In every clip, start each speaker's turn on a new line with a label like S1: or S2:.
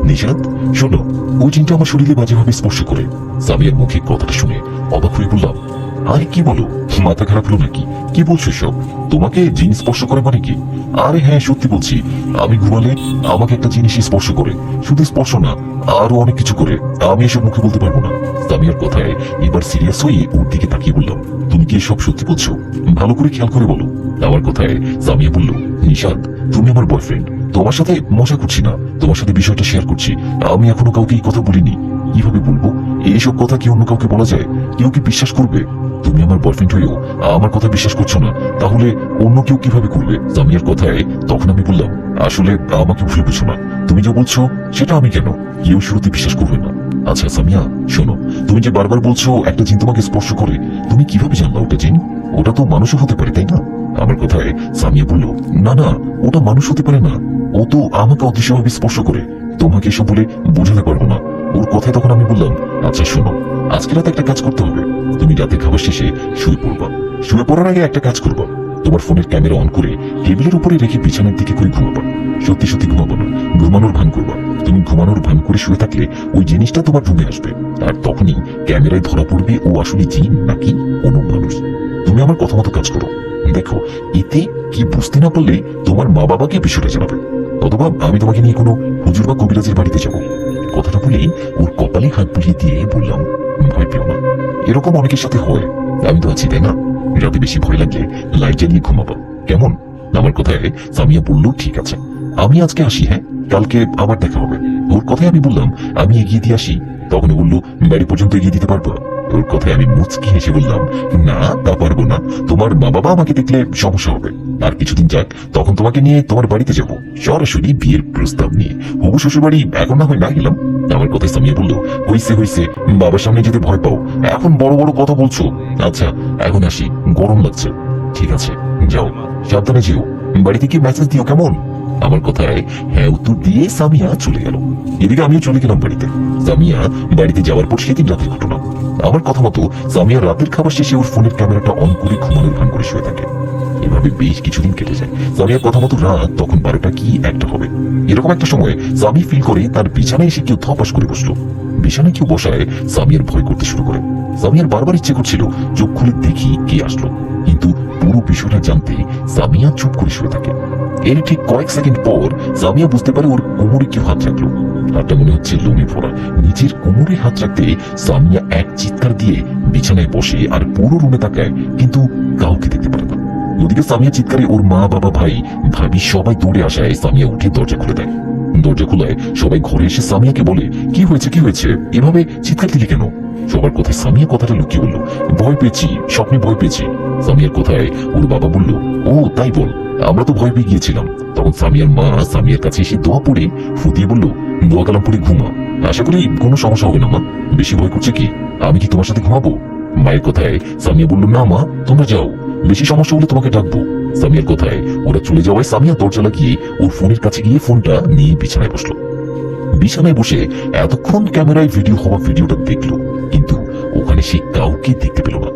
S1: নিশাদ শোনো, ওই জিনটা আমার শরীরে বাজেভাবে স্পর্শ করে। সামিয়ার মুখে কথাটা শুনে অবাক হয়ে বললাম, আরে কি বলো, মাথা খারাপ হলো নাকি? কি বলছো সব? তোমাকে জিন স্পর্শ করে মানে কি? আরে হ্যাঁ, সত্যি বলছি। আমি ঘুমালে আমাকে একটা জিনিস স্পর্শ করে। শুধু স্পর্শ না, আরো অনেক কিছু করে। আমি এসব মুখে বলতে পারবো না। সামিয়ার কথায় এবার সিরিয়াস হয়ে ওর দিকে তাকিয়ে বললাম, তুমি কি এসব সত্যি বলছো? ভালো করে খেয়াল করে বলো। আমার কথায় সামিয়া বলল, নিশাদ তুমি আমার বয়ফ্রেন্ড, তোমার সাথে মজা করছি না, তোমার সাথে বিষয়টা শেয়ার করছি। আমি এখনো কাউকে এই কথা বলিনি। কিভাবে বলবো? এইসব কথা কি অন্য কাউকে বলা যায়? কেউ কি বিশ্বাস করবে? তুমি আমার বয়ফ্রেন্ড হয়েও আমার কথা বিশ্বাস করছো না, তাহলে অন্য কেউ কিভাবে করবে? সামিয়ার কথায় তখন আমি বললাম, আসলে আমাকে ভুল বুঝো না। তুমি যা বলছো সেটা আমি কেন, কেউ শুরুতে বিশ্বাস করবে না। আচ্ছা সামিয়া শোনো, তুমি যে বারবার বলছো একটা জিন তোমাকে স্পর্শ করে, তুমি কিভাবে জানলা ওটা জিন? ওটা তো মানুষও হতে পারে, তাই না? আমার কথায় সামিয়া বলল, না না, ওটা মানুষ হতে পারে না। ও তো আমাকে অদৃশ্যভাবে স্পর্শ করে। তোমাকে এসব বলে বোঝাতে পারবো না। ওর কথায় তখন আমি বললাম, আচ্ছা শোনো, আজকে রাতে একটা কাজ করতে হবে। তুমি রাতে খাবার শেষে শুয়ে পড়বা। শুয়ে পড়ার আগে একটা কাজ করবা, তোমার ফোনের ক্যামেরা অন করে টেবিলের উপরে রেখে বিছানার দিকে করে ঘুমাবা। সত্যি সত্যি ঘুমাবো না, ঘুমানোর ভান করবা। তুমি ঘুমানোর ভান করে শুয়ে থাকলে ওই জিনিসটা তোমার রুমে আসবে, আর তখনই ক্যামেরায় ধরা পড়বে ও আসলে জিন নাকি কোনো মানুষ। তুমি আমার কথা মতো কাজ করো। দেখো, এতে কি বুঝতে না পারলে তোমার মা বাবাকে বিষয়টা জানাবে, অথবা আমি তোমাকে নিয়ে কোনো হুজুর বা কবিরাজের বাড়িতে যাবো। কথাটা বলে ওর কপালে হাত বুলিয়ে দিয়ে বললাম, ভয় পেও না, এরকম অনেকের সাথে হয়। আমি তো আছি, তাই না? রাতে বেশি ভয় লাগলে লাইট জ্বালিয়ে ঘুমাবো, কেমন? আমার কথায় সামিয়া বলল, ঠিক আছে, আমি আজকে আসি। হ্যাঁ, কালকে আবার দেখা হবে। ওর কথায় আমি বললাম, আমি এগিয়ে দিয়ে আসি। তখন বললো, বাড়ি পর্যন্ত এগিয়ে দিতে পারবো? ওর কথায় আমি মুচকি হেসে বললাম, না তা পারবো না। তোমার মা বাবা আমাকে দেখলে সমস্যা হবে। আর কিছুদিন যাক, তখন তোমাকে নিয়ে তোমার বাড়িতে যাব, সরাসরি বিয়ের প্রস্তাব নিয়ে। হবু শ্বশুর বাড়ি এখন না হয় না গেলাম। আমার কথায় সামিয়া বললো, হইছে হইছে, বাবার সামনে যেতে ভয় পাও, এখন বড় বড় কথা বলছো। আচ্ছা এখন আসি, গরম লাগছে। ঠিক আছে যাও, সাবধানে যেও। বাড়িতে কি মেসেজ দিও, কেমন? আমার কথায় হ্যাঁ উত্তর দিয়ে সামিয়া চলে গেল। এদিকে আমিও চলে গেলাম বাড়িতে। সামিয়া বাড়িতে যাওয়ার পর সেদিন রাতের ঘটনা। আমার কথা মতো সামিয়া রাতের খাবার শেষে ওর ফোনের ক্যামেরাটা অন করে ঘুমানোর ভান করে শুয়ে থাকে। এভাবে বেশ কিছুদিন কেটে যায়। সামিয়ার কথা মতো রাত তখন 12টা কি 1টা হবে। এরকম একটা সময় সামি ফিল করে তার বিছানায় এসে কেউ ধপাস করে বসলো। বিছানায় কেউ বসায় সামিয়ার ভয় করতে শুরু করে। সামিয়ার বারবার ইচ্ছে করছিল চোখ খুলে দেখি কে আসলো, কিন্তু পুরো বিষয়টা জানতে সামিয়া চুপ করে শুয়ে থাকে। এর ঠিক কয়েক সেকেন্ড পর সামিয়া বুঝতে পারে ওর কোমরে কেউ হাত রাখলো। হাতটা মনে হচ্ছে লোমে ভরা। নিজের কোমরে হাত রাখতে সামিয়া এক চিৎকার দিয়ে বিছানায় বসে আর পুরো রুমে তাকায়, কিন্তু কাউকে দেখতে পারে না। ওদিকে সামিয়া চিৎকারে ওর মা বাবা ভাই ভাবি সবাই দৌড়ে আসায় সামিয়া উঠে দরজা খুলে দেয়। দরজা খোলায় সবাই ঘরে এসে সামিয়াকে বলে, কি হয়েছে কি হয়েছে, এভাবে চিৎকার দিলি কেন? সবার কথায় সামিয়া কথাটা লুকিয়ে বলল, ভয় পেয়েছি, স্বপ্নে ভয় পেয়েছি। সামিয়ার কথায় ওর বাবা বলল, ও তাই বল, আমরা তো ভয় পেয়ে গিয়েছিলাম। তখন সামিয়ার মা সামিয়ার কাছে এসে দোয়া পড়ে ফুটিয়ে বলল, দোয়া কালাম পড়ে ঘুমা, আশা করি কোনো সমস্যা হবে না। মা বেশি ভয় করছে কি, আমি কি তোমার সাথে ঘুমাবো? মায়ের কথায় সামিয়া বলল, না মা তোমরা যাও, বেশি সমস্যা হলে তোমাকে ডাকবো। সামিয়ার কথায় ওরা চলে যাওয়ায় সামিয়া দরজা লাগিয়ে ওর ফোনের কাছে গিয়ে ফোনটা নিয়ে বিছানায় বসলো। বিছানায় বসে এতক্ষণ ক্যামেরায় ভিডিও হওয়া ভিডিওটা দেখলো, কিন্তু ওখানে সে কাউকে দেখতে পেল না।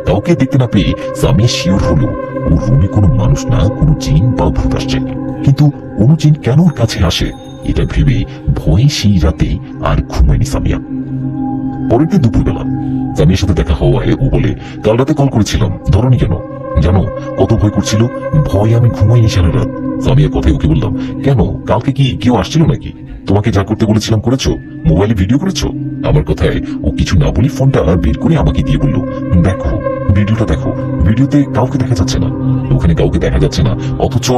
S1: কাউকে দেখতে না পেয়ে সামিয়া শিওর হলো ও রুমে কোনো মানুষ না, কোনো জিন বা ভূত আসছে। কিন্তু কোনো জিন কেন ওর কাছে আসে এটা ভেবে ভয়ে সেই রাতে আর ঘুমায়নি সামিয়া। পরের দিন দুপুরবেলা সামিয়ার সাথে দেখা হওয়ায় ও বলে, কাল রাতে কল করেছিলাম, ধরনি কেন? জানো কত ভয় করছিল, ভয় আমি ঘুমাইনি সারা রাত। সামিয়ার কথায় ওকে বললাম, কেন কালকে কি কেউ আসছিল নাকি? তোমাকে যা করতে বলেছিলাম করেছো? মোবাইলে ভিডিও করেছো? আমার কথায় ও কিছু না বলে ফোনটা বের করে আমাকে দিয়ে বলল, দেখো ভিডিওটা দেখো, ভিডিওতে কাউকে দেখা যাচ্ছে না, ওখানে কাউকে দেখা যাচ্ছে না, অথচ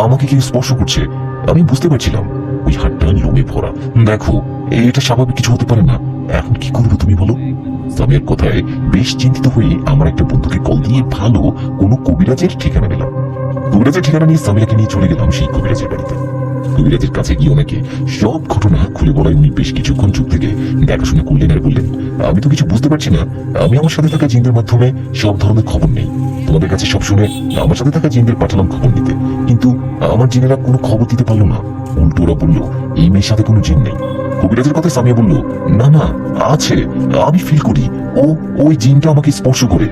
S1: আমাকে কেউ স্পর্শ করছে। আমি বুঝতে পারছিলাম ওই হাতটা লোমে ভরা। দেখো এটা স্বাভাবিক কিছু হতে পারে না, এখন কি করবো তুমি বলো? সামিয়ার কথায় বেশ চিন্তিত হয়ে আমার একটা বন্ধুকে কল দিয়ে ভালো কোনো কবিরাজের ঠিকানা নিলাম। কবিরাজের ঠিকানা নিয়ে সামিয়াকে নিয়ে চলে গেলাম সেই কবিরাজের বাড়িতে। কবিরাজের কাছে গিয়ে ওনাকে সব ঘটনা খুলে বলায় উনি বেশ কিছুক্ষণ চুপ থেকে দেখাশোনা করলেন আর বললেন, আমি তো কিছু বুঝতে পারছি না, আমি আমার সাথে থাকা জিনদের মাধ্যমে সব ধরনের খবর নেই, তোমাদের কাছে সব শুনে আমার সাথে থাকা জিনদের পাঠালাম খবর নিতে, কিন্তু আমার জিনেরা কোনো খবর দিতে পারলো না। উল্টো ওরা বললো এই মেয়ের সাথে কোনো জিন নেই। কবিরাজের কথা সামিয়া বলল, না না আছে, আমি ফিল করি ও ওই জিনটা আমাকে স্পর্শ করে।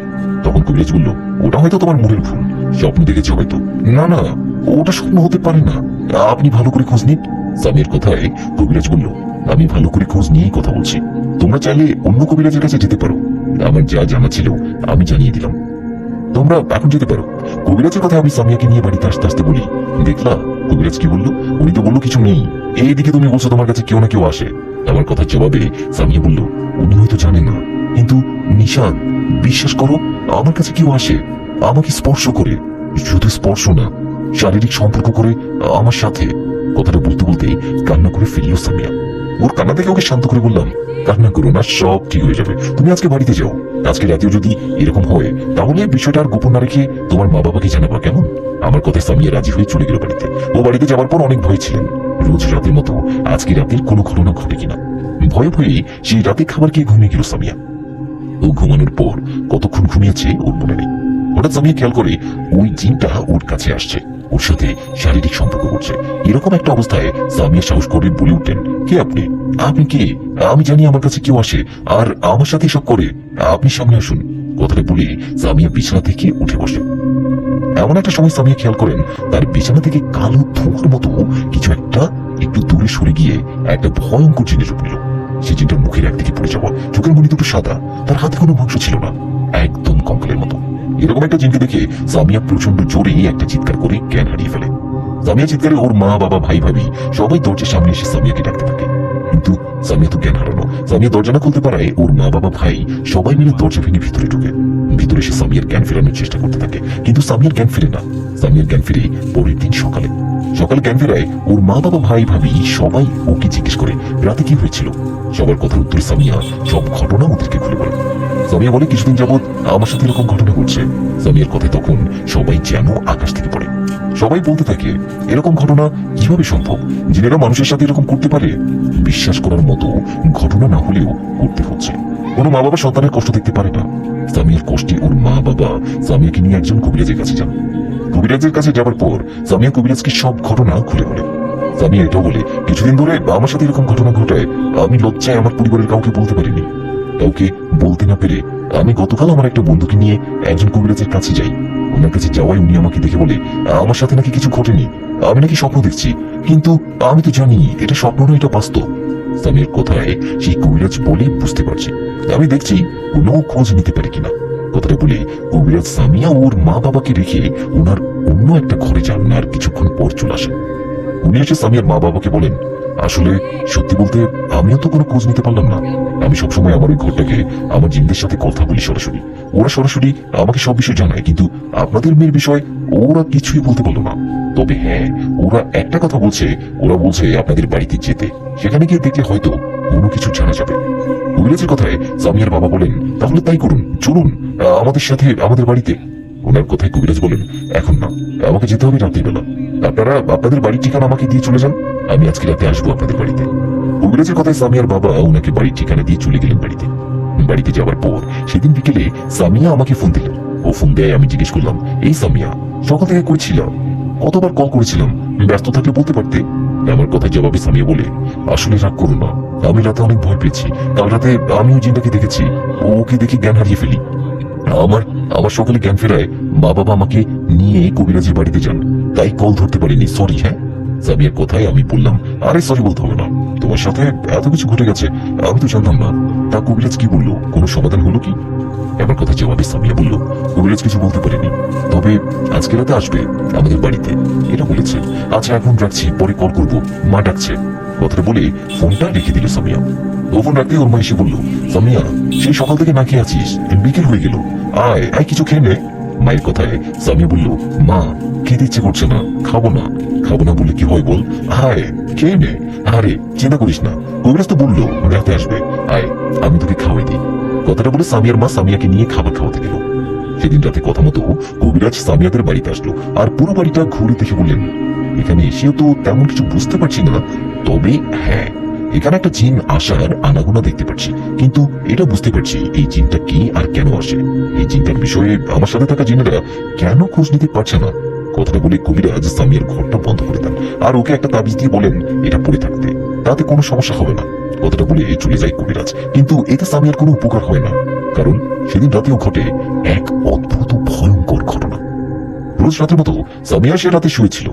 S1: তখন কবিরাজ বলল, ওটা হয়তো তোমার মনের ভুল, স্বপ্ন দেখেছে হয়তো। না না ওটা স্বপ্ন হতে পারে না, আপনি ভালো করে খোঁজ নিন। সামিয়ার কথায় কবিরাজ বলল, আমি ভালো করে খোঁজ নিয়েই কথা বলছি। তোমরা চাইলে অন্য কবিরাজের কাছে যেতে পারো। আমার যা জানা ছিল আমি জানিয়ে দিলাম। তোমরা এখন যেতে পারো। কবিরাজের কথা আমি সামিয়াকে নিয়ে বাড়িতে আসতে আসতে বলি, দেখলা কবিরাজ কি বললো? উনি তো বললো কিছু নেই। এইদিকে তুমি বলছো তোমার কাছে কেউ না কেউ আসে। আমার কথার জবাবে সামিয়া বলল, উনি হয়তো জানেন না, কিন্তু নিশান বিশ্বাস করো, আমার কাছে কেউ আসে, আমাকে স্পর্শ করে, শুধু স্পর্শ না, শারীরিক সম্পর্ক করে আমার সাথে। কথাটা বলতে বলতে কান্না করে ফেলল সামিয়া। ওর কান্না দেখে ওকে শান্ত করে বললাম, কান্না করো না, সব ঠিক হয়ে যাবে। তুমি আজকে বাড়িতে যাও। আজকে রাতেও যদি এরকম হয় তাহলে বিষয়টা আর গোপন না রেখে তোমার মা বাবাকে জানাবা, কেমন? আমার কথায় সামিয়া রাজি হয়ে চলে গেল বাড়িতে। ও বাড়িতে যাওয়ার পর অনেক ভয় ছিলেন, রোজ রাতের মতো আজকে রাতের কোনো ঘটনা ঘটে কিনা। ভয়ে ভয়ে সেই রাতে খাবার খেয়ে ঘুমিয়ে গেল সামিয়া। ও ঘুমানোর পর কতক্ষণ ঘুমিয়েছে ওর মনে নেই। হঠাৎ সামিয়া খেয়াল করে ওই জিনটা ওর কাছে আসছে, ওর সাথে শারীরিক সম্পর্ক করছে। এরকম একটা অবস্থায় সামিয়া সাহস করে বলে উঠলেন, কে আপনি? আপনি কে? আমি জানি আমার কাছে কেউ আসে আর আমার সাথে সব করে, আপনি সামনে আসুন। কথাটা বলে সামিয়া বিছানা থেকে উঠে বসে। এমন একটা সময় সামিয়া খেয়াল করেন তার বিছানা থেকে কালো ধোঁয়ার মতো কিছু একটা একটু দূরে সরে গিয়ে একটা ভয়ঙ্কর জিনিস রূপ নিল। সে জিনটার মুখের একদিকে পড়ে যাওয়া, চোখের মনি দুটো সাদা, তার হাতে কোনো মাংস ছিল না, একদম কঙ্কালের মতো। এরকম একটা জিনকে দেখে সামিয়া প্রচন্ড জোরে একটা চিৎকার করে জ্ঞান হারিয়ে ফেলে। সামিয়া চিৎকারে ওর মা বাবা ভাই ভাবি সবাই দরজার সামনে এসে সামিয়াকে ডাকতে থাকে, কিন্তু সামিয়া তো জ্ঞান হারানো। সামিয়া দরজা না খুলতে পারায় ওর মা বাবা ভাই সবাই মিলে দরজা ভেঙে ভিতরে ঢুকে। ভিতরে এসে সামিয়ার জ্ঞান ফেরানোর চেষ্টা করতে থাকে, কিন্তু সামিয়ার জ্ঞান ফিরে না। সামিয়ার জ্ঞান ফিরে পরের দিন সকালে। সকালে জ্ঞান ফেরায় ওর মা বাবা ভাই ভাবি সবাই ওকে জিজ্ঞেস করে রাতে কি হয়েছিল। সবার কথার উত্তরে সামিয়া সব ঘটনা ওদেরকে খুলে বলে। সামিয়া বলে, কিছুদিন যাবৎ আমার সাথে এরকম ঘটনা ঘটছে। সামিয়ার কথায় তখন সবাই যেন আকাশ থেকে পড়ে। সবাই বলতে থাকে, এরকম ঘটনা কিভাবে সম্ভব? জিনেরা মানুষের সাথে এরকম করতে পারে? বিশ্বাস করার মতো ঘটনা না হলেও করতে হচ্ছে। কোনো মা বাবা সন্তানের কষ্ট দেখতে পারে না। সামিয়ার কষ্টে ওর মা বাবা সামিয়াকে নিয়ে একজন কবিরাজের কাছে যান। কবিরাজের কাছে যাবার পর সামিয়া কবিরাজকে সব ঘটনা খুলে বলে। সামিয়া এটা বলে, কিছুদিন ধরে আমার সাথে এরকম ঘটনা ঘটায় আমি লজ্জায় আমার পরিবারের কাউকে বলতে পারিনি। কাউকে বলতে না পেরে আমি গতকাল আমার একটা বন্ধুকে নিয়ে একজন কবিরাজের কাছে যাই। ওনার কাছে যাওয়ায় উনি আমাকে দেখে বলে, আমার সাথে নাকি কিছু ঘটেনি, আমি নাকি স্বপ্ন দেখছি, কিন্তু আমি তো জানি এটা স্বপ্ন নয়, এটা বাস্তব। সামিয়ার কথায় সেই কবিরাজ বলে বুঝতে পারছি, আমি দেখছি কোনো খোঁজ নিতে পারি কিনা। কথাটা বলে কবিরাজ সামিয়া ওর মা বাবাকে রেখে ওনার অন্য একটা ঘরে যান আর কিছুক্ষণ পর চলে আসেন। উনি এসে সামিয়ার মা বাবাকে বলেন, আসলে সত্যি বলতে আমিও তো কোনো খোঁজ নিতে পারলাম না। আমি সবসময় আমার ওই ঘরটাকে আমার জিনদের সাথে কথা বলি সরাসরি, ওরা সরাসরি আমাকে সব বিষয় জানায়, কিন্তু আপনাদের মেয়ের বিষয় ওরা কিছুই বলতে পারলো না। তবে হ্যাঁ, ওরা একটা কথা বলছে, ওরা বলছে আপনাদের বাড়িতে যেতে, সেখানে গিয়ে দেখলে হয়তো কোনো কিছু জানা যাবে। কবিরাজের কথায় সামিয়ার বাবা বলেন, তাহলে তাই করুন, চলুন আমাদের সাথে আমাদের বাড়িতে। ওনার কথায় কবিরাজ বলেন, এখন না, আমাকে যেতে হবে রাত্রিবেলা। আপনারা আপনাদের বাড়ির ঠিকানা আমাকে দিয়ে চলে যান, আমি আজকে রাতে আসবো আপনাদের বাড়িতে। কবিরাজের কথায় সামিয়ার বাবা ওনাকে বাড়ির ঠিকানা দিয়ে চলে গেলেন বাড়িতে। বাড়িতে যাওয়ার পর সেদিন বিকেলে সামিয়া আমাকে ফোন দিলেন। ও ফোন দেয়, আমি জিজ্ঞেস করলাম, এই সামিয়া, সকাল থেকে করেছিল, কতবার কল করেছিলাম, ব্যস্ত থাকলে বলতে পারতে। আমার কথার জবাবে সামিয়া বলে, আসলে রাগ করো না, আমি রাতে অনেক ভয় পেয়েছি। কাল রাতে আমি ওই জিনটাকে দেখেছি, ওকে দেখে জ্ঞান হারিয়ে ফেলি। আমার আমার সকালে জ্ঞান ফেরায় মা বাবা আমাকে নিয়ে কবিরাজের বাড়িতে যান, তাই কল ধরতে পারিনি, সরি। হ্যাঁ, সামিয়ার কথায় আমি বললাম, আরে সরি বলতে হবে না, তোমার সাথে এত কিছু ঘটে গেছে আমি তো জানতাম না। তা কবিরাজ কি বললো, কোনো সমাধান হলো কি? আমার কথা জবাবে সামিয়া বলল, কবিরাজ কিছু বলতে পারেনি, তবে আজকে রাতে আসবে আমাদের বাড়িতে, এটা বলেছে। আচ্ছা এখন রাখছি, পরে কল করবো, মা ডাকছে। কথাটা বলে ফোনটা রেখে দিল সামিয়া। ও ফোন রাখতে ওর মা এসে বলল, সামিয়া, সেই সকাল থেকে না খেয়ে আছিস, বিকেল হয়ে গেল, আয় আয় কিছু খেয়ে নে। মায়ের কথায় সামিয়া বলল, মা খেতে ইচ্ছে করছে না, খাবো না। খাবো না বলে কি হয় বল, আয় খেয়ে নে। আরে চিন্তা করিস না, কবিরাজ তো বললো রাতে আসবে, আয় আমি তোকে খাওয়াই দিই। কথাটা বলে সামিয়ার মা সামিয়াকে নিয়ে খাবার খাওয়াতে গেল। সেদিন রাতে কথা মতো কবিরাজ সামিয়াদের বাড়িতে আসলো আর পুরো বাড়িটা ঘুরে দেখে বললেন, এখানে এসেও তো তেমন কিছু বুঝতে পারছি না, তবে হ্যাঁ, এখানে একটা জিন আসার আনাগোনা দেখতে পাচ্ছি, কিন্তু এটা বুঝতে পারছি এই জিনটা কি আর কেন আসে। এই জিনটার বিষয়ে আমার সাথে থাকা জিনেরা কেন খোঁজ নিতে পারছে না। কথাটা বলে কবিরাজ সামিয়ার ঘরটা বন্ধ করে দেন আর ওকে একটা তাবিজ দিয়ে বলেন এটা পড়ে থাকতে, তাতে কোনো সমস্যা হবে না। কথাটা বলে চলে যায় কবিরাজ, কিন্তু এতে সামিয়ার কোনো উপকার হয় না, কারণ সেদিন রাতেও ঘটে এক অদ্ভুত ভয়ঙ্কর ঘটনা। রোজ রাতের মতো সামিয়া সে রাতে শুয়েছিল।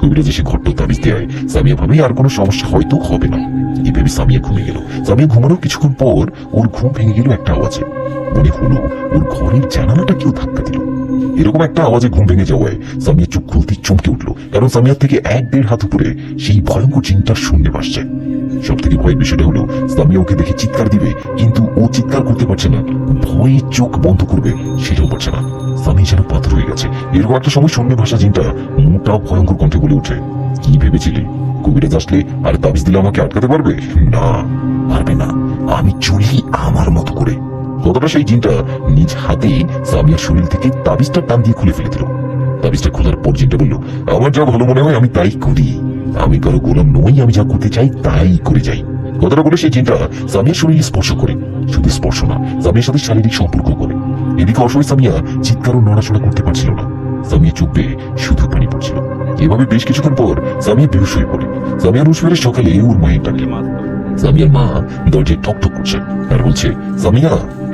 S1: কবিরাজ এসে ঘট্ট তাবিজ দেয়। সামিয়া ভাবে আর কোনো সমস্যা হয়তো হবে না। এই ভেবে সামিয়া ঘুমিয়ে গেল। সামিয়া ঘুমানোর কিছুক্ষণ পর ওর ঘুম ভেঙে গেল একটা আওয়াজে। মনে হলো ওর ঘরের জানালাটা কেউ ধাক্কা দিল। এরকম একটা আওয়াজে ঘুম ভেঙে যাওয়ায় সামিয়া চোখ খুলতে চমকে উঠলো, কারণ সামিয়ার থেকে 1-1.5 হাত উপরে সেই ভয়ঙ্কর জিনটার শূন্যে ভাসছে। সব থেকে ভয়ের বিষয়টা হলো সামিয়া ওকে দেখে চিৎকার দিবে, কিন্তু ও চিৎকার করতে পারছে না, ভয়ে চোখ বন্ধ করবে সেটাও পারছে না। সামিয়া যেন পাথর হয়ে গেছে। এরকম একটা সময় শূন্যে ভাসা জিনটা মোটা ভয়ঙ্কর কণ্ঠে বলে ওঠে, কি ভেবেছিলে কবিরাজ আসলে আর তাবিজ দিলে আমাকে আটকাতে পারবে? না, পারবে না। আমি চলি আমার মতো করে। কতটা সেই জিনটা নিজ হাতে সামিয়ার শরীর থেকে তাবিজটা টান দিয়ে খুলে ফেলে দিল। তাবিজটা খোলার পর জিনটা বলল, আমার যা ভালো মনে হয় আমি তাই করি। আমি কারো গোলাম নই, আমি যা করতে চাই তাই করে যাই। কথাটা বলে সেই জিনটা সামিয়ার শরীরে স্পর্শ করে। শুধু স্পর্শ না, সামিয়ার সাথে শারীরিক সম্পর্ক করে। এদিকে অসহায় সামিয়া চিৎকার ও নড়াচড়া করতে পারছিল না। সামিয়া চোখ বেয়ে শুধু পানি পড়ছিল। এভাবে বেশ কিছুক্ষণ পর সামিয়া বেহুশ হয়ে পড়ে। সামিয়ার হুঁশ ফেরে সকালে ওর মায়ের ডাকে। সামিয়ার মা দরজায় ঠক ঠক করছে আর বলছে, সামিয়া,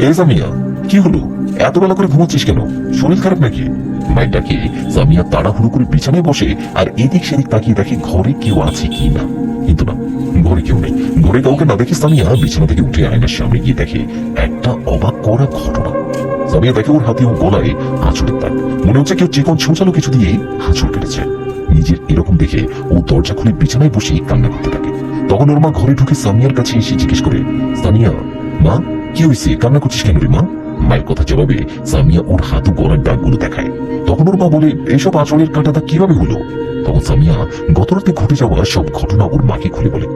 S1: এ সামিয়া, কি হলো? এত বেলা করে ঘুমাচ্ছিস কেন? শরীর খারাপ নাকি? মায়ের ডাকে সামিয়া তাড়াহুড়ো করে বিছানায় বসে আর এদিক সেদিক তাকিয়ে দেখে ঘরে কেউ আছে কি না। কিন্তু না, ঘরে কেউ নেই। ঘরে কাউকে না দেখে সামিয়া বিছানা থেকে উঠে আয়নার সামনে গিয়ে দেখে একটা অবাক করা ঘটনা। সামিয়া দেখে ওর হাতে ও গলায় আঁচড়ের দাগ। মনে হচ্ছে কেউ চিকন ছোঁচালো কিছু দিয়ে আঁচড় কেটেছে। নিজের এরকম দেখে ও দরজা খুলে বিছানায় বসে কান্না করতে থাকে। তখন ওর মা ঘরে ঢুকে সামিয়ার কাছে এসে জিজ্ঞেস করে, সামিয়া, মা কি হয়েছে, কান্না করছিস কেন রে মা? মায়ের কথা জবাবে সামিয়া ওর হাত ও গলার দাগগুলো দেখায়। তখন ওর মা বলে, এসব আঁচড়ের কাটা দাগ কিভাবে হলো? তখন সামিয়া গত রাতে ঘটে যাওয়া সব ঘটনা ওর মাকে খুলে বলে।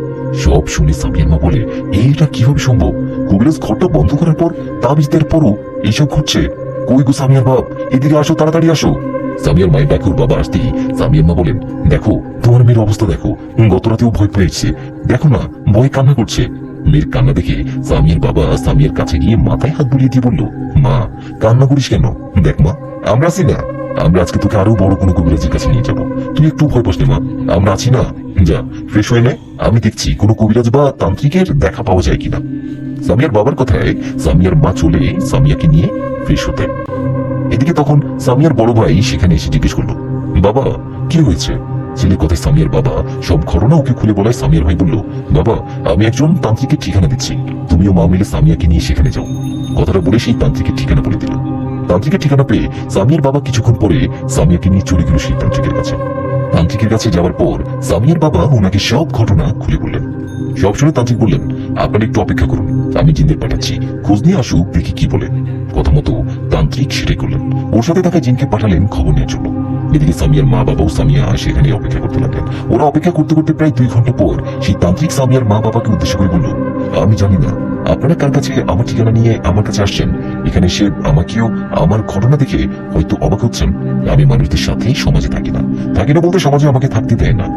S1: সব শুনে সামিয়ার মা বলে, এইটা কিভাবে সম্ভব? কবিরাজ ঘরটা বন্ধ করার পর তাবিজ দেওয়ার পরও এইসব ঘটছে? কই গো সামিয়ার বাপ, এদিকে আসো, তাড়াতাড়ি আসো। সামিয়ার মায়ের ডাকে ওর বাবা আসতেই সামিয়ার মা বলেন, দেখো তোমার মেয়ের অবস্থা দেখো, গত রাতেও ভয় পেয়েছে, দেখো না ভয় কান্না করছে। মেয়ের কান্না দেখে সামিয়ার বাবা সামিয়ার কাছে গিয়ে মাথায় হাত বুলিয়ে দিয়ে বলল, মা কান্না করিস কেন? দেখ মা, আমরা আছি না, আমরা আজকে তোকে আরো বড় কোনো কবিরাজের কাছে নিয়ে যাবো। তুই একটু ভয় পাস না মা, আমরা আছি না। যা ফ্রেশ হয়ে নে, আমি দেখছি কোনো কবিরাজ বা তান্ত্রিকের দেখা পাওয়া যায় কিনা। সামিয়ার বাবার কথায় সামিয়ার মা চলে সামিয়াকে নিয়ে ফ্রেশ হতে। এদিকে তখন সামিয়ার বড় ভাই সেখানে এসে জিজ্ঞেস করলো, বাবা কি হয়েছে? ছেলের কথায় সামিয়ার বাবা সব ঘটনা ওকে খুলে বলায় সামিয়ার ভাই বলল, বাবা আমি একজন তান্ত্রিকের ঠিকানা দিচ্ছি, তুমিও মা মিলে সামিয়াকে নিয়ে সেখানে যাও। কথাটা বলে সেই তান্ত্রিকের ঠিকানা বলে দিল। তান্ত্রিকের ঠিকানা পেয়ে সামিয়ার বাবা কিছুক্ষণ পরে সামিয়াকে নিয়ে চলে গেল সেই তান্ত্রিকের কাছে। তান্ত্রিকের কাছে যাওয়ার পর সামিয়ার বাবা ওনাকে সব ঘটনা খুলে বললেন। সব শুনে তান্ত্রিক বললেন, আপনারা একটু অপেক্ষা করুন, আমি জিনদের পাঠাচ্ছি, খোঁজ নিয়ে আসুক, দেখি কি বলে। কথা মতো তান্ত্রিক সেটাই করলেন। ওর সাথে থাকা জিনকে পাঠালেন খবর নেওয়ার জন্য। এদিকে সামিয়ার মা বাবা ও সামিয়া সেখানে অপেক্ষা করতে লাগলেন। ওরা অপেক্ষা করতে করতে প্রায় 2 ঘন্টা পর সেই তান্ত্রিক সামিয়ার মা বাবাকে উদ্দেশ্য করে বলল, আমি জানি না আপনারা কার কাছে আমার ঠিকানা নিয়ে আমার কাছে আসছেন। এখানে এসে আমাকেও আমার ঘটনা দেখে হয়তো অবাক হচ্ছেন। আমি মানুষদের সাথে সমাজে থাকি না বলতে সমাজে আমাকে থাকতে দেয় না।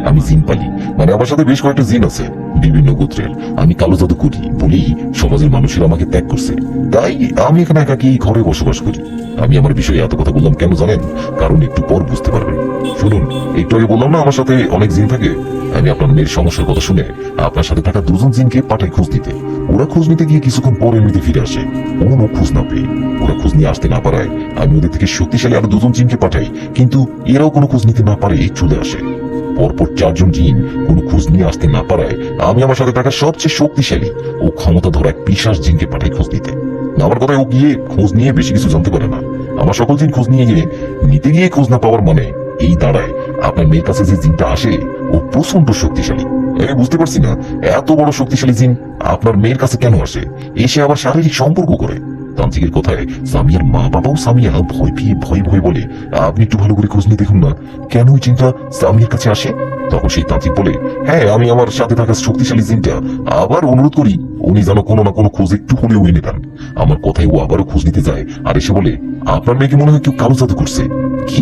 S1: আমি জিন পালি, মানে আমার সাথে বেশ কয়েকটা জিন আছে বিভিন্ন গোত্রের। আমি কালো জাদু করি বলেই সমাজের মানুষেরা আমাকে ত্যাগ করছে, তাই আমি এখানে একাকী ঘরে বসবাস করি। আমি আমার বিষয়ে এত কথা বললাম কেন জানেন? কারণ একটু পর বুঝতে পারবেন। শুনুন, একটু আগে বললাম না আমার সাথে অনেক জিন থাকে। আমি আপনার মেয়ের সমস্যার কথা শুনে আপনার সাথে থাকা 2জন জিনকে পাঠাই খোঁজ দিতে। ওরা খোঁজ নিতে গিয়ে কিছুক্ষণ পর এমনিতে ফিরে আসে। কোনো খোঁজ না পেয়ে ওরা খোঁজ নিয়ে আসতে না পারায় আমি ওদের থেকে শক্তিশালী আরো 2জন জিনকে পাঠাই, কিন্তু এরাও কোনো খোঁজ নিতে না পারে চলে আসে। পরপর 4জন জিন কোনো খোঁজ নিয়ে আসতে না পারায় আমি আমার সাথে থাকা সবচেয়ে শক্তিশালী ও ক্ষমতাধর এক পিশাচ জিনকে পাঠাই খোঁজ নিতে। আমার কথায় ও গিয়ে খোঁজ নিয়ে বেশি কিছু জানতে পারে না। আমার সকল জিন খোঁজ নিয়ে নিতে গিয়ে খোঁজ না পাওয়ার মানে এই দাঁড়ায় আপনার মেয়ের কাছে যে জিনটা আসে ও প্রচন্ড শক্তিশালী। আমি বুঝতে পারছি না এত বড় শক্তিশালী জিন আপনার মেয়ের কাছে কেন আসে, এসে আবার শারীরিক সম্পর্ক করে। তান্ত্রিকের কথায় সামিয়ার মা বাবাও সামিয়া ভয় পেয়ে ভয়ে বলে, আপনি একটু ভালো করে খোঁজ নিয়ে দেখুন না কেন ওই জিনটা সামিয়ার কাছে আসে। তখন সেই তান্ত্রিক বলে, হ্যাঁ আমি আমার সাথে থাকা শক্তিশালী জিনটা আবার অনুরোধ করি উনি যেন কোনো না কোনো খোঁজ একটু হলেও এনে দেন। আমার কথায় ও আবারও খোঁজ নিতে যায় আর এসে বলে, আপনার মেয়েকে মনে হয় কেউ কালো জাদু করছে। কি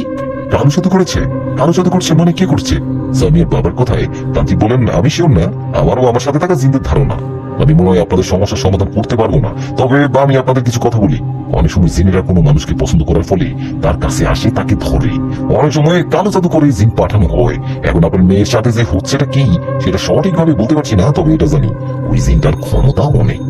S1: কালো জাদু করেছে? কালো জাদু করছে মানে কে করছে? সামিয়ার বাবার কথায় তান্ত্রিক বলেন, আমি শিওর না, আমারও আমার সাথে থাকা জিনদের ধারণা। আমি মনে হয় আপনাদের সমস্যার সমাধান করতে পারবো না, তবে আমি আপনাদের কিছু কথা বলি। অনেক সময় জিনেরা কোনো মানুষকে পছন্দ করার ফলে তার কাছে আসে, তাকে ধরে। অনেক সময় কালো জাদু করে জিন পাঠানো হয়। এখন আপনার মেয়ের সাথে যে হচ্ছেটা কি সেটা সঠিকভাবে বলতে পারছি না, তবে এটা জানি ওই জিনটার ক্ষমতা অনেক।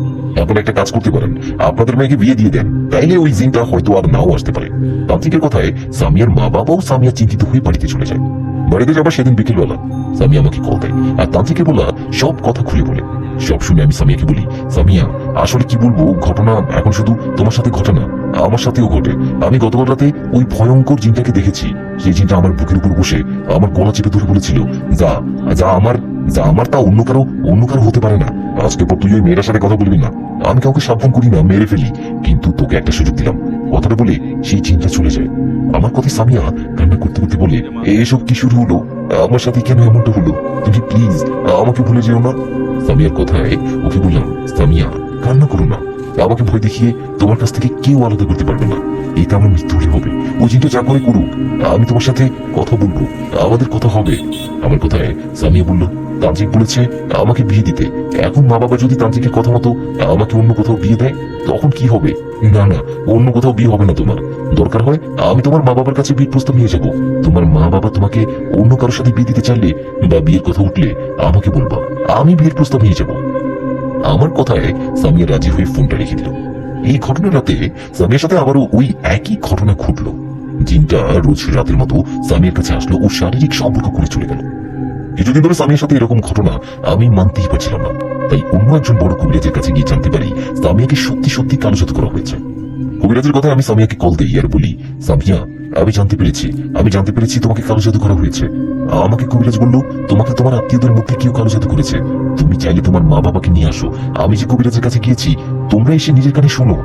S1: এখন একটা কাজ করতে পারেন, আপনাদের মেয়েকে বিয়ে দিয়ে দেন, তাইলে ওই জিনটা হয়তো আর নাও আসতে পারে। তান্ত্রিকের কথায় সামিয়ার মা বাবাও সামিয়া চিন্তিত হয়ে বাড়িতে চলে যায়। বাড়িতে যাবার সেদিন বিকেলবেলা সামিয়া আমাকে কল দেয় আর তান্ত্রিকের বলা সব কথা খুলে বলে। সব শুনে আমি সামিয়াকে বলি, সামিয়া আসলে কি বলবো, ঘটনা এখন শুধু তোমার সাথে ঘটে না, আমার সাথেও ঘটে। আমি গতকাল রাতে ওই ভয়ঙ্কর জিনটাকে দেখেছি। সেই জিনটা আমার বুকের উপর বসে আমার গলা চেপে ধরে বলেছিল, যা যা আমার যা আমার তা অন্য কারো হতে পারে না। আজকে পর তুই ওই মেয়েটার সাথে কথা বলবি না। আমি কাউকে সাবধান করি না, মেরে ফেলি, কিন্তু তোকে একটা সুযোগ দিলাম। কথাটা বলে সেই চিন্তা চলে যায়। আমার কথা সামিয়া কান্না করতে করতে বলে, এসব কি শুরু হলো? আমার সাথে কেন এমনটা হলো? তুমি প্লিজ আমাকে ভুলে যেও না। সামিয়ার কথায় ওকে বললাম, সামিয়া কান্না করো না, আমাকে ভয় দেখিয়ে তোমার কাছ থেকে কেউ আলাদা করতে পারবে না। এটা আমার মৃত্যু হলে হবে। ওই জিনটা যা করে করুক, আমি তোমার সাথে কথা বলবো, আমাদের কথা হবে। আমার কথায় সামিয়া বলল, তান্ত্রিক বলেছে আমাকে বিয়ে দিতে। এখন মা বাবা যদি তান্ত্রিকের কথা মতো আমাকে অন্য কোথাও বিয়ে দেয়, তখন কি হবে? না না, অন্য কোথাও বিয়ে হবে না তোমার। দরকার হয় আমি তোমার মা বাবার কাছে বিয়ের প্রস্তাব নিয়ে যাব। তোমার মা বাবা তোমাকে অন্য কারোর সাথে বিয়ে দিতে চাইলে বা বিয়ের কথা উঠলে আমাকে বলবা, আমি বিয়ের প্রস্তাব নিয়ে যাব। আমার কথায় সামিয়া রাজি হয়ে ফোনটা রেখে দিল। এই ঘটনার রাতে সামিয়ার সাথে আবারও ওই একই ঘটনা ঘটলো। জিনটা রোজ রাতের মতো সামিয়ার কাছে আসলো ও শারীরিক সম্পর্ক করে চলে গেল। কিছুদিন ধরে সামিয়ার সাথে এরকম ঘটনা আমি মানতেই পারছিলাম না। তাই অন্য একজন বড় কবিরাজের কাছে গিয়ে জানতে পারি সামিয়াকে সত্যি সত্যি কালোজাদু করা হয়েছে। কবিরাজের কথায় আমি সামিয়াকে কল দিই আর বলি, সামিয়া আমি জানতে পেরেছি তোমাকে কালোজাদু করা হয়েছে। আমাকে কবিরাজ বলল তোমাকে তোমার আত্মীয়দের মধ্যে কেউ কালোজাদু করেছে। তুমি চাইলে তোমার মা বাবাকে নিয়ে আসো। আমি যে কবিরাজের কাছে গিয়েছি, তোমরা এসে নিজের কানে শোনো,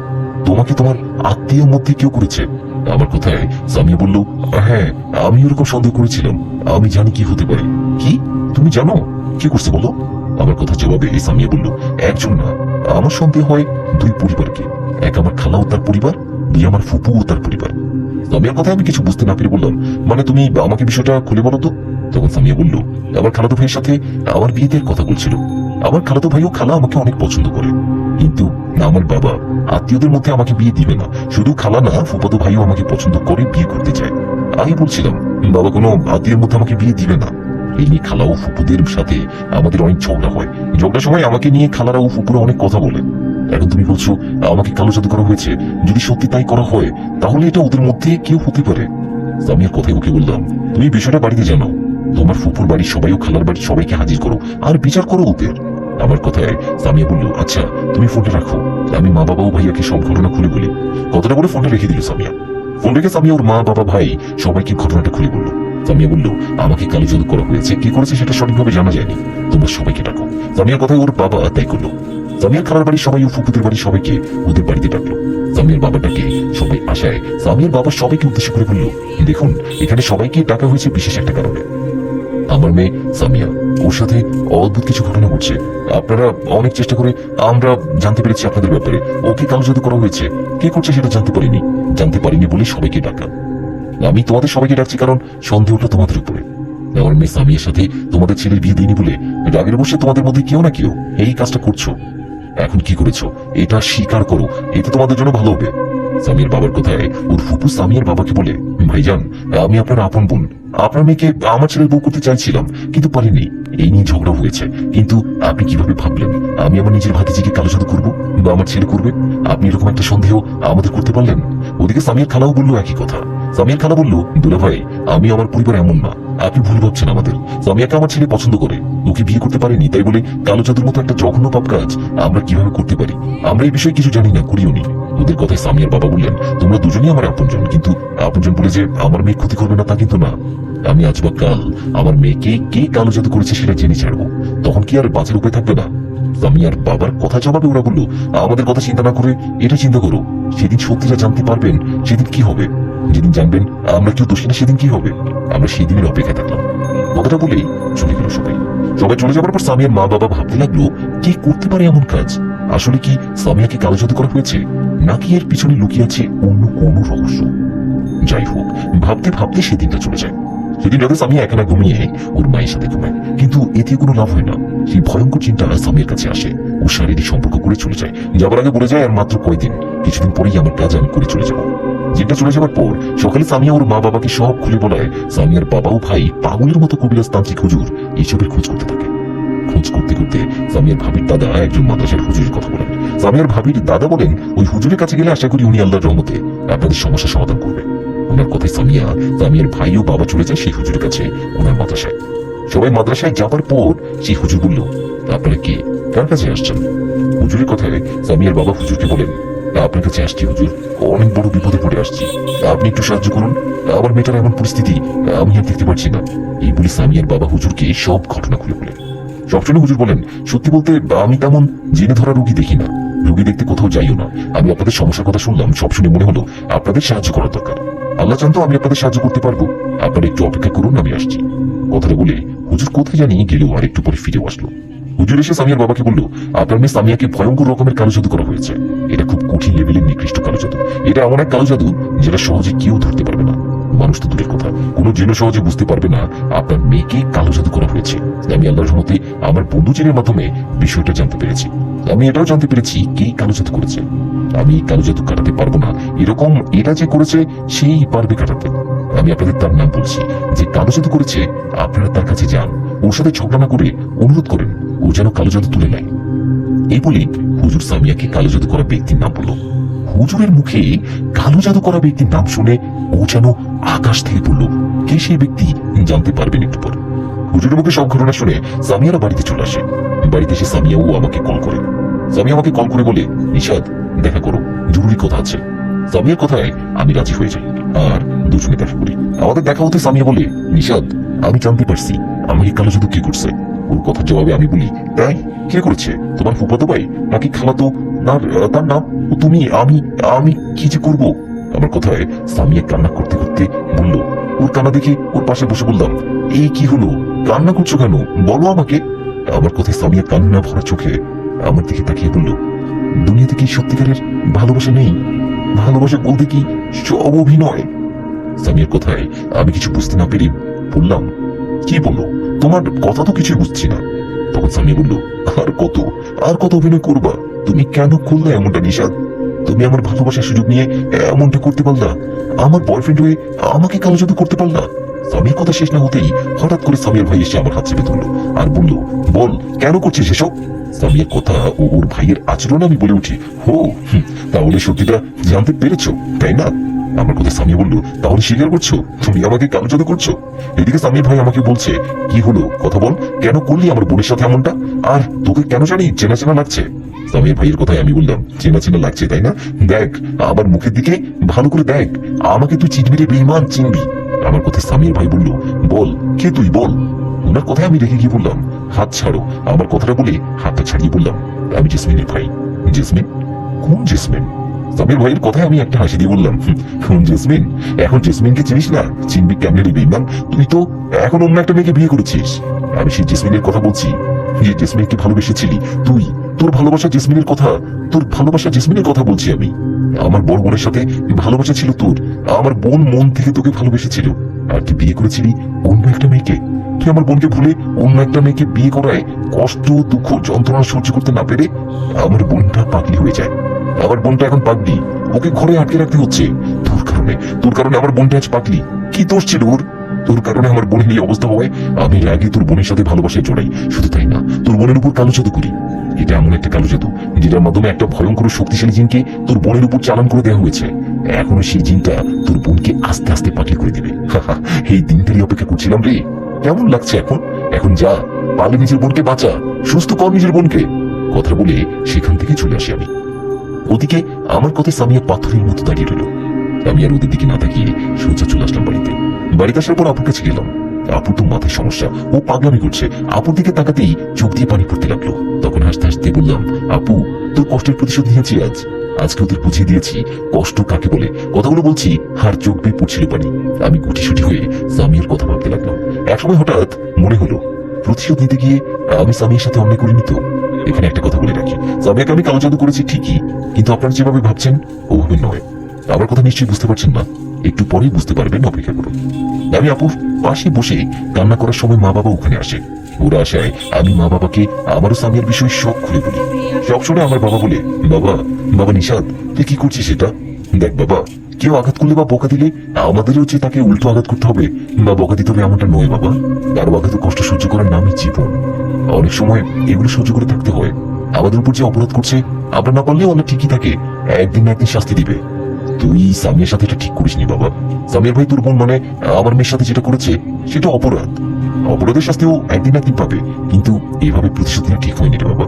S1: তোমাকে তোমার আত্মীয়ের মধ্যে কেউ করেছে। আমার কথায় সামিয়া বলল, হ্যাঁ আমি ওরকম সন্দেহ করেছিলাম, আমি জানি কি হতে পারে। কি তুমি জানো কি করছে বলো? আমার কথা জবাবে সামিয়া বলল, একজন না, আমার সন্দেহ হয় দুই পরিবারকে। এক আমার খালা ও তার পরিবার, দুই আমার ফুপু ও তার পরিবার। সামিয়ার কথা আমি কিছু বুঝতে না পেরে বললাম, মানে তুমি আমাকে বিষয়টা খুলে বলো তো। তখন সামিয়া বলল, আমার খালাতো ভাইয়ের সাথে আমার বিয়েতে কথা বলছিল। আমার খালাতো ভাই ও খালা আমাকে অনেক পছন্দ করে, কিন্তু আমার বাবা আত্মীয়দের মধ্যে আমাকে বিয়ে দিবে না। শুধু খালা না, ফুফাতো ভাইও আমাকে পছন্দ করে বিয়ে করতে চায়। আমি বলছিলাম বাবা কোনো আত্মীয়ের মধ্যে আমাকে বিয়ে দিবে না। এই নিয়ে খালা ও ফুপুদের সাথে আমাদের অনেক ঝগড়া হয়। ঝগড়ার সময় আমাকে নিয়ে খালারা ও ফুপুরা অনেক কথা বলে। এখন তুমি বলছো আমাকে কালোজাদু করা হয়েছে। যদি সত্যি তাই করা হয়, তাহলে এটা ওদের মধ্যে কেউ হতে পারে। সামিয়ার কথায় ওকে বললাম, তুমি বিষয়টা বাড়িতে জানাও, তোমার ফুপুর বাড়ির সবাই ও খালার বাড়ির সবাইকে হাজির করো আর বিচার করো ওদের। আমার কথায় সামিয়া বলল, আচ্ছা তুমি ফোনটা রাখো, আমি মা বাবা ও ভাইয়াকে সব ঘটনা খুলে বলি। কথাটা বলে ফোনটা রেখে দিল সামিয়া। ফোন রেখে সামিয়া ওর মা বাবা ভাই সবাইকে ঘটনাটা খুলে বলল। সামিয়া বলল, আমাকে কালোজাদু করা হয়েছে, কে করেছে সেটা সঠিকভাবে জানা যায়নি, তোমরা সবাইকে ডাকো। সামিয়ার কথায় ওর বাবা তাই করলো। সামিয়ার খালার বাড়ির সবাই ও ফুপুদের বাড়ির সবাইকে ওদের বাড়িতে ডাকলো। সামিয়ার বাবাটাকে সবাই আসায় সামিয়ার বাবা সবাইকে উদ্দেশ্য করে বলল, দেখুন এখানে সবাইকে ডাকা হয়েছে বিশেষ একটা কারণে। আমার মেয়ে সামিয়া, ওর সাথে অদ্ভুত কিছু ঘটনা ঘটছে। আপনারা অনেক চেষ্টা করে আমরা জানতে পেরেছি আপনাদের ব্যাপারে। ওকে কালোজাদু করা হয়েছে, কে করছে সেটা জানতে পারিনি বলে সবাইকে ডাকা। আমি তোমাদের সবাইকে ডাকছি কারণ সন্দেহটা তোমাদের উপরে। আমার মেয়ে সামিয়ার সাথে তোমাদের ছেলের বিয়ে দিইনি বলে রাগের বসে তোমাদের মধ্যে কেউ না কেউ এই কাজটা করছো। এখন কি করেছো এটা স্বীকার করো, এটা তোমাদের জন্য ভালো হবে। সামিয়ার বাবার কথায় ওর ফুপু সামিয়ার বাবাকে বলে, ভাইজান আমি আপনার আপন বোন, আপনার মেয়েকে আমার ছেলের বউ করতে চাইছিলাম কিন্তু পারিনি, এই নিয়ে ঝগড়া হয়েছে। কিন্তু আপনি কিভাবে ভাবলেন আমি আমার নিজের ভাতিজিকে কালোজাদু করবো বা আমার ছেলে করবে? আপনি এরকম একটা সন্দেহ আমাদের করতে পারলেন? ওদিকে সামিয়ার খালাও বললো একই কথা। সামিয়ার খালা বলল, দুলা ভাই আমি আমার পরিবার এমন না, আপনি ভুল ভাবছেন আমাদের। সামিয়াকে আমার ছেলে পছন্দ করে, ওকে বিয়ে করতে পারেনি, তাই বলে কালোজাদুর মতো একটা জঘন্য পাপ কাজ আমরা কিভাবে করতে পারি? আমরা এই বিষয়ে কিছু জানি না, করিও নি। ওদের কথায় সামিয়ার বাবা বললেন, তোমরা দুজনেই আমার আপনজন, কিন্তু আপনজন বলে যে আমার মেয়ে ক্ষতি করবে না তা কিন্তু না। আমি আজ বা কাল আমার মেয়েকে কে কালোজাদু করেছে সেটা জেনে ছাড়বো, তখন কি আর বাঁচার উপায় থাকবে না? সামিয়ার বাবার কথা জবাবে ওরা বলল, আমাদের কথা চিন্তা না করে এটা চিন্তা করো, সেদিন সত্যিটা জানতে পারবেন, সেদিন কি হবে? যেদিন জানবেন আমরা কেউ দোষী না, সেদিন কি হবে? আমরা সেই দিনের অপেক্ষায় থাকলাম। কথাটা বলেই চলে গেল সবাই চলে যাবার পর সামিয়ার মা বাবা ভাবতে লাগলো, কে করতে পারে এমন কাজ? আসলে কি সামিয়াকে কালোজাদু করা হয়েছে, নাকি এর পিছনে লুকিয়ে আছে অন্য কোনো রহস্য? যাই হোক, ভাবতে ভাবতে সেদিনটা চলে যায়। সেদিন রাতে সামিয়া একা না ঘুমিয়ে ওর মায়ের সাথে ঘুমায়, কিন্তু এতে কোনো লাভ হয় না। সেই ভয়ঙ্কর চিন্তা সামিয়ার কাছে আসে, ও শারীরিক সম্পর্ক করে চলে যায়। যাবার আগে বলে যায় আর মাত্র কয়েকদিন, কিছুদিন পরেই আমার কাজ আমি করে চলে যাবো। যেটা চলে যাবার পর সকালে সামিয়া ওর মা বাবাকে সব খুলে বলায় সামিয়ার বাবা ও ভাই পাগলের মতো কবিরাজ তান্ত্রিক হুজুর এইসবের খোঁজ করতে থাকে। খোঁজ করতে করতে সামিয়ার ভাবির দাদা একজন মাদ্রাসার হুজুরের কথা বলেন। সামিয়ার ভাবির দাদা বলেন ওই হুজুরের কাছে গেলে আশা করি উনি আল্লাহর রহমতে আপনাদের সমস্যার সমাধান করবে। ওনার কথায় সামিয়ার ভাই ও বাবা চলে যায় সেই হুজুরের কাছে ওনার মাদ্রাসায়। সবাই মাদ্রাসায় যাবার পর সেই হুজুর বলল, আপনারা কে, কার কাছে আসছেন? হুজুরের কথায় সামিয়ার বাবা হুজুরকে বলেন, আপনার কাছে আসছি হুজুর, অনেক বড় বিপদে পড়ে আসছি, আপনি একটু সাহায্য করুন, আমার মেয়েটার এমন পরিস্থিতি আমি আর দেখতে পারছি না। এই বলে সামিয়ার বাবা হুজুরকে সব ঘটনা খুলে বলেন। সব শুনে হুজুর বলেন, সত্যি বলতে আমি তেমন জেনে ধরা রোগী দেখি না, রোগী দেখতে কোথাও যাইও না। আমি আপনাদের সমস্যার কথা শুনলাম, সব শুনে মনে হলো আপনাদের সাহায্য করার দরকার। আল্লাহ জানতো আমি আপনাদের সাহায্য করতে পারবো, আপনারা একটু অপেক্ষা করুন, আমি আসছি। কথাটা বলে হুজুর কোথায় জানি গেলেও আর একটু পরে ফিরেও আসলো। হুজুর এসে সামিয়ার বাবাকে বলল, আপনার মেয়ে সামিয়াকে ভয়ঙ্কর রকমের কালো জাদু করা হয়েছে। এটা খুব কঠিন লেভেলের নিকৃষ্ট কালো জাদু। এটা এমন এক কালো জাদু যেটা সহজে কেউ ধরতে পারবে না, মানুষ তো দূরের কথা, কোনো জেনে সহজে বুঝতে পারবে না আপনার মেয়েকে কালো জাদু করা হয়েছে। আমি আল্লাহর রহমতে আমার বন্ধু জেনের মাধ্যমে বিষয়টা জানতে পেরেছি। আমি এটাও জানতে পেরেছি কে কালো জাদু করেছে। আমি কালো জাদু কাটাতে পারবো না, এরকম এটা যে করেছে সেই পারবে কাটাতে। আমি আপনাদের তার নাম বলছি, যে কালো জাদু করেছে আপনারা তার কাছে যান, ওর সাথে ঝগড়া না করে অনুরোধ করেন ও যেন কালো জাদু তুলে নেয়। এই বলে হুজুর সামিয়াকে কালো জাদু করা ব্যক্তির নাম বলল। হুজুরের মুখে কালো জাদু করা ব্যক্তির নাম শুনে ও যেন আকাশ থেকে পড়ল। কে সেই ব্যক্তি জানতে পারবেন একটু পর। হুজুরের মুখে সব ঘটনা শুনে সামিয়ারা বাড়িতে চলে আসে। বাড়িতে এসে সামিয়াও আমাকে কল করে। সামিয়া আমাকে কল করে বলে, নিশাদ দেখা করো, জরুরি কথা আছে। সামিয়ার কথায় আমি রাজি হয়ে যাই আর দুজনে দেখা করি। আমাদের দেখা হতে সামিয়া বলে, নিশাদ আমি জানতে পারছি আমাকে কালো জাদু কে করছে। ওর কথার জবাবে আমি বলি, তাই কে করেছে? তোমার ফুফাতো ভাই নাকি খালাতো? না তার নাম তুমি? আমি আমি কি যে করব? আমার কথায় সামিয়া কান্না করতে করতে বলল। ওর কান্না দেখে ওর পাশে বসে বললাম, এই কি হলো, কান্না করছো কেন, বলো আমাকে। আমার কথায় সামিয়া কান্না ভরা চোখে আমার দিকে তাকিয়ে বলল, দুনিয়াতে কি সত্যিকারের ভালোবাসা নেই? ভালোবাসা বলতে কি সব অভিনয়? সামিয়ার কথায় আমি কিছু বুঝতে না পেরে বললাম, কি বলো, তোমার কথা তো কিছুই বুঝছি না। তখন সামিয়া বলল, আর কত অভিনয় করবা? তুমি কেন করলে এমনটা নিশাদ? তুমি আমার ভালোবাসার সুযোগ নিয়ে এমনটা করতে পারলা? আমার বয়ফ্রেন্ড হয়ে আমাকে কালো জাদু করতে পারলা? সামিয়ার কথা শেষ না হতেই হঠাৎ করে সামিয়ার ভাই এসে আমার হাত চেপে ধরলো আর বলল, বল কেন করছিস এসব? সামিয়ার কথা ও ওর ভাইয়ের আচরণ আমি বলে উঠি, তাহলে সত্যিটা জানতে পেরেছো তাই না? আমার কথা সামিয়া বলল, তাহলে স্বীকার করছো তুমি আমাকে কালো জাদু করছো? এদিকে সামিয়ার ভাই আমাকে বলছে, কি হলো কথা বল, কেন করলি আমার বোনের সাথে এমনটা? আর তোকে কেন জানি চেনা চেনা লাগছে। সামিয়ার ভাইয়ের কথায় আমি বললাম, চেনা চেনা লাগছে তাই না? দেখ আমার মুখের দিকে ভালো করে দেখ, আমাকে তুই চিনবি রে বেঈমান, চিনবি। আমার কথায় সামিয়ার ভাই বলল, বল কে তুই, বল। ওনার কথায় আমি রেখে গিয়ে বললাম, হাত ছাড়ো। আমার কথাটা বলে হাতটা ছাড়িয়ে বললাম, আমি জেসমিনের ভাই। জেসমিন? কোন জেসমিন? সামির ভাইয়ের কথায় আমি একটা হাসি দিয়ে বললাম, কোন জেসমিন? এখন জেসমিনকে চিনিস না? চিনবি কেমনে রে বেঈমান, তুই তো এখন অন্য একটা মেয়েকে বিয়ে করেছিস। আমি সেই জেসমিনের কথা বলছি, যে জেসমিনকে ভালোবেসেছিলি তুই। তোর ভালোবাসা জেসমিনের কথা, তোর ভালোবাসা জেসমিনের কথা বলছি আমি। আমার বড় বোনের সাথে ভালোবাসা ছিল তোর, আমার বোন মন থেকে তোকে ভালোবেসেছিল, আর তুই বিয়ে করেছিলি অন্য একটা মেয়েকে। তুই আমার বোনকে ভুলে অন্য একটা মেয়েকে বিয়ে করায় কষ্ট দুঃখ যন্ত্রণা সহ্য করতে না পেরে আমার বোনটা পাগলি হয়ে যায়। আমার বোনটা এখন পাগলি, ওকে ঘরে আটকে রাখতে হচ্ছে তোর কারণে আমার বোনটা আজ পাগলি। কি দোষ ছিল ওর? তোর কারণে আমার বোনের এই অবস্থা হওয়ায় আমি আগে তোর বোনের সাথে ভালোবাসায় জড়াই। শুধু তাই না, তোর বোনের উপর কালো জাদু করি। এটা এমন একটা কালো জাদু যেটার মাধ্যমে একটা ভয়ঙ্কর শক্তিশালী জিনকে তোর বোনের উপর চালান করে দেওয়া হয়েছে। এখনো সেই জিনটা তোর বোনকে আস্তে আস্তে পাগলি করে দেবে। এই দিনটারই অপেক্ষা করছিলাম রে। কেমন লাগছে এখন? এখন যা, পারলে নিজের বোনকে বাঁচা, সুস্থ কর নিজের বোনকে। কথা বলে সেখান থেকে চলে আসি আমি। ওদিকে আমার কথায় সামিয়া পাথরের মতো দাঁড়িয়ে রইল। আমি আর ওদের দিকে না তাকিয়ে সোজা চলে আসলাম বাড়িতে। বাড়িতে আসার পর আপুর কাছে গেলাম। আপুর তো মাথায় সমস্যা, ও পাগলামি করছে। আপুর দিকে তাকাতেই চোখ দিয়ে পানি পড়তে লাগলো। তখন হাসতে হাসতে বললাম, আপু তোর কষ্টের প্রতিশোধ নিয়েছি আজকে ওদের বুঝিয়ে দিয়েছি কষ্ট কাকে বলে। কথাগুলো বলছি আর চোখ বেয়ে পড়ছিল পানি। আমি গুটিসুটি হয়ে সামিয়ার কথা ভাবতে লাগলাম। একসময় হঠাৎ মনে হলো, প্রতিশোধ নিতে গিয়ে আমি সামিয়ার সাথে অন্যায় করিনি তো? এখানে একটা কথা বলে রাখি, সামিয়াকে আমি কালো জাদু করেছি ঠিকই, কিন্তু আপনারা যেভাবে ভাবছেন ওভাবে নয়। আমার কথা নিশ্চয়ই বুঝতে পারছেন না? একটু পরেই বুঝতে পারবেন, অপেক্ষা করুন। আমি আপুর পাশে বসে কান্না করার সময় মা বাবা ওখানে আসে। ওরা আসায় আমি মা বাবাকে আমারও সামিয়ার বিষয়ে সব খুলে বলি। সব শুনে আমার বাবা বলে, বাবা নিশাদ তুই কি করছিস এটা? দেখ বাবা, কেউ আঘাত করলে বা বকা দিলে আমাদেরও যে তাকে উল্টো আঘাত করতে হবে বা বকা দিতে হবে এমনটা নয় বাবা। কারো আঘাত কষ্ট সহ্য করার নামই জীবন। অনেক সময় এগুলো সহ্য করে থাকতে হয়। আমাদের উপর যে অপরাধ করছে, আমরা না পারলেও আমরা ঠিকই থাকে একদিন না একদিন শাস্তি দিবে। তুই সামিয়ার সাথে এটা ঠিক করিসনি বাবা। সামিয়ার ভাই তোর বোন মানে আমার মেয়ের সাথে যেটা করেছে সেটা অপরাধ। অপরাধের শাস্তিও একদিন না একদিন পাবে, কিন্তু এভাবে প্রতিশোধ নেওয়া ঠিক হয়নি রে বাবা।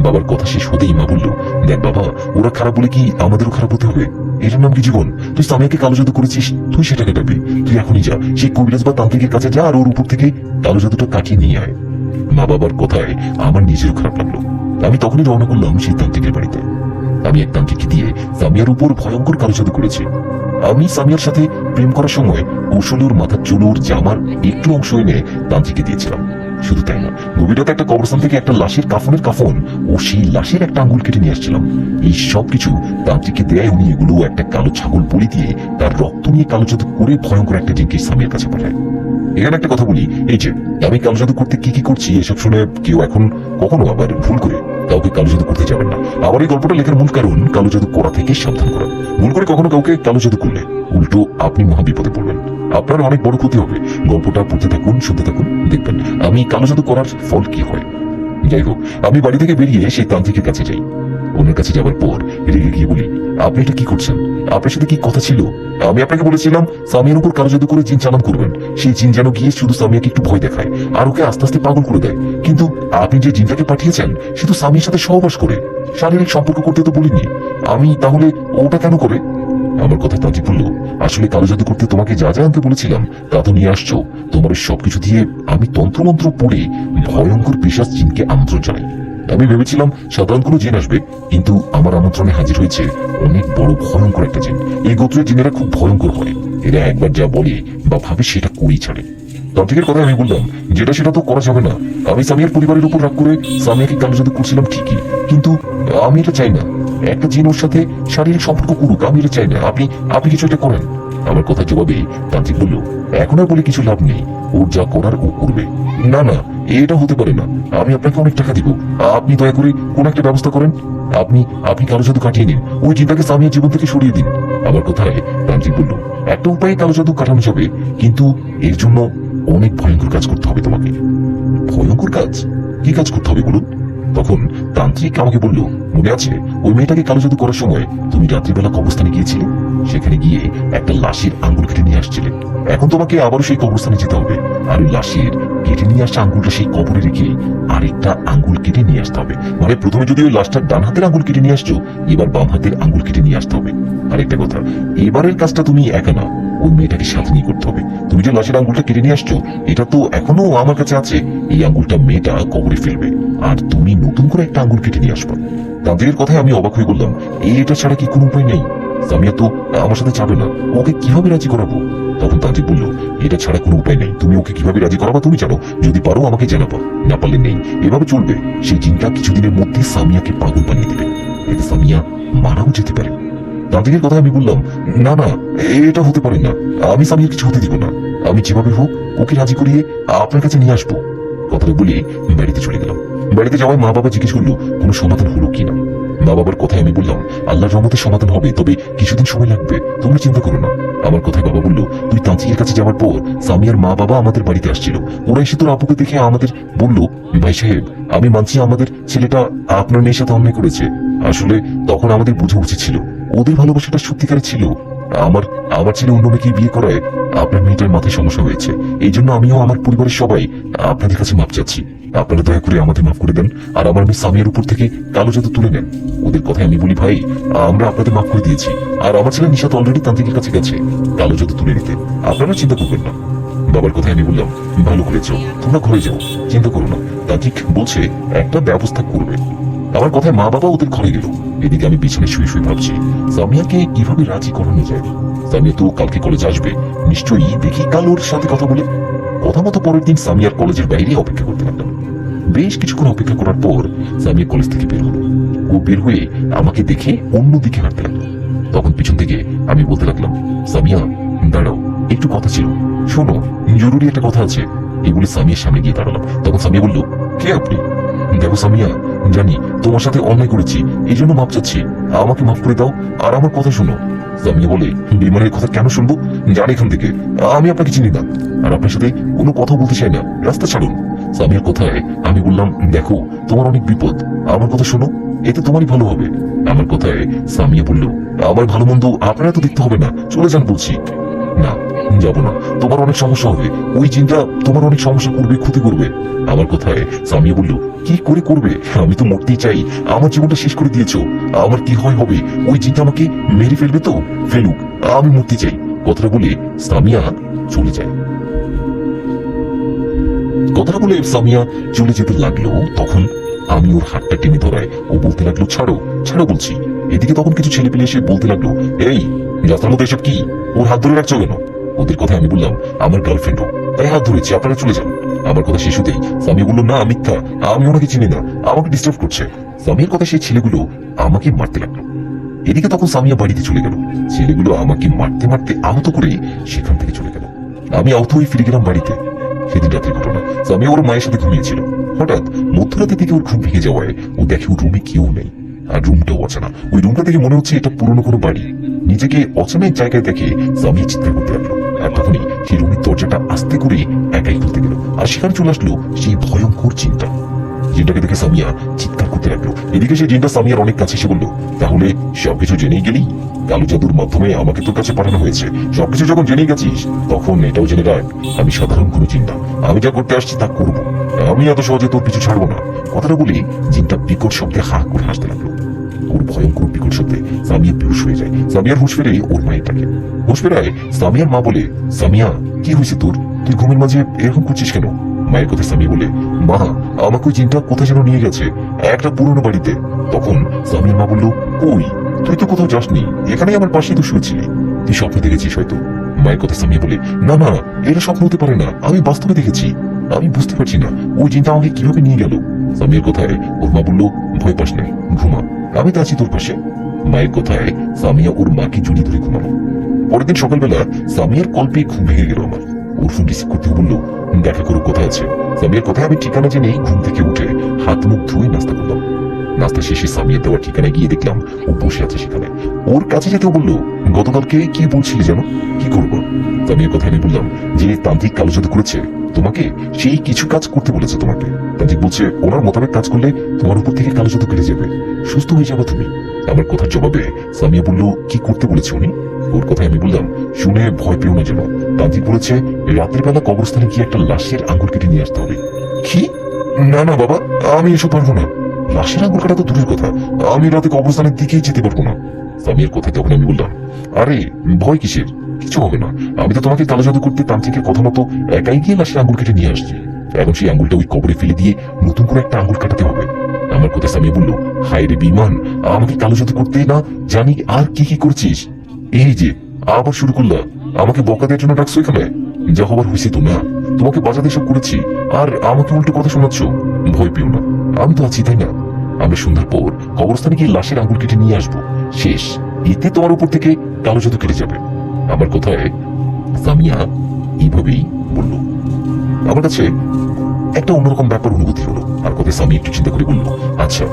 S1: বাবার কথা শেষ হতেই মা বলল, দেখ বাবা, ওরা খারাপ বলে কি আমাদেরও খারাপ হতে হবে? এটার নাম কি জীবন? তুই সামিয়াকে কালো জাদু করেছিস, তুই সেটা কাটাবি। তুই এখনই যা, সেই কবিরাজ বা তান্ত্রিকের কাছে যা, আর ওর উপর থেকে কালো জাদুটা কাটিয়ে নিয়ে আয়। মা বাবার কথায় আমার নিজেরও খারাপ লাগলো। আমি তখনই রওনা করলাম সেই তান্ত্রিকের বাড়িতে। আমি এক তান্ত্রিককে দিয়ে সামিয়ার উপর ভয়ঙ্কর কালো জাদু করেছি। আমি সামিয়ার সাথে প্রেম করার সময় কৌশলে ওর মাথার চুল, ওর জামার একটু অংশ এনে তান্ত্রিককে দিয়েছিলাম। শুধু তাই না, গভীরতা একটা কবরস্থান থেকে একটা লাশের কাফনের কাফন ও সেই লাশের একটা আঙ্গুল কেটে নিয়ে আসছিলাম। এই সব কিছু তান্ত্রিককে দেয়। উনি এগুলো একটা কালো ছাগল বলি দিয়ে তার রক্ত নিয়ে কালো জাদু করে ভয়ঙ্কর একটা জিনকে সামিয়ার কাছে পাঠায়। এখানে একটা কথা বলি, এই যে আমি কালো জাদু করতে কি কি করছি এসব শুনে কেউ এখন কখনো আবার ভুল করে কাউকে কালো জাদু করতে যাবেন না। আমার এই গল্পটা লেখার মূল কারণ কালো জাদু করা থেকে সাবধান করা। ভুল করে কখনো কাউকে কালো জাদু করলে উল্টো আপনি মহা বিপদে পড়বেন, আপনার অনেক বড় ক্ষতি হবে। গল্পটা পড়তে থাকুন, শুনতে থাকুন, দেখবেন আমি কালো জাদু করার ফল কি হয়। যাই হোক, আমি বাড়ি থেকে বেরিয়ে সেই তান্ত্রিকের কাছে যাই। ওনার কাছে যাবার পর রেগে গিয়ে বলি, আপনি এটা কি করছেন? আপনার সাথে কি কথা ছিল? আমি আপনাকে বলেছিলাম সামিয়ার উপর কালো জাদু করে জিন চালান করবেন। সেই জিন যেন গিয়ে শুধু সামিয়াকে একটু ভয় দেখায় আর ওকে আস্তে আস্তে পাগল করে দেয়। কিন্তু আপনি যে জিনটাকে পাঠিয়েছেন সে তো সামিয়ার সাথে সহবাস করে, শারীরিক সম্পর্ক করতে তো বলিনি। আমি তাহলে ওটা কেন করে? আমার কথা তান্ত্রিক বলল, আসলে কালো জাদু করতে তোমাকে যা যা আনতে বলেছিলাম তা তো নিয়ে আসছো। তোমার সবকিছু দিয়ে আমি তন্ত্রমন্ত্র পড়ে ভয়ঙ্কর পিশাচ জিনকে আমন্ত্রণ জানাই। আমি ভেবেছিলাম সাধারণ কোনো জিন আসবে, কিন্তু আমার আমন্ত্রণে হাজির হয়েছে অনেক বড় ভয়ঙ্কর একটা জিন। এই গোত্রের জিনেরা খুব ভয়ঙ্কর হয়, এরা একবার যা বলে বা ভাবে সেটা করেই ছাড়ে। তান্ত্রিকের কথা আমি বললাম, যেটা সেটা তো করা যাবে না। আমি সামিয়ার পরিবারের উপর রাগ করে সামিয়াকে কালো জাদু করছিলাম ঠিকই, কিন্তু আমি এটা চাই না একটা জিন ওর সাথে শারীরিক সম্পর্ক করুক। আমি এটা চাই না। আপনি কিছু একটা করেন। আমার কথা জবাবে তান্ত্রিক বলল, এখন আর বলে কিছু লাভ নেই, ওর যা করার ও করবে। না না, এটা হতে পারে না। আমি আপনাকে অনেক টাকা দিব, আপনি দয়া করে কোন একটা ব্যবস্থা করেন। আপনি কালো জাদু কাটিয়ে নিন, ওই জিনটাকে সামিয়ার জীবন থেকে সরিয়ে দিন। আমার কথায় তান্ত্রিক বলল, একটা উপায়ে কালো জাদু কাটানো যাবে, কিন্তু এর জন্য অনেক ভয়ঙ্কর কাজ করতে হবে তোমাকে। ভয়ঙ্কর কাজ? কি কাজ করতে হবে বলুন? তখন তান্ত্রিক আমাকে বলল, মনে আছে ওই মেয়েটাকে কালো জাদু করার সময় তুমি রাত্রিবেলা কবরস্থানে গিয়েছিলে? সেখানে গিয়ে একটা লাশের আঙ্গুল কেটে নিয়ে আসছিলে। এখন তোমাকে আবারও সেই কবরস্থানে যেতে হবে, আর ওই লাশের কেটে নিয়ে আসা আঙ্গুলটা সেই কবরে রেখে আরেকটা আঙ্গুল কেটে নিয়ে আসতে হবে। মানে প্রথমে যদি ওই লাশটার ডান হাতের আঙ্গুল কেটে নিয়ে আসছো, এবার বাম হাতের আঙ্গুল কেটে নিয়ে আসতে হবে। আরেকটা কথা, এবারের কাজটা তুমি একা না, ওই মেয়েটাকে সাথে নিয়ে করতে হবে। তুমি যে লাশের আঙ্গুলটা কেটে নিয়ে আসছো, এটা তো এখনো আমার কাছে আছে। এই আঙ্গুলটা মেয়েটা কবরে ফেলবে, আর তুমি নতুন করে একটা আঙ্গুল কেটে নিয়ে আসবে। তাদের কথায় আমি অবাক হয়ে বললাম, এটা ছাড়া কি কোনো উপায় নেই? সামিয়া তো আমার সাথে যাবে না, ওকে কিভাবে রাজি করাবো? তখন তান্ত্রিক বলল, এটা ছাড়া কোনো উপায় নেই। তুমি ওকে কিভাবে রাজি করাবা তুমি জানো, যদি পারো আমাকে জানাবো, না পারলে নেই। এভাবে চলবে। সেই জিনটা কিছুদিনের মধ্যে সামিয়াকে পাগল বানিয়ে দেবে, এতে সামিয়া মারাও যেতে পারে। তান্ত্রিকের কথা আমি বললাম, না না, এটা হতে পারে না। আমি সামিয়ার কিছু হতে দিব না। আমি যেভাবে হোক ওকে রাজি করিয়ে আপনার কাছে নিয়ে আসবো। কথাটা বলে বাড়িতে চলে গেলাম। বাড়িতে যাওয়ায় মা বাবা জিজ্ঞেস করলো কোনো সমাধান হলো কিনা। মা বাবার কথায় আমি বললাম, আল্লাহর রহমতে সমাধান হবে, তবে কিছুদিন সময় লাগবে, তোমরা চিন্তা করো না। আমার কথায় বাবা বললো, তুই তান্ত্রিকের কাছে যাওয়ার পর সামিয়ার মা বাবা আমাদের বাড়িতে আসছিল। ওরা এসে তোর আপুকে দেখে আমাদের বললো, ভাই সাহেব, আমি মানছি আমাদের ছেলেটা আপনার মেয়ের সাথে অন্যায় করেছে। আসলে তখন আমাদের বুঝে উচিত ছিল, ওদের ভালোবাসাটা সত্যিকারের ছিল। আমার ছেলে অন্য মেয়েকে বিয়ে করায় আপনার মেয়েটার মাথায় সমস্যা হয়েছে। এই জন্য আমিও আমার পরিবারের সবাই আপনাদের কাছে মাপ চাচ্ছি। আপনারা দয়া করে আমাদের মাফ করে দেন, আর আমার মেয়ে সামিয়ার উপর থেকে কালো জাদু তুলে নেন। ওদের কথায় আমি বলি, ভাই আমরা আপনাদের মাফ করে দিয়েছি, আর আমার ছেলে নিশাত অলরেডি তান্ত্রিকের কাছে গেছে কালো জাদু তুলে নিতে। আপনারা চিন্তা করবেন না। বাবার কথায় আমি বললাম, ভালো করেছো, তোমরা ঘরে যাও, চিন্তা করো না। তান্ত্রিক বলছে একটা ব্যবস্থা করবে। আমার কথায় মা বাবা ওদের ঘরে গেল। এদিকে আমি বিছানায় শুয়ে শুয়ে ভাবছি, সামিয়াকে কিভাবে রাজি করানো যায়। সামিয়া তো কালকে কলেজ আসবে, নিশ্চয়ই দেখি কাল ওর সাথে কথা বলে। কথা মতো পরের দিন সামিয়ার কলেজের বাইরে অপেক্ষা করতে লাগলাম। বেশ কিছুক্ষণ অপেক্ষা করার পর সামিয়া কলেজ থেকে বের হলো। ও বের হয়ে আমাকে দেখে অন্যদিকে হাঁটতে লাগলো। তখন পিছন থেকে আমি বলতে লাগলাম, সামিয়া দাঁড়াও, একটু কথা ছিল, শোনো, জরুরি একটা কথা আছে। এই বলে সামিয়ার সামনে গিয়ে দাঁড়ালাম। তখন সামিয়া বলল, কে আপনি? দেখো সামিয়া, জানি তোমার সাথে অন্যায় করেছি, এই জন্য মাপ চাচ্ছি, আমাকে মাফ করে দাও, আর আমার কথা শোনো। সামিয়া বলে, বিমানের কথা কেন শুনবো, যান এখান থেকে, আমি আপনাকে চিনি না, আর আপনার সাথে কোনো কথা বলতে চাই না, রাস্তা ছাড়ুন। সামিয়ার কথায় আমি বললাম, দেখো তোমার অনেক বিপদ, আমার কথা শোনো, এতে তোমারই ভালো হবে। আমার কথায় সামিয়া বলল, আমার ভালো মন্দ আপনারা তো দেখতে হবে না, চলে যান বলছি। না, যাবো না, তোমার অনেক সমস্যা হবে, ওই জিনটা তোমার অনেক সমস্যা করবে, ক্ষতি করবে। আমার কথায় সামিয়া বলল, কি করে করবে, আমি তো মরতেই চাই, আমার জীবনটা শেষ করে দিয়েছো, আমার কি হয় হবে, ওই জিনটা আমাকে মেরে ফেলবে তো ফেলুক, আমি মরতে চাই। কথাটা বলে সামিয়া চলে যায়। কথাটা বলে সামিয়া চলে যেতে লাগলো, তখন আমি ওর হাতটা টেনে ধরায় ও বলতে লাগলো, ছাড়ো ছাড়ো বলছি। এদিকে তখন কিছু ছেলে পেলে এসে বলতে লাগলো, এই রাস্তার মধ্যে এসব কি, ওর হাত ধরে রাখছো কেন? ওদের কথা আমি বললাম, আমার গার্লফ্রেন্ডও, তাই হাত ধরেছি, আপনারা চলে যান। আমার কথা শেষ হতেই সামিয়া বললো, না মিথ্যা, আমি ওনাকে চিনি না, আমাকে ডিস্টার্ব করছে। সামিয়ার কথা সেই ছেলেগুলো আমাকে মারতে লাগলো। এদিকে তখন সামিয়া বাড়িতে চলে গেল, ছেলেগুলো আমাকে মারতে মারতে আহত করে সেখান থেকে চলে গেল। আমি আহত হয়ে ফিরে গেলাম বাড়িতে। সেদিন রাতের ঘটনা, সামিয়া ওর মায়ের সাথে ঘুমিয়েছিল। হঠাৎ মধ্যরাতে থেকে ওর ঘুম ভেঙে যাওয়ায় ও দেখে ওর রুমে কেউ নেই, আর রুমটাও অচেনা। ওই রুমটা থেকে মনে হচ্ছে এটা পুরনো কোনো বাড়ি। নিজেকে অচেনা এক জায়গায় দেখে সামিয়া চিৎকার করতে লাগলো, আর তখনই সেই রুমের দরজাটা আস্তে করে একাই খুলতে গেল, আর সেখানে চলে আসলো সেই ভয়ঙ্কর চিন্তা। জিনটাকে দেখে সামিয়া চিৎকার করতে লাগলো। এদিকে সেই জিনটা সামিয়ার অনেক কাছে এসে বলল, তাহলে সবকিছু জেনেই গেলি? কালো জাদুর মাধ্যমে আমাকে তোর কাছে পাঠানো হয়েছে, সবকিছু যখন জেনে গেছিস তখন এটাও জেনে রাখ, আমি সাধারণ কোনো জিন না, আমি যা করতে আসছি তা করবো, আমি এত সহজে তোর পিছু ছাড়বো না। কথাটা বলে জিনটা বিকট শব্দে হা করে হাসতে লাগলো। ওর ভয়ঙ্কর বিকট শব্দে সামিয়া বেহুশ হয়ে যায়। সামিয়ার হুঁশ ফেরে ওর মায়ের ডাকে। হুঁশ ফেরায় সামিয়ার মা বলে, সামিয়া কি হয়েছে তোর, তুই ঘুমের মাঝে এরকম করছিস কেন? মায়ের কথা সামিয়া বলে, মা আমাকে ওই জিনটা কোথায় যেন নিয়ে গেছে, একটা পুরনো বাড়িতে। তখন সামিয়ার মা বলল, কই, তুই তো কোথাও যাসনি, এখানেই আমার পাশেই তো শুয়েছিলি, তুই স্বপ্ন দেখেছিস হয়তো। মায়ের কথা সামিয়া বলে, না না, এটা স্বপ্ন হতে পারে না, আমি বাস্তবে দেখেছি, আমি বুঝতে পারছি না ওই জিনটা আমাকে কিভাবে নিয়ে গেল। সামিয়ার কথায় ওর মা বলল, ভয় পাস নাই, ঘুমা, আমি তো আছি তোর পাশে। মায়ের কথায় সামিয়া ওর মাকে জড়িয়ে ধরে ঘুমালো। পরের দিন সকালবেলা সামিয়ার কল পেয়ে ঘুম ভেঙে গেল আমার। ওর ফোন রিসিভ করতে বললো, দেখা করো কোথায় আছে। সামিয়ার কথায় আমি ঠিকানা জেনে ঘুম থেকে উঠে হাত মুখ ধুয়ে নাস্তা করলাম। নাস্তা শেষে সামিয়ার দেওয়ার ঠিকানায় গিয়ে দেখলাম ও বসে আছে সেখানে। ওর কাছে যেতেও বললো, গতকালকে কি বলছিলি যেন, কি করবো? সামিয়ার কথা আমি বললাম যে তান্ত্রিক কালো জাদু করেছে তোমাকে, সেই কিছু কাজ করতে বলেছে তোমাকে। তান্ত্রিক বলছে ওনার মোতাবেক কাজ করলে তোমার উপর থেকে কালো জাদু কেটে যাবে, সুস্থ হয়ে যাবে তুমি। আমার কথার জবাবে সামিয়া বলল, কি করতে বলেছে উনি? ওর কথায় আমি বললাম, শুনে ভয় পেও না যেন, তান্ত্রিক বলেছে রাতের বেলা কবরস্থানে গিয়ে একটা লাশের আঙ্গুল কেটে নিয়ে আসতে হবে। কি? না না বাবা, আমি এসব পারবো না, লাশের আঙ্গুল কাটা তো দূরের কথা, আমি রাতে কবরস্থানের দিকেই যেতে পারবো না। সামিয়ার কথায় তখন আমি বললাম, আরে ভয় কিসের, কিছু হবে না, আমি তো তোমাকে কালো জাদু করতে তান্ত্রিকের কথা মতো একাই গিয়ে লাশের আঙ্গুল কেটে নিয়ে আসছি, এখন সেই আঙ্গুলটা ওই কবরে ফেলে দিয়ে নতুন করে একটা আঙ্গুল কাটাতে হবে। আমার কথা সামিয়া বলল, হায় রে বিমান, আমাকে কালো জাদু করতে না জানি আর কি কি করছিস, এই যে আবার শুরু করলা, আমাকে বকা দেওয়ার জন্য ডাকছো এখানে? যা হবার হয়েছে তো না, তোমাকে বাজাতে সব করেছি, আর আমাকে উল্টো কথা শোনাচ্ছ। ভয় পেও না, আমি তো আছি তাই না, আমরা সন্ধ্যার পর কবরস্থানে গিয়ে লাশের আঙ্গুল কেটে নিয়ে আসবো, শেষ, এতে তোমার উপর থেকে কালো জাদু কেটে যাবে। আমার কথায় সামিয়া এইভাবেই বলল। আমার কাছে একটা অন্যরকম ব্যাপার অনুভূতি হলো। আর কথায় স্বামী একটু চিন্তা করে বলল, আচ্ছা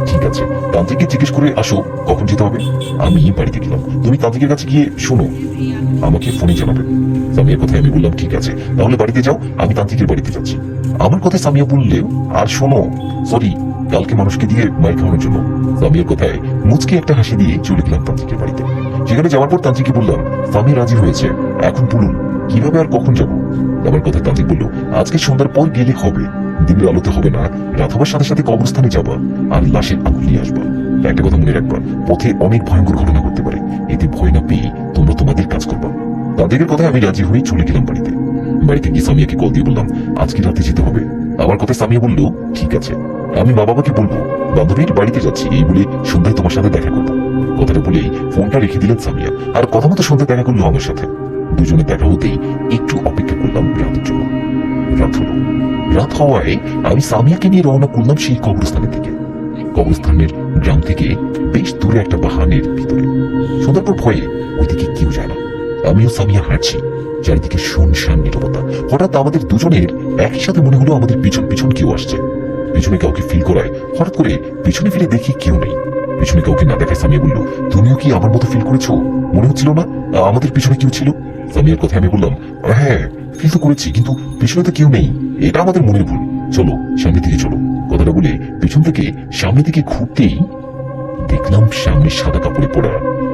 S1: ঠিক আছে, তান্ত্রিককে জিজ্ঞেস করে আসো কখন যেতে হবে। আমি বাড়িতে গেলাম, তুমি তান্ত্রিকের কাছে গিয়ে শোনো, আমাকে ফোনে জানাবে। সামিয়ার কথায় আমি বললাম, ঠিক আছে, তাহলে বাড়িতে যাও, আমি তান্ত্রিকের বাড়িতে যাচ্ছি। আমার কথায় সামিয়া বললে, আর শোনো, সরি, কালকে মানুষকে দিয়ে মাইর খাওয়ানোর জন্য। সামিয়ার কথায় মুচকে একটা হাসি দিয়ে চলে গেলাম তান্ত্রিকের বাড়িতে। সেখানে যাওয়ার পর তান্ত্রিককে বললাম, স্বামী রাজি হয়েছে, এখন বলুন কিভাবে আর কখন যাব। আমার কথা তান্ত্রিক বলল, আজকে সন্ধ্যার পর গেলে হবে, দিনের আলোতে হবে না, রাত হবার সাথে সাথে কবরস্থানে যাবা আর লাশের আঙুল নিয়ে আসবা। একটা কথা মনে রাখবা, পথে অনেক ভয়ঙ্কর ঘটনা ঘটতে পারে, এতে ভয় না পেয়ে তোমরা তোমাদের কাজ করবা। তান্ত্রিকের কথায় আমি রাজি হয়ে চলে গেলাম বাড়িতে। বাড়িতে গিয়ে সামিয়াকে কল দিয়ে বললাম, আজকে রাতে যেতে হবে। আমার কথা সামিয়া বলল, ঠিক আছে, আমি মা বাবাকে বলবো বান্ধবীর বাড়িতে যাচ্ছি, এই বলে সন্ধ্যায় তোমার সাথে দেখা করবো। কথাটা বলেই ফোনটা রেখে দিলেন সামিয়া, আর কথা মতো সন্ধ্যায় দেখা করলো আমার সাথে। দুজনে দেখা হতেই একটু অপেক্ষা করলাম রাতের জন্য। রাত হলো। রাত হওয়ায় আমি সামিয়াকে নিয়ে রওনা করলাম সেই কবরস্থানের দিকে। কবরস্থানের গ্রাম থেকে বেশ দূরে একটা বাহানের ভিতরে। সন্ধ্যার পর ভয়ে ওইদিকে কেউ যায় না। আমিও সামিয়া হাঁটছি, চারিদিকে শুনশান নীরবতা। হঠাৎ আমাদের দুজনের একই সাথে মনে হলো আমাদের পিছন পিছন কেউ আসছে। পিছনে কাউকে ফিল করায় হঠাৎ করে পিছনে ফিরে দেখি কেউ নেই। পিছনে কাউকে না দেখায় সামিয়া বলল, তুমিও কি আমার মতো ফিল করেছো? মনে হচ্ছিল না আমাদের পিছনে কেউ ছিল? সামিয়ার কথা আমি বললাম, হ্যাঁ ফিল তো করেছি, কিন্তু পিছনে তো কেউ নেই, এটা আমাদের মনের ভুল। চলো সামনে দিকে চলো। কথাটা বলে পিছন থেকে সামনে দিকে ঘুরতেই দেখলাম সামনে সাদা কাপড়ে পড়া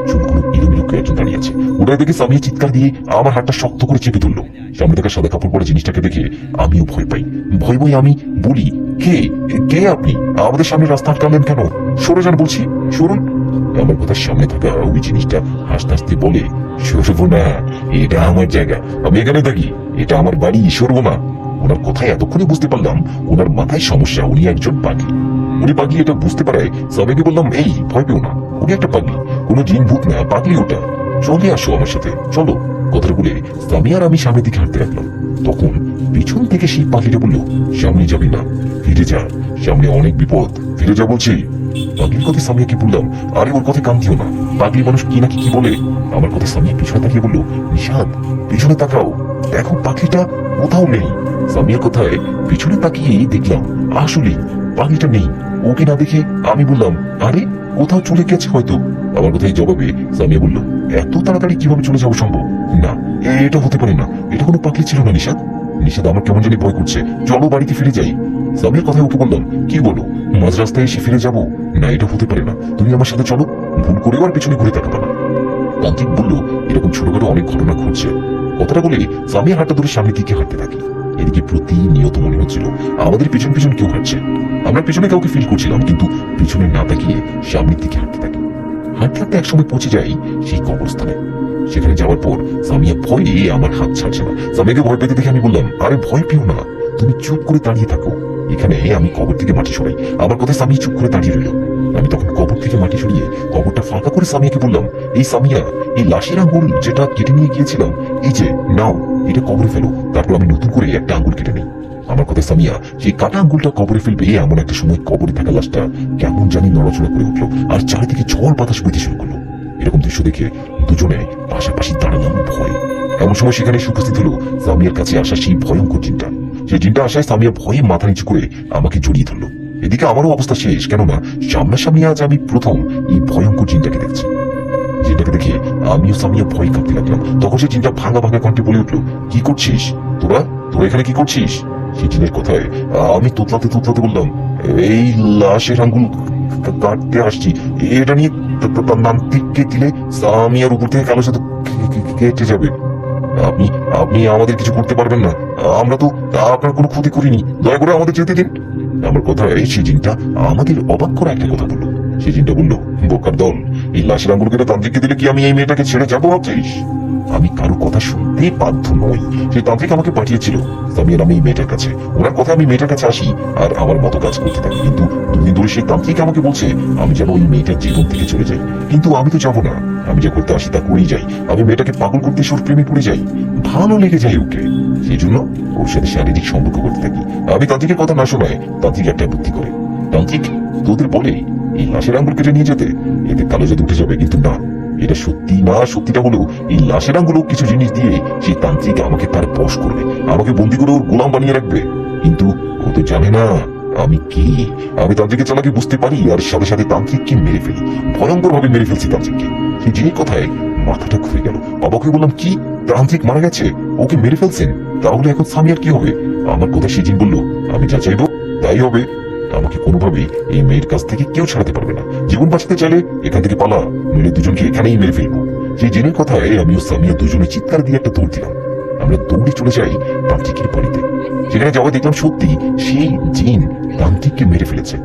S1: চুলগুলো এলোমেলো করে একজন দাঁড়িয়ে আছে। ওটা দেখে সামিয়া চিৎকার দিয়ে আমার হাতটা শক্ত করে চেপে ধরলো। সামনে থাকা সাদা কাপড় পরা জিনিসটাকে দেখে আমিও ভয় পাই। ভয় ভয় আমি বলি, কে কে আপনি? আমাদের সামনে রাস্তা আটকালেন কেন? সরে যান বলছি, সরুন। আমার কথার সামনে থাকা ওই জিনিসটা হাসতে হাসতে বলে, সরবো না, এটা আমার জায়গা, আমি এখানে থাকি, এটা আমার বাড়ি, সরবো না। ওনার কথায় এতক্ষণে বুঝতে পারলাম ওনার মাথায় সমস্যা, উনি একজন পাগলি। উনি পাগলি এটা বুঝতে পারায় সবাইকে বললাম, এই ভয় পেও না, উনি একটা পাগলি, কোনো জিন ভূত না, পাগলি ওটা, চলে আসো আমার সাথে চলো। কথাটা বলে সামিয়া আর আমি সামনের দিকে হাঁটতে লাগলাম। তখন পিছন থেকে সেই পাগলিটা বললো, সামনে যাবি না, ফিরে যা, সামনে অনেক বিপদ, ফিরে যা বলছি। পাগলির কথা সামিয়াকে বললাম, আরে ওর কথা কান দিও না, পাগলি মানুষ কি নাকি কি বলে। আমার কথা সামিয়া পিছনে তাকিয়ে বললো, নিশাদ পিছনে তাকাও, দেখো পাখিটা কোথাও নেই। সামিয়ার কথায় পিছনে তাকিয়ে দেখলাম আসলে পাখিটা নেই। ওকে না দেখে আমি বললাম, আরে কোথাও চলে গেছে হয়তো। আমার কথায় জবাবে সামিয়া বলল, এত তাড়াতাড়ি কিভাবে চলে যাওয়া সম্ভব? না, এটা হতে পারে না, এটা কোনো পাখি ছিল না নিশাদ। নিশাদ আমার কেমন জানি ভয় করছে, চলো বাড়িতে ফিরে যাই। সামিয়ার কথায় ওকে বললাম, কি বলো, মাঝ রাস্তায় এসে ফিরে যাবো? না, এটা হতে পারে না, তুমি আমার সাথে চলো, ভুল করেও আর পিছনে ঘুরে তাকাবে না। তান্ত্রিক বলল, এরকম ছোটখাটো অনেক ঘটনা ঘটছে। কথাটা বলে সামিয়ার হাতটা ধরে সামনের দিকে হাঁটতে থাকি। এদিকে প্রতিনিয়ত মনে হচ্ছিল আমাদের পিছন পিছন কেউ হাঁটছে। আমরা পিছনে কাউকে ফিল করছিলাম, কিন্তু পিছনে না তাকিয়ে সামনের দিকে হাঁটতে থাকি। হাঁটতে হাঁটতে একসময় পৌঁছে যাই সেই কবরস্থানে। সেখানে যাওয়ার পর সামিয়া ভয়ে আমার হাত ছাড়ছে না। সামিয়াকে ভয় পেতে দেখে আমি বললাম, আরে ভয় পেও না, তুমি চুপ করে দাঁড়িয়ে থাকো, এখানে আমি কবর থেকে মাটি সরাই। আমার কথা সামিয়া চুপ করে দাঁড়িয়ে রইল। আমি তখন কবর থেকে মাটি সরিয়ে কবরটা ফাঁকা করে সামিয়াকে বললাম, এই সামিয়া, এই লাশের আঙ্গুল যেটা কেটে নিয়ে গিয়েছিলাম, এই যে নাও, এটা কবরে ফেলো, তারপর আমি নতুন করে একটা আঙ্গুল কেটে নিই। আমার কথা সামিয়া সেই কাটা আঙ্গুলটা কবরে ফেলবে এমন একটা সময় কবরে থাকা লাশটা কেমন জানি নড়াচড়া করে উঠলো আর চারিদিকে ঝড় বাতাস বইতে শুরু করলো। এরকম দৃশ্য দেখে দুজনে পাশাপাশি দাঁড়ালাম ভয়। এমন সময় সেখানে উপস্থিত হলো সামিয়ার কাছে আসা সেই ভয়ঙ্কর জিনটা। সেই জিনটা আসায় সামিয়া ভয়ে মাথা নিচু করে আমাকে জড়িয়ে ধরলো। এদিকে আমারও অবস্থা শেষ, কেননা সামনাসামনি আজ আমি প্রথম এই ভয়ঙ্কর জিনটাকে দেখছি। জিনটাকে দেখে আমিও সামিয়া ভয় কাঁপতে লাগলাম। তখন সেই জিনটা ভাঙা ভাঙা কণ্ঠে বলে উঠলো, কি করছিস তোরা, তোরা এখানে কি করছিস? সেই জিনের কথায় আমি তোতলাতে তোতলাতে বললাম, এই লাশের আঙ্গুল কাটতে আসছি, এটা নিয়ে তান্ত্রিককে দিলে সামিয়ার উপর থেকে কালো সাথে কেটে যাবে। আপনি আপনি আমাদের কিছু করতে পারবেন না, আমরা তো আপনার কোনো ক্ষতি করিনি, দয়া করে আমাদের যেতে দিন। আমার কথায় সেই জিনটা আমাদের অবাক করা একটা কথা বললো। সেই জিনটা বললো, বোকার দল, এই লাশের আঙ্গুল কেটে তান্ত্রিককে দিলে কি আমি এই মেয়েটাকে ছেড়ে যাবো ভাবছিস? আমি কারো কথা শুনতে বাধ্য নই। সেই তান্ত্রিক আমাকে পাঠিয়েছিল সামিয়া নামে এই মেয়েটার কাছে। ওনার কথা আমি মেয়েটার কাছে আসি আর আমার মতো কাজ করতে থাকি, কিন্তু দুদিন ধরে সেই তান্ত্রিক আমাকে বলছে আমি যেন ওই মেয়েটার জীবন থেকে চলে যাই। কিন্তু আমি তো যাবো না, আমি যা করতে আসি তা করেই যাই। আমি মেয়েটাকে পাগল করতে ওর প্রেমে পড়ে যাই, ভালো লেগে যায় ওকে, সেই জন্য ওর সাথে শারীরিক সম্পর্ক করতে থাকি। আমি তান্ত্রিকের কথা না শোনায় তান্ত্রিক একটা বুদ্ধি করে। তান্ত্রিক তোদের বলে এই লাশের আঙ্গুল কেটে নিয়ে যেতে, এতে কালো জাদু উঠে যাবে, কিন্তু না, এটা সত্যি না। সত্যিটা হলো এই লাশের আঙ্গুলো কিছু জিনিস দিয়ে সেই তান্ত্রিক আমাকে তার বশ করবে, আমাকে বন্দি করে ওর গোলাম বানিয়ে রাখবে। কিন্তু ও তো জানে না আমি কি। আমি তান্ত্রিকের চালাকি বুঝতে পারি আর সাথে সাথে তান্ত্রিককে মেরে ফেলি, ভয়ঙ্কর ভাবে মেরে ফেলছি তান্ত্রিককে। সেই জিনের কথায় মাথাটা ঘুরে গেল। বাবাকে বললাম, কি তান্ত্রিক মারা গেছে, ওকে মেরে ফেলছেন, তাহলে এখন সামিয়ার কি হবে? আমার কথা সেই জিন বললো, আমি যা চাইবো তাই হবে। আমাকে কোনোভাবেই এই মেয়ের কাছ থেকে কেউ ছাড়াতে পারবে না। জীবন বাঁচাতে চাইলে এখান থেকে পালা, মেরে দুজনকে এখানেই মেরে ফেলবো। সেই জিনের কথায় আমি ও সামিয়া দুজনে চিৎকার দিয়ে একটা দৌড় দিলাম। আমরা দৌড়ে চলে যাই তান্ত্রিকের বাড়িতে। সেখানে যাওয়া দেখলাম সত্যি সেই জিন তান্ত্রিককে মেরে ফেলেছে।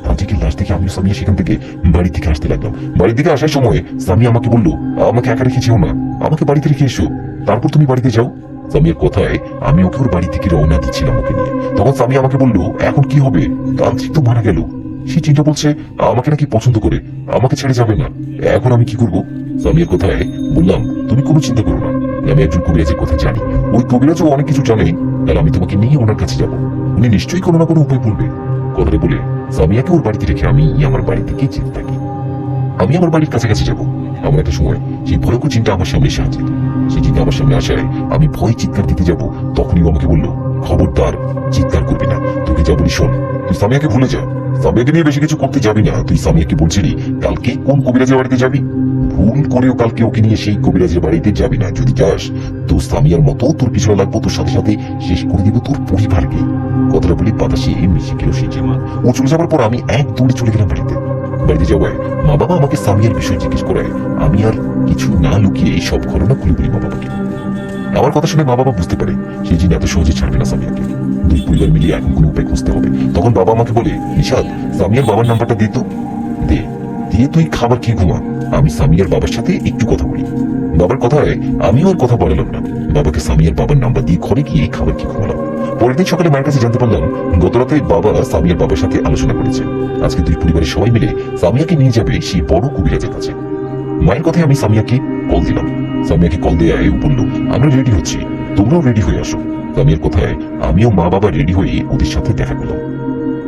S1: তান্ত্রিকের লাশ দেখে আমি ও সামিয়া সেখান থেকে বাড়ি থেকে আসতে লাগলাম। বাড়ির দিকে আসার সময় সামিয়া আমাকে বললো, আমাকে একা রেখে যেও না, আমাকে বাড়িতে রেখে এসো, তারপর তুমি বাড়িতে যাও। সামিয়ার কথায় আমি ওকে ওর বাড়ি থেকে রওনা দিচ্ছিলাম ওকে নিয়ে। তখন সামিয়া আমাকে বললো, এখন কি হবে, তান্ত্রিক তো মারা গেল। সে চিন্তা বলছে আমাকে নাকি পছন্দ করে, আমাকে ছেড়ে যাবে না, এখন আমি কি করবো? সামিয়ার কথায় বললাম, তুমি কোনো চিন্তা করো না, আমি একজন কবিরাজের কথা জানি, ওই কবিরাজও অনেক কিছু জানে, তাহলে আমি তোমাকে নিয়ে ওনার কাছে যাবো, উনি নিশ্চয়ই কোনো না কোনো উপায় বলবে। কথাটা বলে সামিয়াকে ওর বাড়িতে রেখে আমি আমার বাড়ি থেকে যেতে থাকি। আমি আমার বাড়ির কাছাকাছি যাবো, এমন একটা সময় সেই ভয়ঙ্কর চিন্তা আমার সামনে এসে হাজির। সেই চিন্তা আমার সামনে আসায় আমি ভয় চিৎকার দিতে যাব, তখনই আমাকে বললো, খবরদার চিৎকার করবি না, তোকে যা বলি শোন, তুই সামিয়াকে ভুলে যা, সামিয়াকে নিয়ে বেশি কিছু করতে যাবি না। তুই সামিয়াকে বলছিলি কালকে কোন কবিরাজের বাড়িতে যাবি, ভুল করেও কালকে ওকে নিয়ে সেই কবিরাজের বাড়িতে যাবি না। যদি যাস তো সামিয়ার মতো তোর পিছনে লাগবো, তোর সাথে সাথে শেষ করে দিব তোর পরিবারকে। কথাটা বলি বাতাসে মিশে গেল সেই জামা। ও চলে যাবার পর আমি এক দৌড়ে চলে গেলাম বাড়িতে। বাড়িতে যাওয়ায় মা বাবা আমাকে সামিয়ার বিষয় জিজ্ঞেস করায় আমি আর কিছু না লুকিয়ে এই সব ঘটনা খুলে বলি মা বাবাকে। আমার কথা শুনে মা বাবা বুঝতে পারে সেই জিন এত সহজে ছাড়বে না সামিয়াকে। দুই পরিবার মিলিয়ে এখন কোনো উপায় খুঁজতে হবে। তখন বাবা আমাকে বলে, নিশাদ সামিয়ার বাবার নাম্বারটা দে তো। দিয়ে তুই খাবার খেয়ে ঘুমা, আমি সামিয়ার বাবার সাথে একটু কথা বলি। বাবার কথায় আমিও আর কথা বলালাম না। বাবাকে সামিয়ার বাবার নাম্বার দিয়ে ঘরে গিয়ে খাবার খেয়ে ঘুমালাম। পরের দিন সকালে মায়ের কাছে জানতে পারলাম গতরাতে বাবা সামিয়ার বাবার সাথে আলোচনা করেছে আজকে দুই পরিবারের সবাই মিলে সামিয়াকে নিয়ে যাবে সেই বড় কবিরাজের কাছে। মায়ের কথায় আমি সামিয়াকে কল দিলাম। সামিয়াকে কল দিয়ে বলল, আমরা রেডি হচ্ছি, তোমরাও রেডি হয়ে আসো। সামিয়ার কথায় আমিও মা বাবা রেডি হয়ে ওদের সাথে দেখা করলাম।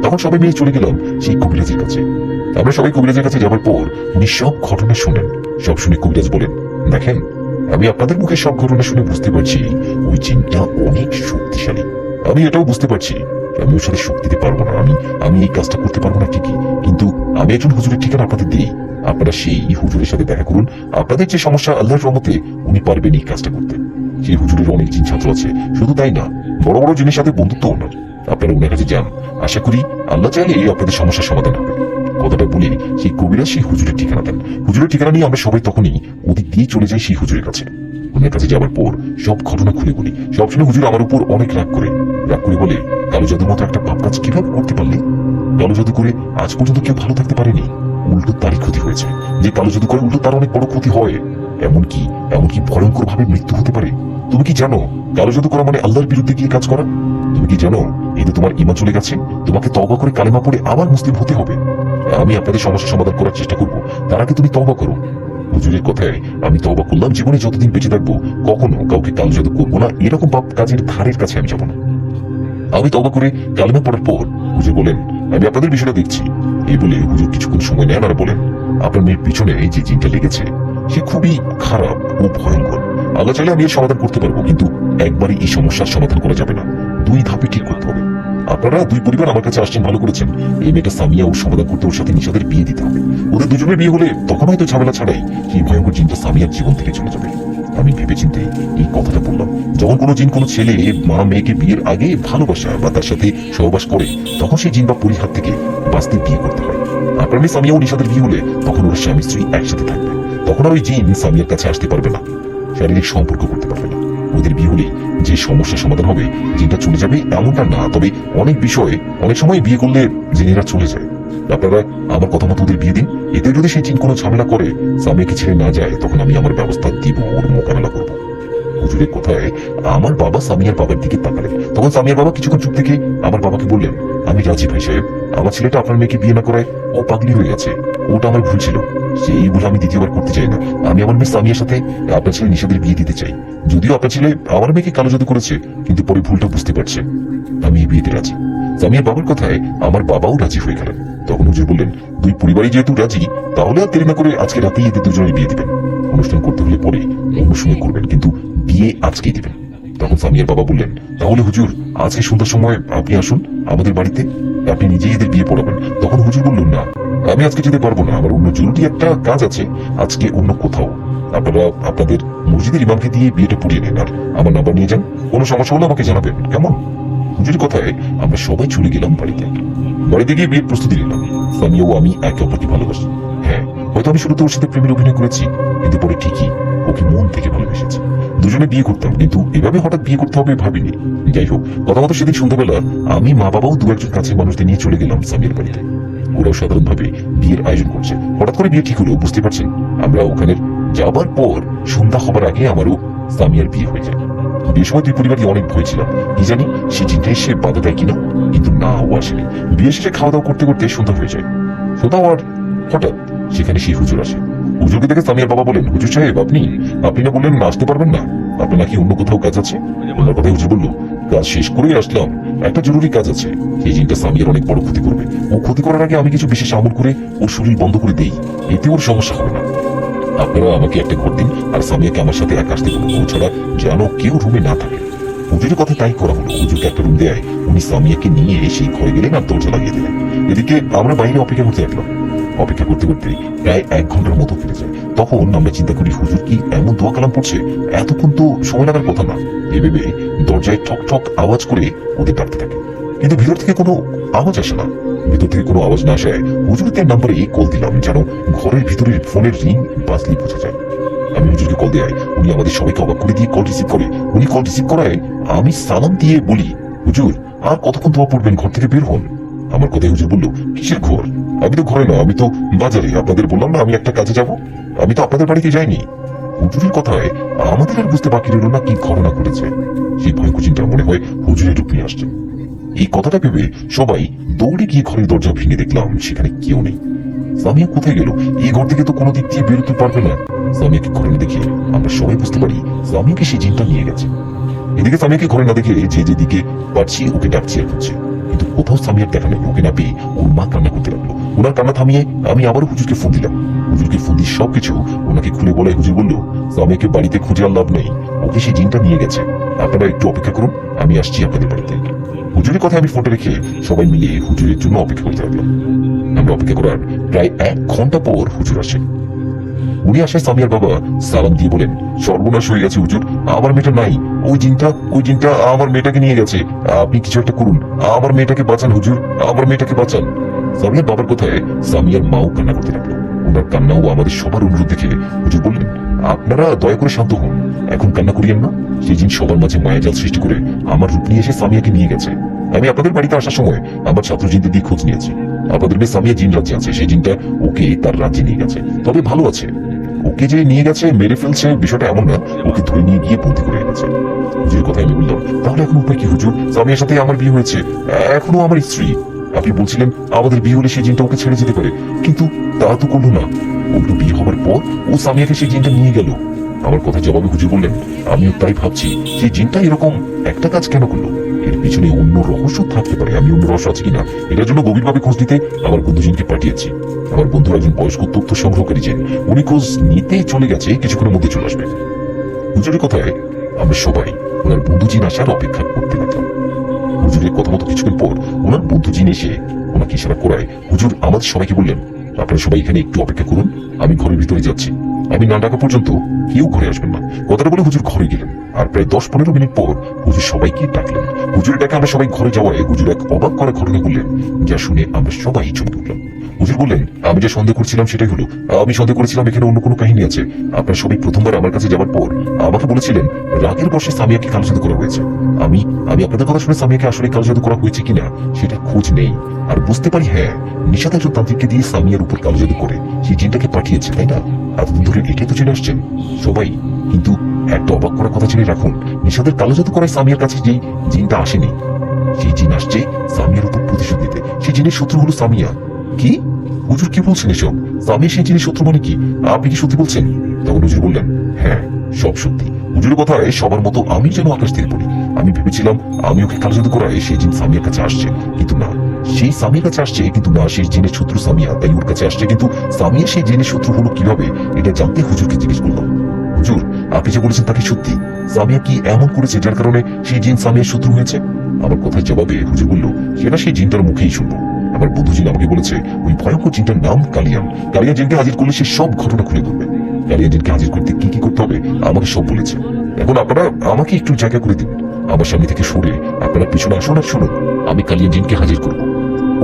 S1: তখন সবাই মিলে চলে গেলাম সেই কবিরাজের কাছে। আমরা সবাই কবিরাজের কাছে যাবার পর উনি সব ঘটনা শোনেন। সব শুনে কবিরাজ বলেন, দেখেন আমি আপনাদের মুখে সব ঘটনা শুনে বুঝতে পারছি ওই জিনটা অনেক শক্তিশালী। আমি এটাও বুঝতে পারছি আমি ওর সাথে শক্তি দিতে পারবো না, আমি এই কাজটা করতে পারবো না ঠিকই, কিন্তু আমি একজন হুজুরের ঠিকানা আপনাদের দিই, আপনারা সেই হুজুরের সাথে দেখা করুন। আপনাদের যে সমস্যা আল্লাহর রহমতে উনি পারবেন এই কাজটা করতে। সেই হুজুরের অনেক জিন ছাত্র আছে, শুধু তাই না বড় বড় জিনের সাথে বন্ধুত্ব ওনার। আপনারা ওনার কাছে যান, আশা করি আল্লাহ চাইলে আপনাদের সমস্যার সমাধান হবে। কথাটা বলে সেই কবিরাজ সেই হুজুরের ঠিকানা দেন। হুজুরের ঠিকানা নিয়ে আমরা সবাই তখনই ওদিক দিয়ে চলে যাই সেই হুজুরের কাছে। ওনার কাছে যাবার পর সব ঘটনা খুলে বলি। সব শুনে হুজুর আমার উপর অনেক রাগ করে বলে, কালো জাদুর মতো একটা পাপ কাজ কিভাবে করতে পারলে? কালো জাদু করে আজ পর্যন্ত কেউ ভালো থাকতে পারেনি, উল্টো তারই ক্ষতি হয়েছে। যে কালো জাদু করে উল্টো তার অনেক বড় ক্ষতি হয়, এমনকি ভয়ঙ্কর ভাবে মৃত্যু হতে পারে। তুমি কি জানো কালো জাদু করা মানে আল্লাহর বিরুদ্ধে গিয়ে কাজ করা? তুমি কি জানো এতে তোমার ঈমান চলে গেছে? তোমাকে তওবা করে কালেমা পড়ে আবার মুসলিম হতে হবে। আমি আপনাদের সমস্যা সমাধান করার চেষ্টা করব, তার আগে তুমি তওবা করো। হুজুরের কথায় আমি তওবা করলাম, জীবনে যতদিন বেঁচে থাকবো কখনো কাউকে কালো জাদু করবো না, এরকম পাপ কাজের ধারের কাছে আমি যাবো না। আমি তওবা করে কালেমা পড়ার পর হুজুর বলেন, আমি আপনাদের বিষয়টা দেখছি। এই বলে হুজুর কিছুক্ষণ সময় নেন আর বলেন, আপনার মেয়ের পিছনে যে জিনটা লেগেছে সে খুবই খারাপ ও ভয়ঙ্কর। আল্লাহ চাইলে আমি এর সমাধান করতে পারবো, কিন্তু একবারই এই সমস্যার সমাধান করা যাবে না, 2 ধাপে ঠিক করতে হবে। আপনারা দুই পরিবার আমার কাছে আসছেন ভালো করেছেন। এই মেয়েটা সামিয়া ওর সমাধান করতে ওর সাথে নিশাদের বিয়ে দিতে হবে। ওদের দুজনের বিয়ে হলে তখন হয়তো ঝামেলা ছাড়াই সেই ভয়ঙ্কর জিনটা সামিয়ার জীবন থেকে চলে যাবে। আমি ভেবেচিন্তে এই কথাটা বললাম। যখন কোনো জিন কোনো ছেলে মা মেয়েকে বিয়ের আগে ভালোবাসা বা তার সাথে সহবাস করে তখন সেই জিন বা পরীর হাত থেকে বাঁচতে বিয়ে করতে হয়। আপনার মেয়ে সামিয়া ও নিশাদের বিয়ে হলে তখন ওরা স্বামী স্ত্রী একসাথে থাকবে। তখন আর ওই জিন সামিয়ার কাছে আসতে পারবে না, শারীরিক সম্পর্ক করতে পারবে না। ওদের বিয়ে হলে যে সমস্যার সমাধান হবে জিনটা চলে যাবে এমনটা না, তবে অনেক সময় বিয়ে করলে জিনেরা চলে যায়। আপনারা আমার কথা মতো ওদের বিয়ে দিন। এতে যদি সেই জিন কোনো ঝামেলা করে সামিয়াকে ছেড়ে না যায় তখন আমি আমার ব্যবস্থা দিব, ওর মোকাবেলা করবো। হুজুরের কথায় আমার বাবা সামিয়ার বাবার দিকে তাকালেন। তখন সামিয়ার বাবা কিছুক্ষণ চুপ থেকে আমার বাবাকে বললেন, আমি রাজি ভাই সাহেব, আমার ছেলেটা আপনার মেয়েকে বিয়ে না করায় ও পাগলি হয়ে গেছে, ওটা আমার ভুল ছিল, সেই ভুল আমি দ্বিতীয়বার করতে চাই না। আমি আমার মেয়ে সামিয়ার সাথে আপনার ছেলে নিশাদের বিয়ে দিতে চাই। যদিও আপনার ছেলে আমার মেয়েকে কালো জাদু করেছে, কিন্তু পরে ভুলটা বুঝতে পারছে, আমি এই বিয়েতে রাজি। সামিয়ার বাবার কথায় আমার বাবাও রাজি হয়ে গেলেন। তখন হুজুর বললেন, দুই পরিবারই যেহেতু রাজি, তাহলে আর দেরি না করে আজকে রাতেই এদের দুজনের বিয়ে দিবেন। অনুষ্ঠান করতে হলে পরে অন্য সময় করবেন, কিন্তু বিয়ে আজকেই দিবেন। তখন সামিয়ার বাবা বললেন, তাহলে হুজুর আজকে সন্ধ্যার সময় আপনি আসুন আমাদের বাড়িতে, আপনি নিজেই এদের বিয়ে পড়াবেন। তখন হুজুর বললেন, না আমি আজকে যেতে পারবো না, আমার অন্য জরুরি একটা কাজ আছে আজকে অন্য কোথাও। আপনারা আপনাদের মসজিদের ইমামকে দিয়ে বিয়েটা পড়িয়ে নেন আর আমার নাম্বার নিয়ে যান, কোনো সমস্যা হলে আমাকে জানাবেন, কেমন? হুজুরের কথায় আমরা সবাই চলে গেলাম বাড়িতে গিয়ে বিয়ের প্রস্তুতি নিলাম। সামিয়া ও আমি একে অপরকে ভালোবাসি। হ্যাঁ, হয়তো আমি শুরুতে ওর সাথে প্রেমের অভিনয় করেছি, কিন্তু পরে ঠিকই ওকে মন থেকে ভালোবেসেছি। দুজনে বিয়ে করতাম, কিন্তু এভাবে হঠাৎ বিয়ে করতে হবে ভাবিনি। যাই হোক, কথা মতো সেদিন সন্ধ্যাবেলা আমি মা বাবাও 2-1 কাছের মানুষদের নিয়ে চলে গেলাম সামিয়ার বাড়িতে। ওরাও সাধারণভাবে বিয়ের আয়োজন করছে। হঠাৎ করে বিয়ে ঠিক হলেও বুঝতে পারছেন, আমরা ওখানে যাবার পর সন্ধ্যা হবার আগে আমারও সামিয়ার বিয়ে হয়ে যায়। বিয়ের সময় দুই পরিবারই অনেক ভয় ছিলাম, কি জানি সে চিন্তা এসে বাধা দেয় কিনা, কিন্তু না, ও আসেনি। বিয়ে শেষে খাওয়া দাওয়া করতে করতে সন্ধ্যা হয়ে যায়। সন্ধ্যা হওয়ার হঠাৎ সেখানে সেই হুজুর আসে। হুজুরকে দেখে সামিয়ার বাবা বলেন, হুজুর সাহেব আপনি না বললেন আসতে পারবেন না, আপনার নাকি অন্য কোথাও কাজ আছে? ওনার কথায় হুজুর বলল, কাজ শেষ করেই আসলাম, একটা জরুরি কাজ আছে। এই জিনটা সামিয়ার অনেক বড় ক্ষতি করবে, ও ক্ষতি করার আগে আমি কিছু বিশেষ আমল করে ওর শরীর বন্ধ করে দেই, এতে ওর সমস্যা হবে না। আপনারা আমাকে একটা ঘর দিন আর সামিয়াকে আমার সাথে একা আসতে বলুন, ও ছাড়া যেন কেউ রুমে না থাকে। হুজুরের কথা তাই করা হলো। হুজুরকে একটা রুম দেয়, উনি সামিয়াকে নিয়ে সেই ঘরে গেলেন আর দরজা লাগিয়ে দিলেন। এদিকে আমরা বাইরে অপেক্ষা করতে লাগলাম। অপেক্ষা করতে করতে প্রায় 1 ঘন্টার মতো কেটে যায়। তখন আমরা চিন্তা করি হুজুর কি এমন দোয়া কালাম পড়ছে, এতক্ষণ তো সময় লাগার কথা না। ভেবে দরজায় ঠক ঠক আওয়াজ করে ওদের ডাকতে থাকে, কিন্তু ভিতর থেকে কোনো আওয়াজ আসে না। ভিতর থেকে কোনো আওয়াজ না আসায় হুজুরকে নাম্বারে কল দিলাম, যেন ঘরের ভিতরের ফোনের রিং বাজলি বোঝা যায়। আমি হুজুরকে কল দেয়, উনি আমাদের সবাইকে অবাক করে দিয়ে কল রিসিভ করে। উনি কল রিসিভ করায় আমি সালাম দিয়ে বলি, হুজুর আর কতক্ষণ দোয়া পড়বেন, ঘর থেকে বের হন। আমার কথায় হুজুর বলল, কিসের ঘর? আমি তো ঘরে না, আমি তো বাজারে। আপনাদের বললাম না আমি একটা কাজে যাব, আমি তো আপনাদের বাড়িতে যাইনি। হুজুরের কথায় আমাদের আর বুঝতে বাকি রইল না কি ঘটনা ঘটেছে। সেই ভয়ঙ্কর চিন্তা মনে হয় হুজুরের রূপ নিয়ে আসছে। এই কথাটা ভেবে সবাই দৌড়ে গিয়ে ঘরের দরজা ভেঙে দেখলাম সেখানে কেউ নেই। সামিয়া কোথায় গেল? এই ঘর থেকে তো কোনো দিক দিয়ে বেরোতে পারবে না। সামিয়াকে ঘরে না দেখে আমরা সবাই বুঝতে পারি সামিয়াকে সেই জিনটা নিয়ে গেছে। এদিকে সামিয়াকে ঘরে না দেখে যে যেদিকে পারছি ওকে ডাকছি আর খুঁজছে, কিন্তু কোথাও সামিয়ার দেখা নেই। ওকে না পেয়ে ওর মা কান্না করতে লাগলো। ওনার কান্না থামিয়ে আমি আবারও হুজুরকে ফোন দিলাম। হুজুরকে ফোন দিয়ে সবকিছু ওনাকে খুলে বলে হুজুর বলল, সামিয়াকে বাড়িতে খুঁজে আর লাভ নেই, ওকে সেই জিনটা নিয়ে গেছে। আপনারা একটু অপেক্ষা করুন, আমি আসছি আপনাদের বাড়িতে। হুজুরের কথা আমি ফোনটা রেখে সবাই মিলে হুজুরের জন্য অপেক্ষা করতে লাগলাম। আমরা অপেক্ষা করার প্রায় 1 ঘন্টা পর হুজুর আসে। উনি আসায় সামিয়ার বাবা সালাম দিয়ে বলেন, সর্বনাশ হয়ে গেছে হুজুর, আমার মেয়েটা নাই। ওই জিনটা আমার মেয়েটাকে নিয়ে গেছে। আপনি কিছু একটা করুন, আমার মেয়েটাকে বাঁচান হুজুর, আমার মেয়েটাকে বাঁচান। সামিয়ার বাবার কথায় সামিয়ার মাও কান্না করতে লাগলো। ওনার কান্নাও আমাদের সবার অনুরোধ দেখে হুজুর বললেন, আপনারা দয়া করে শান্ত হন, এখন কান্না করিয়েন না। সেই জিন সবার মাঝে মায়াজাল সৃষ্টি করে আমার রূপ নিয়ে এসে সামিয়াকে নিয়ে গেছে। আমি আপনাদের বাড়িতে আসার সময় আমার ছাত্র জিনদের দিয়ে খোঁজ নিয়েছি। আপনাদের মেয়ে সামিয়া জিন রাজ্যে আছে, সেই জিনটা ওকে তার রাজ্যে নিয়ে গেছে, তবে ভালো আছে। ওকে যে নিয়ে গেছে মেরে ফেলছে বিষয়টা এমন না, ওকে ধরে নিয়ে গিয়ে বন্দি করে এনেছে। হুজুরের কথা আমি বললাম, তাহলে এখন উপায় কি হুজুর? সামিয়ার সাথে আমার বিয়ে হয়েছে, এখনো আমার স্ত্রী। আপনি বলছিলেন আমাদের বিয়ে হলে সেই জিনটা ওকে ছেড়ে যেতে পারে, কিন্তু তা তো করলো না। উল্টো বিয়ে হবার পর ও সামিয়াকে সেই জিনটা নিয়ে গেল। আমার কথা জবাবে হুজুর বললেন, আমিও তাই ভাবছি, সেই জিনটা এরকম একটা কাজ কেন করলো? এর পিছনে অন্য রহস্য থাকতে পারে। আমি অন্য রহস্য আছে কিনা এটার জন্য গভীরভাবে খোঁজ দিতে আমার বন্ধু জিনকে পাঠিয়েছি। আমার বন্ধু একজন বয়স্ক তথ্য সংগ্রহকারী জিন, উনি খোঁজ নিতে চলে গেছে, কিছুক্ষণের মধ্যে চলে আসবে। হুজুরের কথায় আমরা সবাই ওনার বন্ধু জিন আসার অপেক্ষা করতে লাগলাম। হুজুরের কথা মতো কিছুক্ষণ পর ওনার বন্ধু জিন এসে ওনাকে ইশারা করায় হুজুর আমাদের সবাইকে বললেন, আপনারা সবাই এখানে একটু অপেক্ষা করুন, আমি ঘরের ভিতরে যাচ্ছি। আমি না ডাকা পর্যন্ত কেউ ঘরে আসবেন না। কথাটা বলে হুজুর ঘরে গেলেন, আর প্রায় 10-15 মিনিট পর হুজুর সবাইকে ডাকলেন। হুজুরের ডাকে আমরা সবাই ঘরে যাওয়ায় হুজুর এক অবাক করা ঘটনা বললেন, যা শুনে আমরা সবাই চমকে উঠলাম। হুজুর বললেন, আমি যে সন্দেহ করছিলাম সেটাই হলো। আমি সন্দেহ করেছিলাম এখানে অন্য কোনো কাহিনী আছে। আপনারা সবাই প্রথমবার আমার কাছে যাওয়ার পর আমাকে বলেছিলেন রাগের বর্ষে সামিয়াকে কালো জাদু করা হয়েছে। আমি আপনাদের কথা শুনে সামিয়াকে আসলে কালো জাদু করা হয়েছে কিনা সেটা খোঁজ নেই, আর বুঝতে পারি হ্যাঁ, নিশাদ একজন তান্ত্রিককে দিয়ে সামিয়ার উপর কালো জাদু করে সেই জিনটাকে পাঠিয়েছে, তাই না? এতদিন ধরে এটাই তো জেনে আসছেন সবাই। কিন্তু একটা অবাক করার কথা জেনে রাখুন, নিশাদের কালো জাদু করায় সামিয়ার কাছে যেই জিনটা আসেনি, সেই জিন আসছে সামিয়ার উপর প্রতিশোধ দিতে। সেই জিনের শত্রু হলো সামিয়া। কি হুজুর কি বলছেন এসব? সামিয়া সেই জিনের শত্রু মানে কি? আপনি কি সত্যি বলছেন? তখন হুজুর বললেন, হ্যাঁ সব সত্যি। হুজুরের কথায় সবার মতো আমি যেন আকাশ থেকে পড়ি। আমি ভেবেছিলাম আমি ওকে কালো জাদু করায় সেই জিন সামিয়ার কাছে আসছে, কিন্তু না। সেই সামিয়ার কাছে আসছে, কিন্তু না, সেই জিনের শত্রু সামিয়া, তাই ওর কাছে আসছে। কিন্তু সামিয়া সেই জিনের শত্রু হলো কিভাবে, এটা জানতে হুজুরকে জিজ্ঞেস করলাম। হুজুর আপনি যে বলেছেন তাকে সত্যি? সামিয়া কি এমন করেছে যার কারণে সেই জিন সামিয়ার শত্রু হয়েছে? আমার কথার জবাবে হুজুর বলল, সেটা সেই জিনটার মুখেই শুনবো। আমার বন্ধু জিন আমাকে বলেছে ওই ভয়ঙ্কর জিনটার নাম কালিয়ান। কালিয়ান জিনকে হাজির করলে সে সব ঘটনা খুলে বলবে। কালিয়ান জিনকে হাজির করতে কি কি করতে হবে আমাকে সব বলেছে। এখন আপনারা আমাকে একটু জায়গা করে দিন, আমার সামনে থেকে সরে আপনারা পিছনে আসুন আর শুনুন, আমি কালিয়ান জিনকে হাজির করব।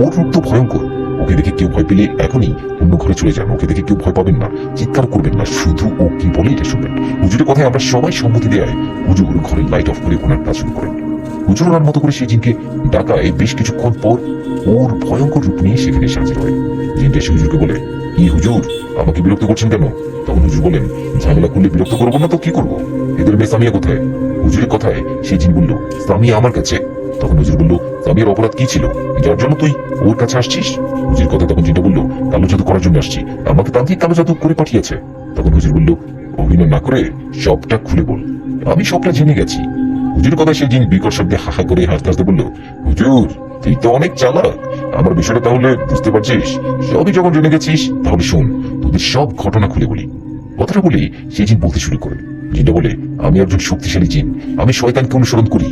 S1: ওর রূপ তো ভয়ঙ্কর, ওকে দেখে কেউ ভয় পেলে এখনই অন্য ঘরে চলে যান। ওকে দেখে কেউ ভয় পাবেন না, চিৎকার করবেন না, শুধু ও কি বলে এটা শুনবেন। হুজুরের কথায় আমরা সবাই সম্মতি দেয় হুজুর ঘরের লাইট অফ করে ওনার কাজ শুরু করেন। হুজুর ওনার মতো করে সেই জিনকে ডাকায় বেশ কিছুক্ষণ পর ওর ভয়ঙ্কর রূপ নিয়ে সেখানে হাজির হয়। জিনটা এসে হুজুরকে বলে, কি হুজুর আমাকে বিরক্ত করছেন কেন? তখন হুজুর বলেন, ঝামেলা করলে বিরক্ত করবো না তো কি করবো? এদের মেয়ে সামিয়া কোথায়? হুজুরের কথায় সেই জিন বলল, সামিয়া আমার কাছে। তখন হুজুর বলল, সামিয়ার অপরাধ কি ছিল যার জন্য তুই ওর কাছে আসছিস? হুজুর কথা তখন জিনটা বলল, কালো জাদু করার জন্য আসছি, আমাকে তান্ত্রিক কালো জাদু করে পাঠিয়েছে। তখন হুজুর বলল, অভিনয় না করে সবটা খুলে বল, আমি সবটা জেনে গেছি। হুজুরের কথা সেই জিন বিকট শব্দে হাহা করে হাসতে হাসতে বলল, হুজুর তুই তো অনেক চালাক, আমার বিষয়টা তাহলে বুঝতে পারছিস। সবই যখন জেনে গেছিস তাহলে শোন, তোদের সব ঘটনা খুলে বলি। কথাটা বলে সেই জিন বলতে শুরু করে, জিনটা বলে, আমি একজন শক্তিশালী জিন, আমি শয়তানকে অনুসরণ করি।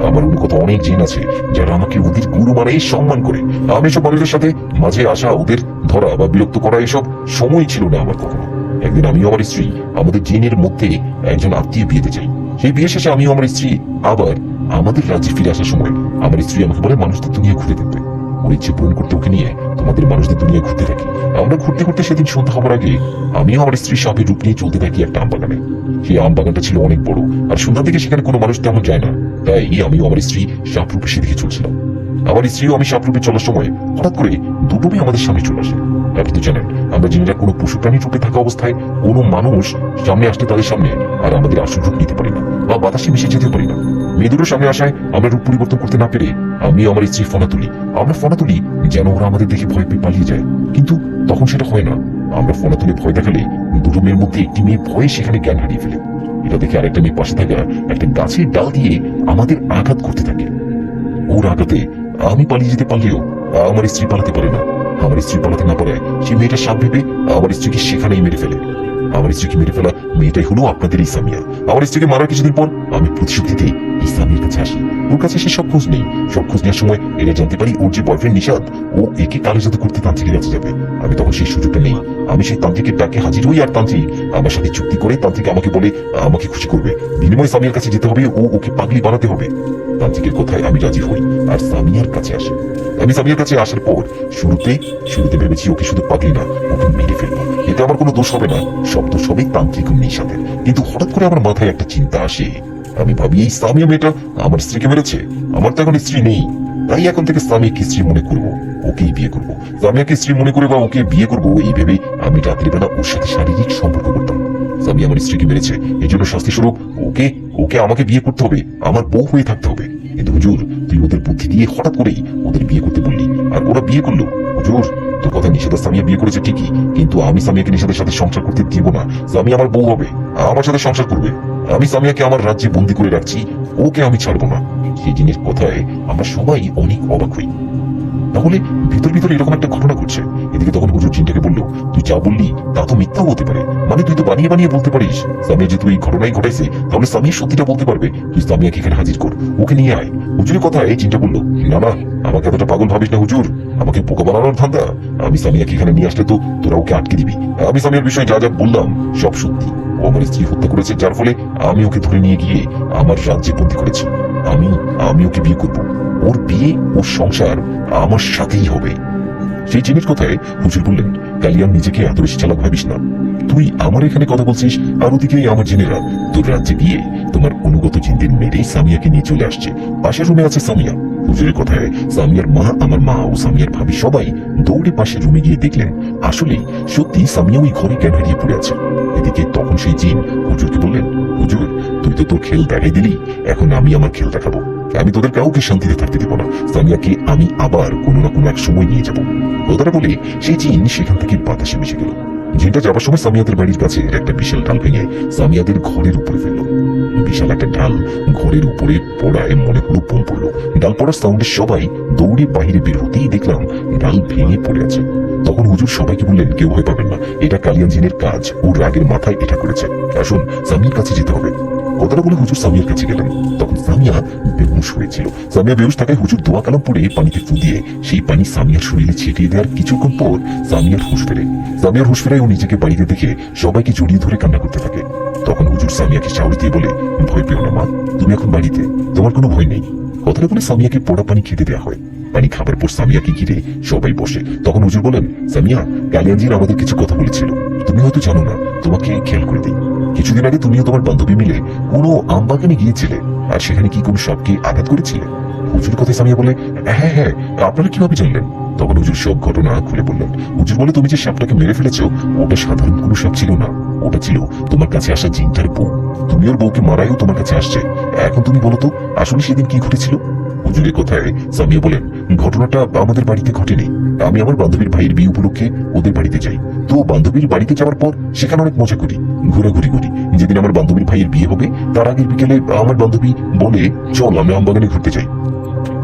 S1: আমার অনুগত অনেক জিন আছে যারা আমাকে ওদের গুরু মানে সম্মান করে। আমি এসব মানুষের সাথে মাঝে আসা, ওদের ধরা বা বিরক্ত করা এসব সময় ছিল না আমার কখনো। একদিন আমিও আমার স্ত্রী আমাদের জিনের মধ্যে একজন আত্মীয় বিয়েতে যাই। সেই বিয়ে শেষে আমিও আমার স্ত্রী আবার আমাদের রাজ্যে ফিরে আসার সময় আমার স্ত্রী আমাকে বলে মানুষদের দুনিয়া ঘুরে দেখবে। ওর ইচ্ছে পূরণ করতে ওকে নিয়ে তোমাদের মানুষদের দুনিয়া ঘুরতে থাকি। আমরা ঘুরতে ঘুরতে সেদিন সন্ধ্যা হবার আগে আমিও আমার স্ত্রী সাপের রূপ নিয়ে চলতে থাকি একটা আম বাগানে। সেই আম বাগানটা ছিল অনেক বড়, আর সন্ধ্যার দিকে সেখানে কোনো মানুষ তেমন যায় না। তাই আমিও আমার স্ত্রী সাপ রূপে সেদিকে চলছিলাম। আমার স্ত্রীও আমি সাপ রূপে চলার সময় হঠাৎ করে দুটো মেয়ে আমাদের সামনে চলে আসে। আপনি তো জানেন আমরা জিনেরা কোনো পশু প্রাণী রূপে থাকা অবস্থায় কোনো মানুষ সামনে আসলে তাদের সামনে আর আমাদের আসল রূপ নিতে পারি না বা বাতাসে মিশে যেতে পারি না। মেয়ে দুটোর সামনে আসায় আমরা রূপ পরিবর্তন করতে না পেরে আমি আমার স্ত্রী ফোনা তুলি। আমরা ফোনা তুলি যেন ওরা আমাদের দেখে ভয় পেয়ে পালিয়ে যায়, কিন্তু তখন সেটা হয় না। আমরা ফোনা তুলে ভয় দেখালে দুটো মেয়ের মধ্যে একটি মেয়ে ভয়ে সেখানে জ্ঞান হারিয়ে ফেলে। এটা দেখে আরেকটা মেয়ে পাশে থাকা একটা গাছের ডাল দিয়ে আমাদের আঘাত করতে থাকে। ওর আঘাতে আমি পালিয়ে যেতে পারলেও আমার স্ত্রী পালাতে পারে না। আমার স্ত্রী পালাতে না পারে সে মেয়েটা সাপ ভেবে আমার স্ত্রীকে সেখানেই মেরে ফেলে। আমার স্ত্রীকে মেরে ফেলা মেয়েটাই হলো আপনাদের এই সামিয়া। আমার স্ত্রীকে মারার কিছুদিন পর আমি প্রতিশোধ দিতে এই সামিয়ার কাছে আসি। ওর কাছে এসে সব খোঁজ নেই। সব খোঁজ নেওয়ার সময় এটা জানতে পারি ওর যে বয়ফ্রেন্ড নিশাদ, ও একে কালো জাদু করতে তান্ত্রিকের কাছে যাবে। আমি তখন সেই সুযোগটা নেই। আমি সেই তান্ত্রিকের ডাকে হাজির হই, আর তান্ত্রিক আমার সাথে চুক্তি করে তান্ত্রিক আমাকে বলে আমাকে খুশি করবে, বিনিময়ে সামিয়ার কাছে যেতে হবে, ওকে পাগলি বানাতে হবে। তান্ত্রিকের কথায় আমি রাজি হই আর সামিয়ার কাছে আসি। আমি সামিয়ার কাছে আসার পর শুরুতে ভেবেছি ওকে শুধু পাগলি না, ওকে মেরে ফেলবো। এতে আমার কোনো দোষ হবে না, সব দোষ হবে তান্ত্রিক নিশাদের। কিন্তু হঠাৎ করে আমার মাথায় একটা চিন্তা আসে। আমি ভাবি এই সামিয়া মেয়েটা আমার স্ত্রীকে মেরেছে, আমার তো এখন স্ত্রী নেই, তাই এখন থেকে সামিয়াকে স্ত্রী মনে করবো, ওকেই বিয়ে করবো। সামিয়াকে স্ত্রী মনে করে বা ওকে বিয়ে করবো এই ভেবে আমি রাত্রিবেলা ওর সাথে শারীরিক সম্পর্ক করতাম। সামিয়া আমার স্ত্রীকে মেরেছে, এই জন্য শাস্তি স্বরূপ ওকে আমাকে বিয়ে করতে হবে, আমার বউ হয়ে থাকতে হবে। কিন্তু হুজুর তুই ওদের বুদ্ধি দিয়ে হঠাৎ করেই ওদের বিয়ে করতে বললি, আর ওরা বিয়ে করলো। হুজুর তোর কথা নিষেধা সামিয়া বিয়ে করেছে ঠিকই, কিন্তু আমি সামিয়াকে নিষেধের সাথে সংসার করতে দিব না। সামিয়া আমার বউ হবে, আমার সাথে সংসার করবে। আমি সামিয়াকে আমার রাজ্যে বন্দি করে রাখছি, ওকে আমি ছাড়বো না। সেই জিনিস কথায় আমরা সবাই অনেক অবাক হই। তাহলে ভিতর ভিতরে এরকম একটা ঘটনা ঘটছে। এদিকে তখন হুজুর জিনটাকে বললো, তুই যা বললি তা তো মিথ্যাও হতে পারে, মানে তুই তো বানিয়ে বানিয়ে বলতে পারিস। সামিয়া যেহেতু এই ঘটনাই ঘটাইছে, তাহলে সামিয়া সত্যিটা বলতে পারবে। তুই সামিয়াকে এখানে হাজির কর, ওকে নিয়ে আয়। হুজুরের কথায় জিনটা বললো, না না, আমাকে এতটা পাগল ভাবিস না হুজুর, আমাকে বোকা বানানোর ধান্দা। আমি সামিয়াকে এখানে নিয়ে আসলে তো তোরা ওকে আটকে দিবি। আমি সামিয়ার বিষয়ে যা যা বললাম সব সত্যি। ও আমার স্ত্রী হত্যা করেছে, যার ফলে আমি ওকে ধরে নিয়ে গিয়ে আমার রাজ্যে বন্দি করেছি। আমি ওকে বিয়ে করবো, ওর বিয়ে ওর সংসার আমার সাথেই হবে। সেই জিনিস কথায় হুজুর বললেন, কালিয়ান নিজেকে এত বেশি চালাক ভাবিস না। তুই আমার এখানে কথা বলছিস, আর ওদিকে আমার জেনেরা তোর রাজ্যে গিয়ে তোমার অনুগত জিনদের মেরে সামিয়াকে নিয়ে চলে আসছে। পাশের রুমে আছে সামিয়া। হুজুরের কথায় সামিয়ার মা, আমার মা ও সামিয়ার ভাবি সবাই দৌড়ে পাশের রুমে গিয়ে দেখলেন আসলে সত্যি সামিয়া ওই ঘরে জ্ঞান হারিয়ে পড়ে আছে। এদিকে তখন সেই জিন হুজুরকে বললেন, হুজুর তুই তো তোর খেল দেখাই দিলি, এখন আমি আমার খেল দেখাবো। আমি তোদের কাউকে শান্তিতে থাকতে দেবো না, সামিয়াকে আমি আবার কোনো না কোনো এক সময় নিয়ে যাবো। কথাটা বলে সেই জিন সেখান থেকে বাতাসে মিশে গেল। জিনটা যাবার সময় সামিয়াদের বাড়ির কাছে একটা বিশাল ডাল ভেঙে সামিয়াদের ঘরের উপরে ফেললো। বিশাল একটা ডাল ঘরের উপরে পড়ায় মনে হলো বোম পড়লো। ডাল পড়ার সাউন্ডে সবাই দৌড়ে বাইরে বের হতেই দেখলাম ডাল ভেঙে পড়ে আছে। তখন হুজুর সবাইকে বললেন, কেউ ভয় পাবেন না, এটা কালিয়ান জিনের কাজ, ও রাগের মাথায় এটা করেছে। আসুন সামিয়ার কাছে যেতে হবে। কথাটা বলে হুজুর সামিয়ার কাছে গেলেন। তখন সামিয়া বেহুশ হয়েছিল। সামিয়া বেহুশ থাকায় হুজুর দোয়া কালাম পড়ে পানিতে ফু দিয়ে সেই পানি সামিয়ার শরীরে ছিটিয়ে দেওয়ার কিছুক্ষণ পর সামিয়ার হুঁশ ফেরে। সামিয়ার হুঁশ ফেরায় ও নিজেকে বাড়িতে দেখে সবাইকে জড়িয়ে ধরে কান্না করতে থাকে। তখন হুজুর সামিয়াকে সাহস দিয়ে বলে, ভয় পেও না মা, তুমি এখন বাড়িতে, তোমার কোনো ভয় নেই। কথাটা বলে সামিয়াকে পোড়া পানি খেতে দেওয়া হয়। পানি খাবার পর সামিয়াকে ঘিরে সবাই বসে। তখন হুজুর বলেন, সামিয়া, কালিয়ানজির আমাদের কিছু কথা বলেছিল, তুমি হয়তো জানো না, তোমাকে খেয়াল করে দিই। কিছুদিন আগে তুমিও তোমার বান্ধবী মিলে কোনো আম বাগানে গিয়েছিলে, আর সেখানে কি কোনো সাপকে আঘাত করেছিলে? হুজুর কথায় সামিয়া বলে, হ্যাঁ হ্যাঁ, আপনারা কিভাবে জানলেন? তখন হুজুর সব ঘটনা খুলে বললেন। হুজুর বলে, তুমি যে সাপটাকে মেরে ফেলেছো ওটা সাধারণ কোনো সাপ ছিল না, ওটা ছিল তোমার কাছে আসা জিনটার বউ। তুমি ওর বউকে মারাইও তোমার কাছে আসছে। এখন তুমি বলো তো আসলে সেদিন কি ঘটেছিল? হুজুরের কথায় সামিয়া বলেন, ঘটনাটা আমাদের বাড়িতে ঘটেনি। আমি আমার বান্ধবীর ভাইয়ের বিয়ে উপলক্ষে ওদের বাড়িতে যাই। তো বান্ধবীর বাড়িতে যাওয়ার পর সেখানে অনেক মজা করি, ঘোরাঘুরি করি। যেদিন আমার বান্ধবীর ভাইয়ের বিয়ে হবে তার আগের বিকেলে আমার বান্ধবী বলে, চল আমরা আমবাগানে ঘুরতে যাই।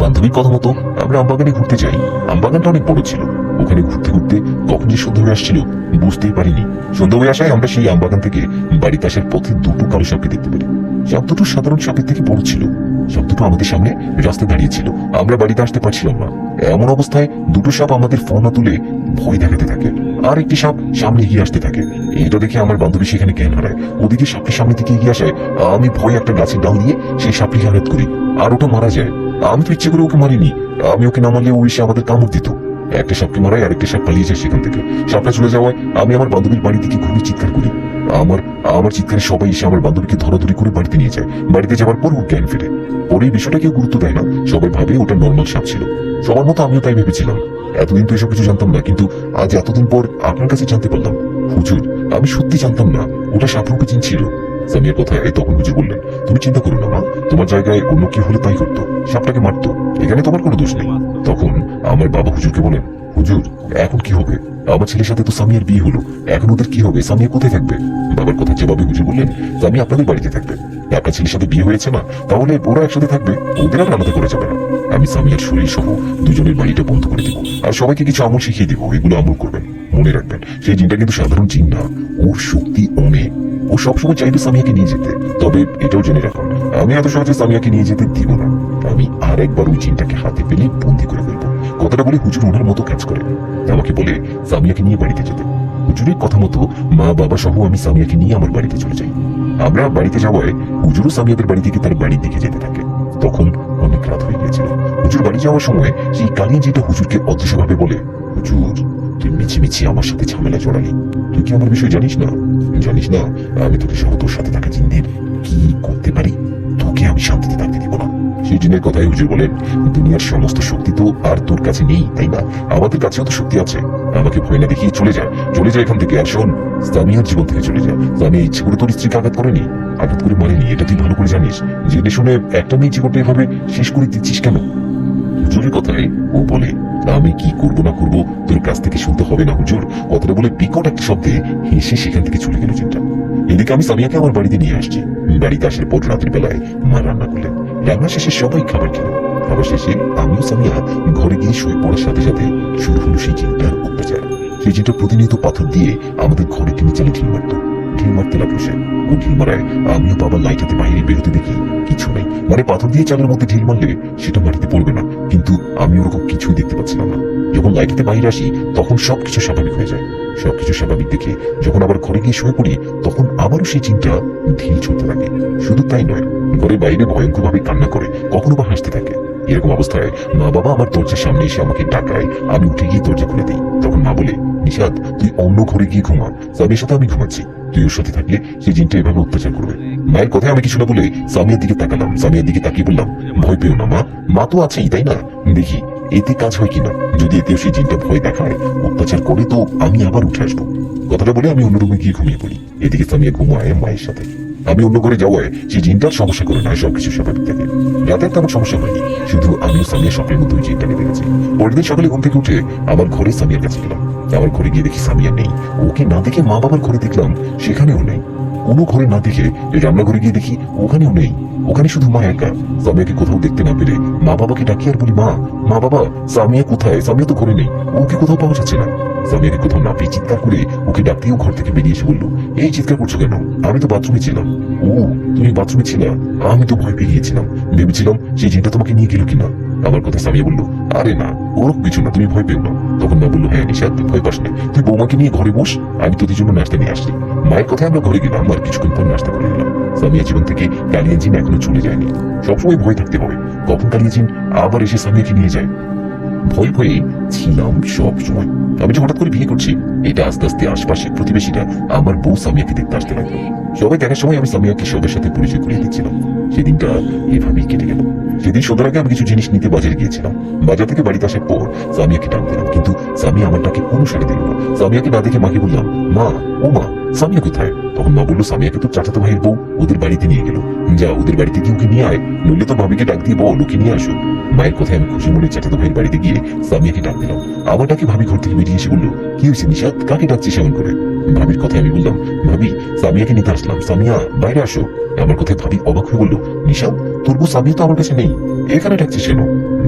S1: বান্ধবীর কথা মতো আমরা আমবাগানে ঘুরতে যাই। আমবাগানটা অনেক বড় ছিল, ওখানে ঘুরতে ঘুরতে কখন যে সন্ধ্যা হয়ে আসছিল বুঝতেই পারিনি। সন্ধ্যা হয়ে আসায় আমরা সেই আমবাগান থেকে বাড়িতে আসার পথে দুটো কালো সাপকে দেখতে পারি। সাপ দুটো সাধারণ সাপের থেকে বড় ছিল। সাপ দুটো আমাদের সামনে রাস্তায় দাঁড়িয়েছিল। আমরা বাড়িতে আসতে পারছিলাম না। এমন অবস্থায় দুটো সাপ আমাদের ফোনা তুলে ভয় দেখাতে থাকে, আর একটি সাপ সামনে এগিয়ে আসতে থাকে। এটা দেখে আমার বান্ধবী সেখানে জ্ঞান হারায়। ওদিকে সাপটি সামনে দিকে এগিয়ে আসায় আমি ভয়ে একটা গাছের ডাল দিয়ে সেই সাপটিকে আঘাত করি, আর ওটা মারা যায়। আমি তো ইচ্ছে করে ওকে মারিনি, আমি ওকে না মারলে ও এসে আমাদের কামড় দিত। একটা সাপকে মারায় আর একটা সাপ পালিয়ে যায় সেখান থেকে। সাপটা চলে যাওয়ায় আমি আমার বান্ধবীর বাড়ি থেকে খুবই চিৎকার করি। আমার চিৎকারে সবাই এসে আমার বান্ধবীকে ধরাধরি করে বাড়িতে নিয়ে যায়। বাড়িতে যাওয়ার পর ওর জ্ঞান ফিরে। পরে এই বিষয়টা কেউ গুরুত্ব দেয় না, সবাই ভাবে ওটা নর্মাল সাপ ছিল। সবার মতো আমিও তাই ভেবেছিলাম। এতদিন তো এসব কিছু জানতাম না, কিন্তু আজ এতদিন পর আপনার কাছে জানতে পারলাম। হুজুর, আমি সত্যি জানতাম না ওটা সাপরূপে জিন ছিল। সামিয়ার কথায় তখন হুজুর বললেন, তুমি চিন্তা করো না মা, তোমার জায়গায় অন্য কি হলে তাই করতো, সাপটাকে মারতো, এখানে তোমার কোনো দোষ নেই। তখন আমার বাবা হুজুরকে বলেন, হুজুর এখন কি হবে? আমার ছেলের সাথে তো সামিয়ার বিয়ে হলো, এখন ওদের কি হবে? সামিয়া কোথায় থাকবে? বাবার কথা জবাবে হুজুর বললেন, সামিয়া আপনাদের বাড়িতে থাকবে। আপনার ছেলের সাথে বিয়ে হয়েছে না, তাহলে ওরা একসাথে থাকবে, ওদের আর আলাদা করে যাবে না। আমি সামিয়ার শরীর সহ দুজনের বাড়িটা বন্ধ করে দিব, আর সবাইকে কিছু আমল শিখিয়ে দিব, এগুলো আমল করবেন। মনে রাখবেন, সেই জিনটা কিন্তু সাধারণ জিন না, ওর শক্তি অনেক। ও সবসময় চাইবে সামিয়াকে নিয়ে যেতে। তবে এটাও জেনে রাখুন, আমি এত সহজে সামিয়াকে নিয়ে যেতে দিব না। আমি আর একবার ওই জিনটাকে হাতে পেলে বন্দি করে ফেলবো। কথাটা বলে হুজুর ওনার মতো কাজ করে আমাকে বলে সামিয়াকে নিয়ে বাড়িতে যেতে। হুজুরের কথা মতো মা বাবা সহ আমি সামিয়াকে নিয়ে আমার বাড়িতে চলে যাই। আমরা বাড়িতে যাওয়ায় হুজুরও সামিয়াদের বাড়ি থেকে তার বাড়ির দিকে যেতে থাকে। তখন অনেক রাত হয়ে গিয়েছিল। হুজুর বাড়ি যাওয়ার সময় সেই কালিয়া যেটা হুজুরকে অদৃশ্যভাবে বলে, হুজুর তুই মিছিমিছি আমার সাথে ঝামেলা জড়ালি, তুই কি আমার বিষয় জানিস না? জানিস না আমি তোকে সহ তোর সাথে থাকা জিনদের কি করতে পারি? তোকে আমি শান্তিতে থাকতে দিব না। সেই জিনের কথাই হুজুর বলেন, দুনিয়ার সমস্ত শক্তি তো আর তোর কাছে নেই, তাই না? আমাদের কাছেও তো শক্তি আছে। আমাকে ভয় না দেখিয়ে চলে যা, চলে যা এখান থেকে। আর শোন, সামিয়ার জীবন থেকে চলে যা। সামিয়া ইচ্ছে করে তোর স্ত্রীকে আঘাত করেনি, আঘাত করে মারেনি, এটা তুই ভালো করে জানিস। জেনে শুনে একটা মেয়ে জীবনটা এভাবে শেষ করে দিচ্ছিস কেন? হুজুরের কথায় ও বলে, আমি কি করবো না করবো তোর কাছ থেকে শুনতে হবে না হুজুর। কথাটা বলে বিকট একটা শব্দে হেসে সেখান থেকে চলে গেল জিনটা। এদিকে আমি সামিয়াকে আমার বাড়িতে নিয়ে আসছি। বাড়িতে আসার পর রাতের বেলায় মা রান্না করলেন। রান্না শেষে সবাই খাবার খেল। খাবার শেষে আমিও সামিয়া ঘরে গিয়ে শুয়ে পড়ার সাথে সাথে শুরু হলো সেই জিনটার অত্যাচার। সেই জিনটা প্রতিনিয়ত পাথর দিয়ে আমাদের ঘরে টিনে চালে ঢিল মারত। ঢিল মারতে লাগলো সে। ও ঢিল মারায় আমিও বাবার লাইট হাতে বাইরে বেরোতে দেখি কিছু নেই। মানে পাথর দিয়ে চালের মধ্যে ঢিল মারলে সেটা মাটিতে পড়বে না, কিন্তু আমি ওরকম কিছুই দেখতে পাচ্ছিলাম না। যখন লাইট হাতে বাইরে আসি তখন সবকিছু স্বাভাবিক হয়ে যায়। সবকিছু স্বাভাবিক দেখে যখন আবার ঘরে গিয়ে শুয়ে পড়ি তখন আবারও সেই চিন্তা ঢিল ছুটতে থাকে। শুধু তাই নয়, ঘরের বাইরে ভয়ঙ্কর ভাবে কান্না করে, কখনো বা হাসতে থাকে। এরকম অবস্থায় মা বাবা আমার দরজার সামনে এসে আমাকে ডাকায়। আমি উঠে গিয়ে দরজা খুলে দিই। তখন মা বলে, নিশাদ তুই অন্য ঘরে গিয়ে ঘুমা, সামিয়ার সাথে আমি ঘুমাচ্ছি। তুই ওর সাথে থাকলে সেই জিনটা এভাবে অত্যাচার করবে। মায়ের কথায় আমি কিছু না বলে সামিয়ার দিকে তাকালাম। সামিয়ার দিকে তাকিয়ে বললাম, ভয় পেও না মা, মা তো আছেই, তাই না? দেখি এতে কাজ হয় কিনা। যদি এতেও সেই জিনটা ভয় দেখায়, অত্যাচার করে, তো আমি আবার উঠে আসবো। কথাটা বলে আমি অন্য রুমে গিয়ে ঘুমিয়ে পড়ি। এদিকে সামিয়া ঘুমায় মায়ের সাথে। আমি অন্য ঘরে যাওয়ায় সেই জিনটার সমস্যা করে না, সবকিছু স্বাভাবিক থাকে। রাতে তেমন সমস্যা হয়নি, শুধু আমিও সামিয়া স্বপ্নের মতো ওই জিনটাকে দেখেছি। পরের দিন সকালে ঘুম থেকে উঠে আমার ঘরে সামিয়ার কাছে গেলাম। আমার ঘরে গিয়ে দেখি সামিয়া নেই। ওকে না দেখে মা বাবার ঘরে দেখলাম, সেখানেও নেই। কোনো ঘরে না দেখে রান্নাঘরে গিয়ে দেখি ওখানেও নেই। ওখানে শুধু মা একা। সামিয়াকে কোথাও দেখতে না পেরে মা বাবাকে ডাকি আর বলি, মা বাবা সামিয়া কোথায়? সামিয়া তো ঘরে নেই, ওকে কোথাও পাওয়া যাচ্ছে না। সামিয়াকে কোথাও না পেয়ে চিৎকার করে ওকে ডাকতেও ঘর থেকে বেরিয়ে এসে বললো, এই চিৎকার করছো কেন? আমি তো বাথরুমে ছিলাম। ও তুমি বাথরুমে ছিলা? আমি তো ভয় পেয়ে গিয়েছিলাম, ভেবেছিলাম সেই জিনটা তোমাকে নিয়ে গেল কিনা। আমার কথা সামিয়া বললো, আরে না, ওরকম কিছু না, তুমি ভয় পেও না। তখন মা বললো, হ্যাঁ নিশাদ তুই ভয় পাস না, তুই বৌমাকে নিয়ে ঘরে বস, আমি তোদের জন্য নাস্তা নিয়ে আসছি। মায়ের কথায় আমরা ঘরে গেলাম আর কিছুক্ষণ পর নাস্তা করে নিলাম। সামিয়া জীবন থেকে কালিয়া জিন এখনো চলে যায়নি। সবসময় ভয় থাকতে হবে, কখন কালিয়া জিন আবার এসে সামিয়াকে নিয়ে যায়। ভয় ভয়ে ছিলাম সব সময়। আমি যে হঠাৎ করে বিয়ে করছি, এটা আস্তে আস্তে আশপাশের প্রতিবেশীরা আমার বউ সামিয়াকে দেখতে আসতে লাগলো। সবাই দেখার সময় আমি সামিয়াকে সবার সাথে পরিচয় করিয়ে দিচ্ছিলাম। সেদিনটা এভাবেই কেটে গেল। সেদিন সন্ধ্যার আগে আমি কিছু জিনিস নিতে বাজারে গিয়েছিলাম। বাজার থেকে বাড়িতে আসার পর সামিয়াকে ডাক দিলাম, কিন্তু সামিয়া আমার ডাকে কোনো সাড়া দিল না। সামিয়াকে না দেখে মাকে বললাম, মা ও মা সামিয়া কোথায়? তখন মা বললো, সামিয়াকে তো চাচাতো ভাইয়ের বউ ওদের বাড়িতে নিয়ে গেল। যা ওদের বাড়িতে গিয়ে ওকে নিয়ে আয়, নইলে তো ভাবিকে ডাক দিয়ে বল ওকে নিয়ে আসুন। মায়ের কথায় আমি খুশি মনে চাচাতো ভাইয়ের বাড়িতে গিয়ে সামিয়াকে ডাক দিলাম। আমার ডাকে ভাবি ঘর থেকে বেরিয়ে এসে বললো, কি হয়েছে নিশাদ, কাকে ডাকছিস এমন করে? ভাবির কথায় আমি বললাম, ভাবি সামিয়াকে নিতে আসলাম, সামিয়া বাইরে আসো। আমার কথায় ভাবি অবাক হয়ে বলল, নিশাদ তোর বউ সামিয়া তো আমার কাছে নেই, এখানে ডাকছিস কেন?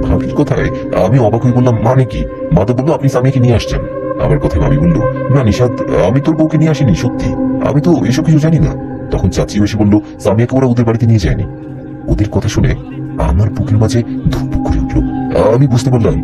S1: ভাবির কথায় আমি অবাক হয়ে বললাম, মানে কি? মা তো বললো আপনি সামিয়াকে নিয়ে আসছেন। আমার কথায় ভাবি বলল, না নিশাদ, আমি তোর বউকে নিয়ে আসিনি, সত্যি আমি তো এসব কিছু জানি না। তখন চাচি এসে বলল, সামিয়াকে ওরা ওদের বাড়িতে নিয়ে যায়নি। ওদের কথা শুনে আমার বুকের মাঝে ধুকপুক করে উঠলো। আমি বুঝতে পারলাম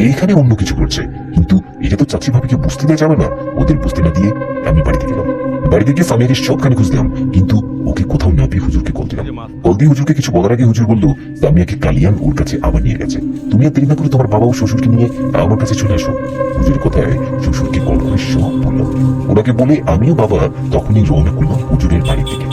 S1: এইখানে অন্য কিছু করছে, কিন্তু এটা তো চাচি ভাবিকে বুঝতে দেওয়া যাবে না। ওদের বুঝতে না দিয়ে আমি বাড়িতে গেলাম। বাড়িতে গিয়ে সামিয়াকে সবখানে খুঁজলাম, কিন্তু ওকে কোথাও না পেয়ে হুজুরকে কল দিলাম। কল দিয়ে হুজুরকে কিছু বলার আগে হুজুর বলল, সামিয়াকে কালিয়ান ওর কাছে আবার নিয়ে গেছে, তুমি আর দেরি না করে তোমার বাবা ও শ্বশুরকে নিয়ে আমার কাছে চলে আসো। হুজুরের কথায় শ্বশুরকে কল করে সব বললাম। ওনাকে বলে আমিও বাবা তখনই রওনা করলাম হুজুরের বাড়ি থেকে।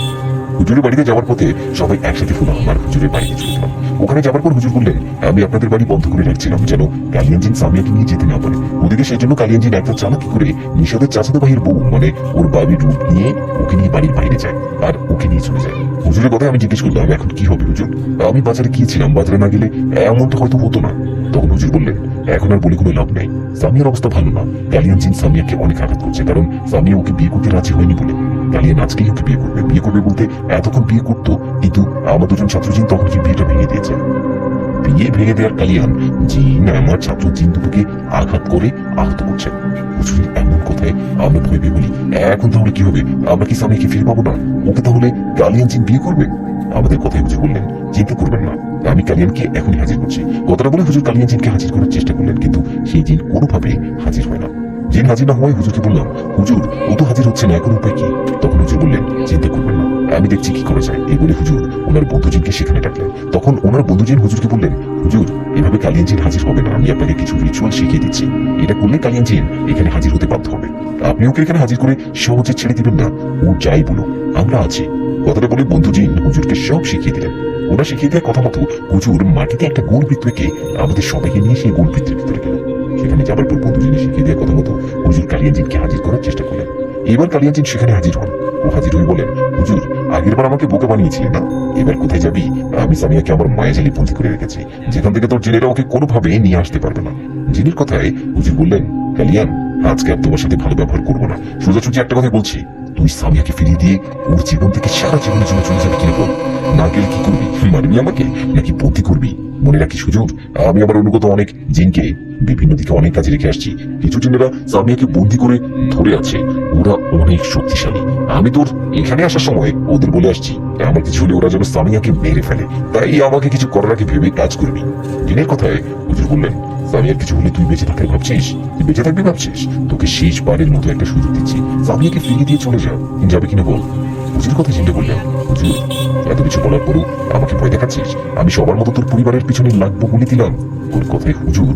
S1: হুজুরের বাড়িতে যাওয়ার পথে সবাই একসাথে হলাম আর হুজুরের বাড়িতে চলে গেলাম। ওখানে যাওয়ার পর হুজুর বললেন, আমি আপনাদের বাড়ি বন্ধ করে রাখছিলাম যেন কালিয়ানজিন সামিয়াকে নিয়ে যেতে না পারে। ওদিকে সেই জন্য কালিয়ানজিন একটা চালাকি করে নিশাদের চাচাতো ভাইয়ের বউ মানে ওর বাবির রূপ নিয়ে ওকে নিয়ে বাড়ির বাইরে যায় আর ওকে নিয়ে চলে যায়। হুজুরের কথায় আমি জিজ্ঞেস করলাম, এখন কি হবে হুজুর? আমি বাজারে গিয়েছিলাম, বাজারে না গেলে এমনটা হয়তো হতো না। তখন হুজুর বললেন, এখন আর বলে কোনো লাভ নেই, সামিয়ার অবস্থা ভালো না। কালিয়ানজিন সামিয়াকে অনেক আঘাত করছে, কারণ সামিয়া ওকে বিয়ে করতে রাজি হয়নি বলে। কালিয়ান আজকেই ওকে বিয়ে করবে। বিয়ে করবে বলতে এতক্ষণ বিয়ে করতো, কিন্তু আমার দুজন ছাত্রজিন তখন কি বিয়েটা ভেঙে দিয়েছে। বিয়ে ভেঙে দেওয়ার কালিয়ান জিন আমার ছাত্র জিন দুটোকে আঘাত করে আহত করছে। হুজুরের এমন কথায় আমরা ভয় পেয়ে বলি, এখন তাহলে কি হবে? আমরা কি স্বামীকে ফিরে পাবো না? ওকে তাহলে কালিয়ান জিন বিয়ে করবে? আমাদের কথায় হুজুর বললেন, চিন্তা করবেন না, আমি কালিয়ানকে এখনই হাজির করছি। কথাটা বলে হুজুর কালিয়ান জিনকে হাজির করার চেষ্টা করলেন, কিন্তু সেই জিন কোনোভাবে হাজির হয় না। জিন হাজির না হওয়ায় হুজুরকে বললাম, হুজুর ও তো হাজির হচ্ছে না, এখন উপায় কি? তখন হুজুর বললেন, চিন্তা করবেন না, আমি দেখছি কি করা যায়। এই বলে হুজুর ওনার বন্ধু জিনকে সেখানে ডাকলেন। তখন ওনার বন্ধু জিন হুজুরকে বললেন, হুজুর এভাবে কালিয়ান জিন হাজির হবে না, আমি আপনাকে কিছু রিচুয়াল শিখিয়ে দিচ্ছি। এটা করলে কালিয়ান জিন এখানে হাজির হতে বাধ্য হবে। আপনি ওকে এখানে হাজির করে সহজে ছেড়ে দিবেন না, ও যাই বলো আমরা আছি। কথাটা বলে বন্ধু জিন হুজুরকে সব শিখিয়ে দিলেন। ওরা শিখিয়ে দেওয়ার কথা মতো হুজুর মাটিতে একটা গোল বৃত্ত এঁকে আমাদের সবাইকে নিয়ে সেই গোল বৃত্তের ভিতরে গেল। সেখানে যাবার পর বন্ধু জিনে শিখিয়ে দেওয়ার কথা মতো হুজুর কালিয়ান জিনকে হাজির করার চেষ্টা করলেন। এবার কালিয়ান জিন সেখানে হাজির হন। ও হাজির হয়ে বলেন, হুজুর আগের বার আমাকে বোকা বানিয়েছিলেন না, এবার কোথায় যাবি? আমি সামিয়াকে আমার মায়াজালি বন্দি করে রেখেছি, যেখান থেকে তোর জিনেরা ওকে কোনোভাবে নিয়ে আসতে পারবে না। জিনের কথায় হুজুর বললেন, কালিয়ান আজকে আর তোমার সাথে ভালো ব্যবহার করবো না, সোজাসুজি একটা কথা বলছি, তুই সামিয়াকে ফিরিয়ে দিয়ে ওর জীবন থেকে সারা জীবনের জন্য চলে যাবে কিনে বল। না গেলে কি করবি? মারবি আমাকে নাকি বন্দি করবি? মনে রাখিস হুজুর, আমি আমার অনুগত অনেক জিনকে বিভিন্ন দিকে অনেক কাজে রেখে আসছি। কিছু জিনেরা সামিয়াকে বন্দি করে ধরে আছে, ওরা অনেক শক্তিশালী। আমি তোর এখানে আসার সময় ওদের বলে আসছি, আমার কিছু হলে ওরা যেন সামিয়াকে মেরে ফেলে, তাই আমাকে কিছু করার আগে ভেবে কাজ করবি। জিনের কথায় হুজুর বললেন, সামিয়ার কিছু হলে তুই বেঁচে থাকতে ভাবছিস? তুই বেঁচে থাকবি ভাবছিস? তোকে শেষবারের মতো একটা সুযোগ দিচ্ছি, সামিয়াকে ফিরিয়ে দিয়ে চলে যা, যাবে কিনা বল। হুজুর কথা চিন্তা করলেন, হুজুর এত কিছু বলার পরও আমাকে ভয় দেখাচ্ছিস? আমি সবার মতো তোর পরিবারের পিছনে লাগবো বলে দিলাম। ওর কথায় হুজুর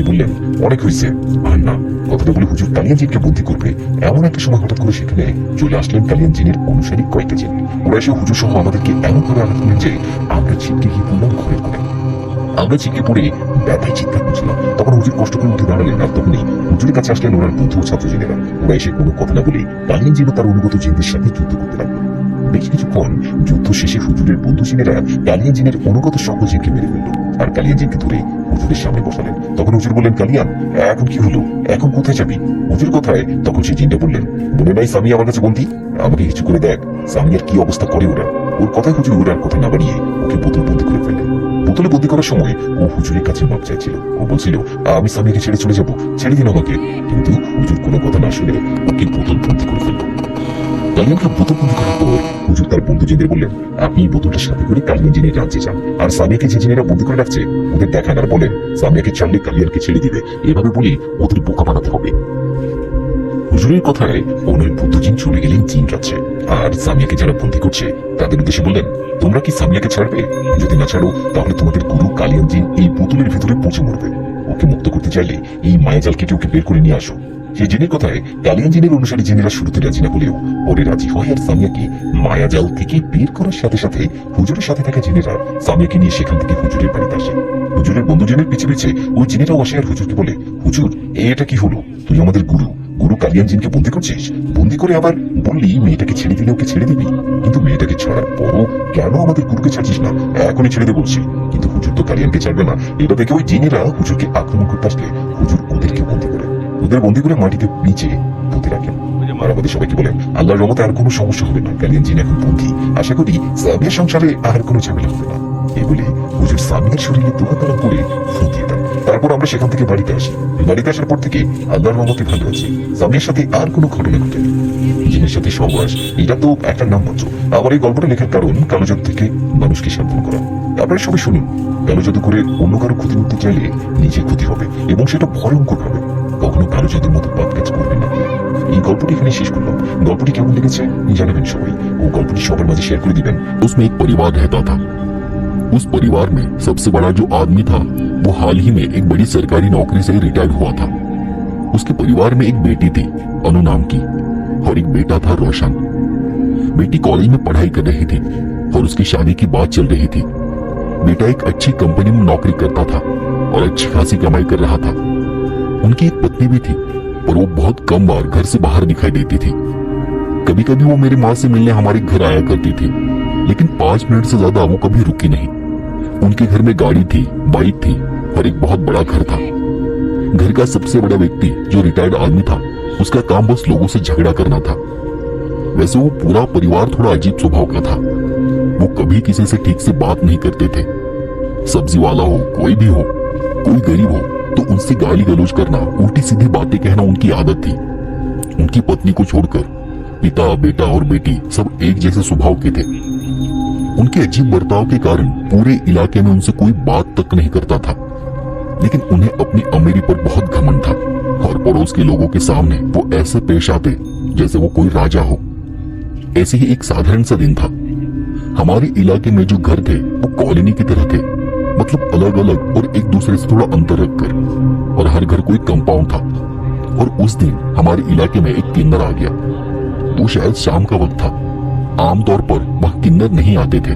S1: বললেন, অনেক হয়েছে আর না। কথাটা বলে হুজুর কালিয়ান জিনকে বন্দি করবে এমন একটা সময় হঠাৎ করে সেখানে চলে আসলেন কালিয়ান জিনের অনুসারী কয়েকটা জিন। ওরা এসে হুজুর সহ আমাদেরকে এমন করে আঘাত করলেন যে আমরা ছিটকে গিয়ে পড়লাম ঘরের কোণে। আমরা ছিটকে পড়ে ব্যথায় চিৎকার করছিলাম। তখন হুজুর কষ্ট করে উঠে দাঁড়ালেন, আর তখনই হুজুরের কাছে আসলেন ওনার বন্ধু ও ছাত্র জিনেরা। ওরা এসে কোনো কথা না বলে কালিয়ান জিন ও তার অনুগত জিনদের সাথে যুদ্ধ করতে লাগলো। বেশ কিছুক্ষণ যুদ্ধ শেষে হুজুরের বন্ধু জিনেরা কালিয়ান জিনের অনুগত সকল জিনকে মেরে ফেললো আর কালিয়ান জিনকে ধরে হুজুরের সামনে বসালেন। তখন হুজুর বললেন, কালিয়ান এখন কি হলো? এখন কোথায় যাবি? হুজুর কথায় তখন সেই জিনটা বললেন, মনে নাই সামি আমার কাছে বন্দি? আমাকে কিছু করে দেখ, সামিয়ার কি অবস্থা করে ওরা। ওর কথায় হুজুর ওর কথা না বাড়িয়ে ওকে বোতল বন্দি করে ফেললেন। বোতলে বন্দি করার সময় ও হুজুরের কাছে মাপ চাইছিল। ও বলছিল, আমি সামিয়াকে ছেড়ে চলে যাবো, ছেড়ে দিন আমাকে। কিন্তু হুজুর কোনো কথা না শুনে ওকে বোতল বন্দি করে ফেলল। কালিয়ানকে বোতল বন্দি করার পর হুজুর তার বন্ধু জিনদের বললেন, আপনি এই বোতলটা সাথে করে কালিয়ান জিনের রাজ্যে যান, আর সামিয়াকে যে জিনেরা বন্দি করে রাখছে ওদের দেখান আর বলেন সামিয়াকে ছাড়লে কালিয়ানকে ছেড়ে দিবে। এভাবে বলে ওদের বোকা বানাতে হবে। হুজুরের কথায় ওনার বন্ধু জিন চলে গেলেন জিন রাজ্যে, আর সামিয়াকে যারা বন্দি করছে তাদের উদ্দেশ্যে বললেন, তোমরা কি সামিয়াকে ছাড়বে? যদি না ছাড়ো তাহলে তোমাদের গুরু কালিয়ান জিন এই বোতলের ভিতরে পচে মরবে। ওকে মুক্ত করতে চাইলে এই মায়াজাল কেটে ওকে বের করে নিয়ে আসো। সেই জিনের কথায় কালিয়ান জিনের অনুসারী জিনেরা শুরুতে রাজি না হলেও পরে রাজি হয়, আর সামিয়াকে মায়াজাল থেকে বের করার সাথে সাথে হুজুরের সাথে থাকা জিনেরা সামিয়াকে নিয়ে সেখান থেকে হুজুরের বাড়িতে আসে। হুজুরের বন্ধু জিনের পিছে পিছে ওই জিনেরাও আসে আর হুজুরকে বলে, হুজুর এটা কি হলো? তুই আমাদের গুরু কালিয়ান জিনকে বন্দি করছিস, বন্দি করে আবার বললি মেয়েটাকে ছেড়ে দিলে ওকে ছেড়ে দিবি, কিন্তু মেয়েটাকে ছাড়ার পরও কেন আমাদের গুরুকে ছাড়ছিস না? এখনই ছেড়ে দে বলছি। কিন্তু হুজুর তো কালিয়ানকে ছাড়বে না। এটা দেখে ওই জিনেরা হুজুরকে আক্রমণ করতে আসলে হুজুর ওদেরকে বন্দি করে, ওদের বন্দি করে মাটিতে নিচে পুঁতে রাখেন। আর আমাদের সবাইকে বলেন আল্লাহর রহমতে আর কোনো সমস্যা হবে না, গার্ডিয়ান জিন এখন বন্দী। আশা করি সামিয়ার সংসারে আর কোনো ঝামেলা হবে না। এই বলে হুজুর সামিয়ার শরীরে দোয়া তালা করে ফু দিয়ে দেন। তারপর আমরা সেখান থেকে বাড়িতে আসি। বাড়িতে আসার পর থেকে আল্লাহর রহমতে ভালো আছি। সামিয়ার সাথে আর কোনো ঘটনা ঘটেনি। জিনের সাথে সহবাস এটা তো একটা নাম মাত্র। আমার এই গল্পটা লেখার কারণ কালো জাদু থেকে মানুষকে সাবধান করা। আপনারা সবাই শুনুন, কালো জাদু করে অন্য কারো ক্ষতি করতে চাইলে নিজে ক্ষতি হবে এবং সেটা ভয়ঙ্কর হবে। কখনো কালো জাদুর মতো পাপ কাজ করবেন না। এই গল্পটি এখানে শেষ করলাম। গল্পটি কেমন লেগেছে জানাবেন সবাই, ও গল্পটি সবার মাঝে শেয়ার করে দিবেন।
S2: उसमें एक परिवार रहता था। उस परिवार में सबसे बड़ा जो आदमी था वो हाल ही में एक बड़ी सरकारी नौकरी से रिटायर्ड हुआ था। उसके परिवार में एक बेटी थी अनु नाम की और एक बेटा था रोशन। बेटी कॉलेज में पढ़ाई कर रही थी और उसकी शादी की बात चल रही थी। बेटा एक अच्छी कंपनी में नौकरी करता था और अच्छी खासी कमाई कर रहा था। उनकी एक पत्नी भी थी और वो बहुत कम बार घर से बाहर दिखाई देती थी। कभी कभी वो मेरी माँ से मिलने हमारे घर आया करती थी, लेकिन 5 मिनट से ज्यादा वो कभी रुकी नहीं। उनके घर में गाड़ी थी, बाइक थी और एक बहुत बड़ा घर था। घर का सबसे बड़ा व्यक्ति जो रिटायर्ड आदमी था, उसका काम बस लोगों से झगड़ा करना था। वैसे वो पूरा परिवार थोड़ा अजीब स्वभाव का था। वो कभी किसी से ठीक से बात नहीं करते थे। सब्जी वाला हो, कोई भी हो, कोई गरीब हो तो उनसे गाली गलौज करना, उल्टी सीधी बातें कहना उनकी आदत थी। उनकी पत्नी को छोड़कर पिता, बेटा और बेटी सब एक जैसे स्वभाव के थे। उनके अजीब बर्ताव के कारण पूरे इलाके में उनसे कोई बात तक नहीं करता था, लेकिन उन्हें अपनी अमीरी पर बहुत घमंड था और पड़ोस के लोगों के सामने वो ऐसे पेश आते जैसे वो कोई राजा हो। ऐसे ही एक साधारण सा दिन था। हमारे इलाके में जो घर थे वो कॉलोनी की तरह थे, मतलब अलग अलग और एक दूसरे से थोड़ा अंतर रखकर, और हर घर कोई कंपाउंड था। और उस दिन हमारे इलाके में एक किन्नर आ गया। वो शायद शाम का वक्त था। आमतौर पर वह किन्नर नहीं आते थे,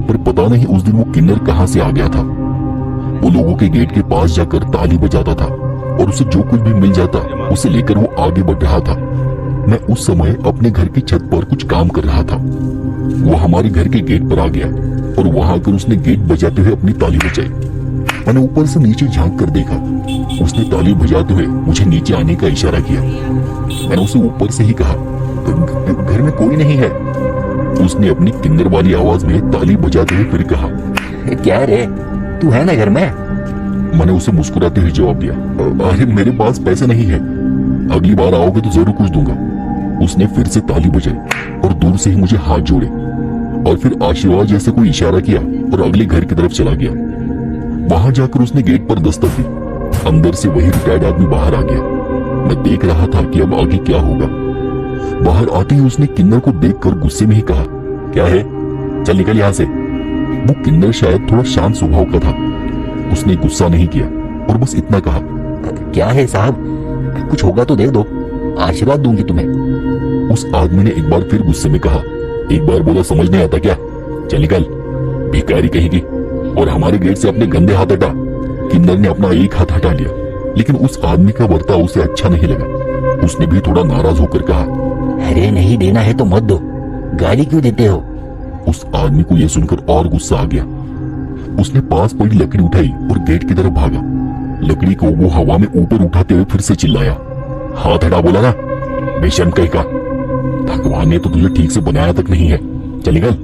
S2: पर पता नहीं उस दिन वो किन्नर कहां से आ गया था। वो लोगों के गेट के पास जाकर ताली बजाता था और उसे जो कुछ भी मिल जाता उसे लेकर वो आगे बढ़ रहा था। मैं उस समय अपने घर की छत पर कुछ काम कर रहा था। वो हमारे घर के गेट पर आ गया और वहां आकर उसने गेट बजाते हुए अपनी ताली बजाई। मैंने ऊपर से नीचे झांक कर देखा। उसने ताली बजाते हुए मुझे नीचे आने का इशारा किया। मैंने उसे ऊपर से ही कहा, घर में कोई नहीं है। उसने अपनी किन्नर वाली आवाज में ताली बजाते हुए फिर कहा,
S3: क्या रे, तू है ना घर में?
S2: मैंने उसे मुस्कुराते हुए जवाब दिया, अरे मेरे पास पैसे नहीं है, अगली बार आओगे तो जरूर कुछ दूंगा। उसने फिर से ताली बजाई और दूर से ही मुझे हाथ जोड़े और फिर आशीर्वाद जैसे कोई इशारा किया और अगले घर की तरफ चला गया। वहां जाकर उसने गेट पर दस्तक दी। अंदर से वही रिटायर्ड आदमी बाहर आ गया। मैं देख रहा था कि अब आगे क्या होगा। बाहर आते ही उसने किन्नर को देखकर गुस्से में ही कहा, क्या है, चल निकल यहाँ से। वो किन्नर शायद थोड़ा शांत स्वभाव का था। उसने गुस्सा नहीं किया और बस इतना कहा,
S3: क्या है साहब, कुछ होगा तो दे दो, आशीर्वाद दूंगी तुम्हें।
S2: उस आदमी ने एक बार फिर गुस्से में कहा, एक बार बोला समझ नहीं आता क्या, चल निकल, भिखारी कहेगी, और हमारे गेट से अपने गंदे हाथ हटा। किन्नर ने अपना एक हाथ हटा लिया, लेकिन उस आदमी का बर्ताव उसे अच्छा नहीं लगा। उसने भी थोड़ा नाराज होकर कहा,
S3: अरे नहीं देना है तो मत दो, गाली क्यों देते हो?
S2: उस आदमी को यह सुनकर और गुस्सा आ गया। उसने पास पड़ी लकड़ी उठाई और गेट की तरफ भागा। लकड़ी को वो हवा में ऊपर उठाते हुए फिर से चिल्लाया, हाथ हटा, बोला ना, बेशर्म कहीं का, भगवान ने तो तुझे ठीक से बनाया तक नहीं है, चल निकल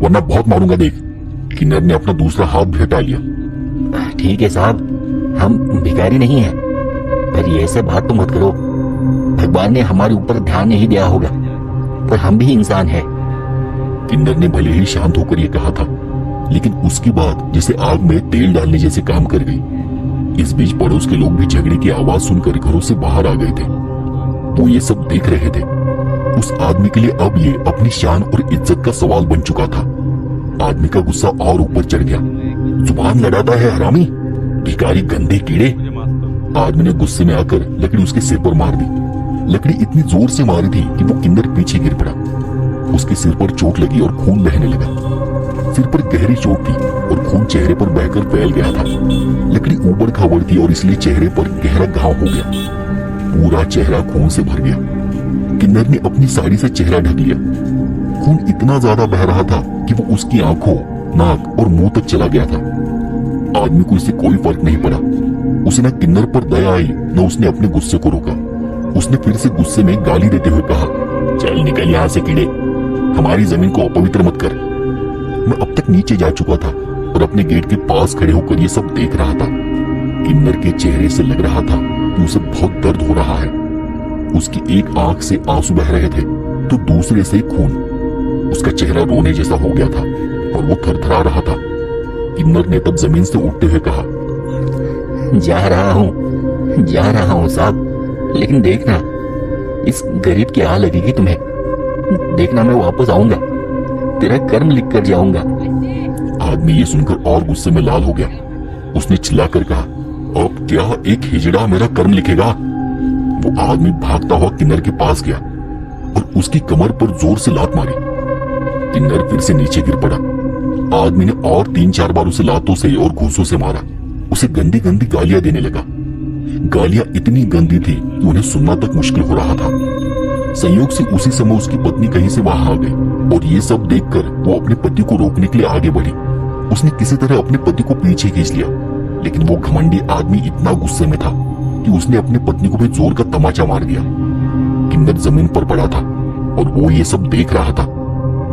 S2: वरना बहुत मारूंगा देख। किन्नर ने अपना दूसरा हाथ भी हटा लिया।
S3: ठीक है साहब, हम भिखारी नहीं हैं, पर ये ऐसे बात तो मत करो। भगवान ने हमारे ऊपर ध्यान नहीं दिया होगा, पर हम भी इंसान हैं।
S2: किन्नर ने भले ही शांत होकर यह कहा था, लेकिन उसकी बात जैसे आग में तेल डालने जैसे काम कर गई। इस बीच पड़ोस के लोग भी झगड़े की आवाज सुनकर घरों से बाहर आ गए थे। वो ये सब देख रहे थे। उस आदमी के लिए अब ये अपनी शान और इज्जत का सवाल बन चुका था। आदमी का गुस्सा और ऊपर चढ़ गया। जुबान लड़ाता है हरामी, भिखारी, गंदे कीड़े। आदमी ने गुस्से में आकर लकड़ी उसके सिर पर मार दी। लकड़ी इतनी जोर से मारी थी कि वो किन्नर पीछे गिर पड़ा। उसके सिर पर चोट लगी और खून बहने लगा। सिर पर गहरी चोट थी और खून चेहरे पर बहकर फैल गया था। लकड़ी ऊबड़ खाबड़ थी और इसलिए चेहरे पर गहरा घाव हो गया। पूरा चेहरा खून से भर गया। किन्नर ने अपनी साड़ी से चेहरा ढक लिया। खून इतना ज्यादा बह रहा था कि वो उसकी आंखों, नाक और मुंह तक चला गया था। आदमी को इससे कोई फर्क नहीं पड़ा। उसे न किन्नर पर दया आई, न उसने अपने गुस्से को रोका। उसने फिर से गुस्से में गाली देते हुए कहा, चल निकल यहाँ से कीड़े, हमारी जमीन को अपवित्र मत कर। मैं अब तक नीचे जा चुका था और अपने गेट के पास खड़े होकर ये सब देख रहा था। किन्नर के चेहरे से लग रहा था कि उसे बहुत दर्द हो रहा है। उसकी एक आंख से आंसू बह रहे थे तो दूसरे से खून। उसका चेहरा रोने जैसा हो गया था और वो थरथरा रहा था। किन्नर ने तब जमीन से उठते हुए कहा,
S3: जा रहा हूँ साहब, लेकिन देखना इस गरीब की आ लगेगी तुम्हें। देखना मैं वापस आऊंगा, तेरा कर्म लिख कर जाऊंगा।
S2: आदमी ये सुनकर और गुस्से में लाल हो गया। उसने चिल्लाकर कहा, अब क्या एक हिजड़ा मेरा कर्म लिखेगा? वो आदमी भागता हुआ किन्नर के पास गया और उसकी कमर पर जोर से लात मारी। किन्नर फिर से नीचे गिर पड़ा। आदमी ने और 3-4 बार उसे लातों से और घूंसों से मारा। उसे गंदी गंदी गालियां देने लगा। गालियां इतनी गंदी थी कि उन्हें सुनना तक मुश्किल हो रहा था। संयोग से उसी समय उसकी पत्नी कहीं से वहां आ गई और ये सब देखकर वो अपने पति को रोकने के लिए आगे बढ़ी। उसने किसी तरह अपने पति को पीछे खींच लिया, लेकिन वो घमंडी आदमी इतना गुस्से में था कि उसने अपने पत्नी को भी जोर का तमाचा मार दिया। किन्नर जमीन पर पड़ा था और वो ये सब देख रहा था।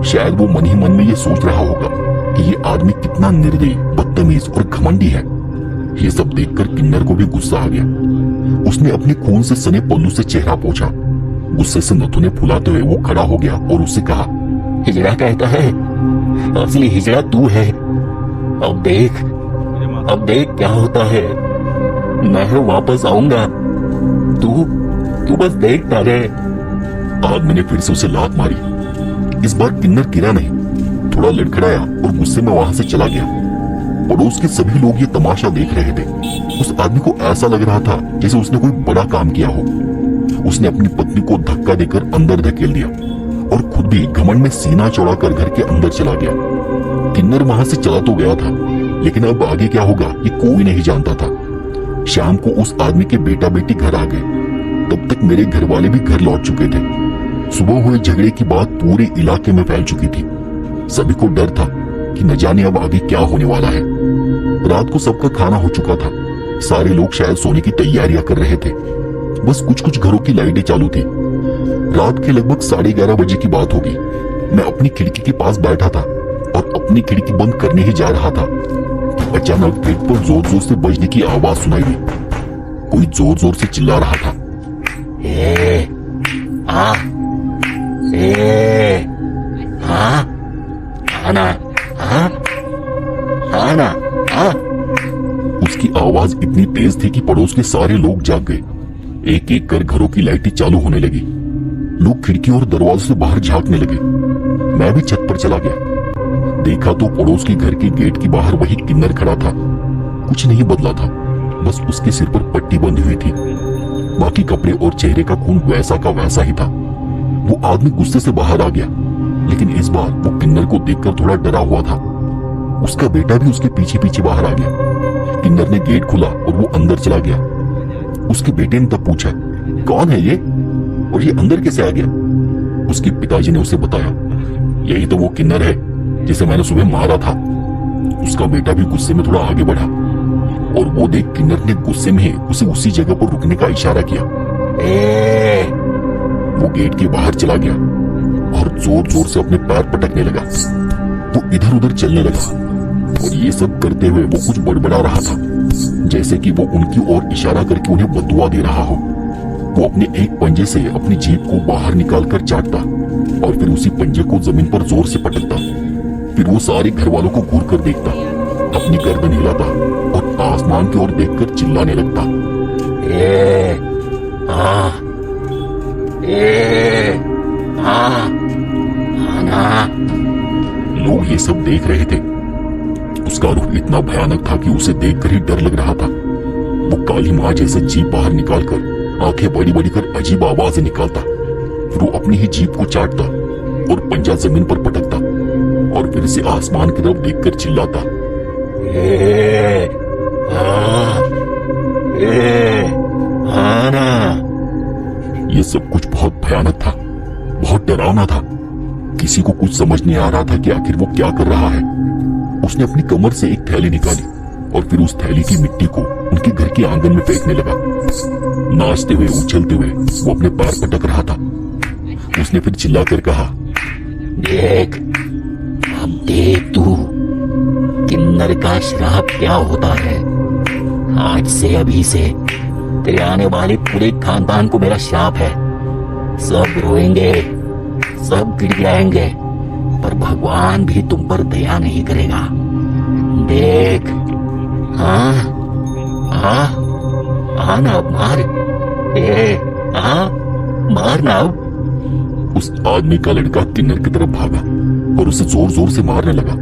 S2: शायद वो मन ही मन में ये सोच रहा होगा कि ये आदमी कितना निर्दयी, बदतमीज और घमंडी है। ये सब देखकर किन्नर को भी गुस्सा आ गया। उसने अपने खून से सने पल्लू से चेहरा पोंछा। गुस्से से नथुने फुलाते हुए वो खड़ा हो गया और उससे कहा,
S3: हिजड़ा कहता है, असली हिजड़ा तू है। अब देख क्या होता है। मैं वापस आऊंगा, तू बस देखता रहे।
S2: आदमी ने फिर से उसे लात मारी। इस बार किन्नर गिरा नहीं, थोड़ा लड़खड़ाया और गुस्से में वहां से चला गया। पड़ोस के सभी लोग ये तमाशा देख रहे थे। उस आदमी को ऐसा लग रहा था जैसे उसने कोई बड़ा काम किया हो। उसने अपनी पत्नी को धक्का देकर अंदर धकेल दिया और खुद भी घमंड में सीना चौड़ाकर घर के अंदर चला गया। किन्नर वहां से चला तो गया था, लेकिन अब आगे क्या होगा ये कोई नहीं जानता था। शाम को उस आदमी के बेटा बेटी घर आ गए। तब तक मेरे घर वाले भी घर लौट चुके थे। सुबह हुए झगड़े की बात पूरे इलाके में फैल चुकी थी। सभी को डर था कि न जाने अब आगे क्या होने वाला है। रात को सबका खाना हो चुका था। सारे लोग शायद सोने की तैयारियां कर रहे थे। बस कुछ कुछ घरों की लाइटें चालू थी। रात के लगभग 11:30 बजे की बात होगी। मैं अपनी खिड़की के पास बैठा था और अपनी खिड़की बंद करने ही जा रहा था। अचानक गेट पर जोर जोर से बजने की आवाज सुनाई दी। कोई जोर जोर से चिल्ला रहा था,
S3: आना।
S2: उसकी आवाज इतनी तेज थी कि पड़ोस के सारे लोग जाग गए। एक एक कर घरों की लाइटें चालू होने लगी। लोग खिड़की और दरवाजों से बाहर झांकने लगे। मैं भी छत पर चला गया। देखा तो पड़ोस के घर के गेट के बाहर वही किन्नर खड़ा था। कुछ नहीं बदला था, बस उसके सिर पर पट्टी बंधी हुई थी। बाकी कपड़े और चेहरे का खून वैसा का वैसा ही था। वो आदमी गुस्से से बाहर आ गया, लेकिन इस बार वो किन्नर को देखकर थोड़ा डरा हुआ था। उसका बेटा भी उसके पीछे पीछे बाहर आ गया। किन्नर ने गेट खोला और वो अंदर चला गया। उसके बेटे ने तब पूछा, कौन है ये और ये अंदर कैसे आ गया? उसके पिताजी ने उसे बताया, यही तो वो किन्नर है जिसे मैंने सुबह मारा था। उसका बेटा भी गुस्से में थोड़ा आगे बढ़ा और वो देख किन्नर ने गुस्से में उसे उसी जगह पर रुकने का इशारा किया। वो गेट के बाहर चला गया और जोर जोर से अपने पैर पटकने लगा। वो इधर उधर चलने लगा और ये सब करते हुए वो कुछ बड़बड़ा रहा था, जैसे कि वो उनकी ओर इशारा करके उन्हें बददुआ दे रहा हो। वो अपने एक पंजे से अपनी जीभ को बाहर निकालकर चाटता और फिर उसी पंजे को जमीन पर जोर से पटकता। फिर वो सारे घर वालों को घूर कर देखता, अपनी गर्दन हिलाता और आसमान की ओर देखकर चिल्लाने लगता, लोग ये सब देख रहे थे। उसका रूप इतना भयानक था कि उसे देखकर ही डर लग रहा था। वो काली माँ जैसे जीभ बाहर निकालकर आंखें बड़ी बड़ी कर अजीब आवाजें निकालता। फिर वो अपनी ही जीभ को चाटता और पंजा जमीन पर पटकता और फिर से आसमान की तरफ देखकर चिल्लाता, ये सब कुछ बहुत भयानक था, बहुत डरावना था। किसी को कुछ समझ नहीं आ रहा था कि आखिर वो क्या कर रहा है। उसने अपनी कमर से एक थैली निकाली और फिर उस थैली की मिट्टी को उनके घर के आंगन में फेंकने लगा। नाचते हुए उछलते हुए वो अपने पैर पटक रहा था। उसने फिर चिल्लाकर कहा,
S3: देख, अब देख तू, किन्नर का श्राप क्या होता है। आज से, अभी से तेरे आने वाले पूरे खानदान को मेरा श्राप है। सब रोएंगे, सब गिड़गिड़ाएंगे, पर भगवान भी तुम पर दया नहीं करेगा। देख, हाँ हाँ, ना अब मार, मार ना अब।
S2: उस आदमी का लड़का किन्नर की तरफ भागा और उसे जोर जोर से मारने लगा।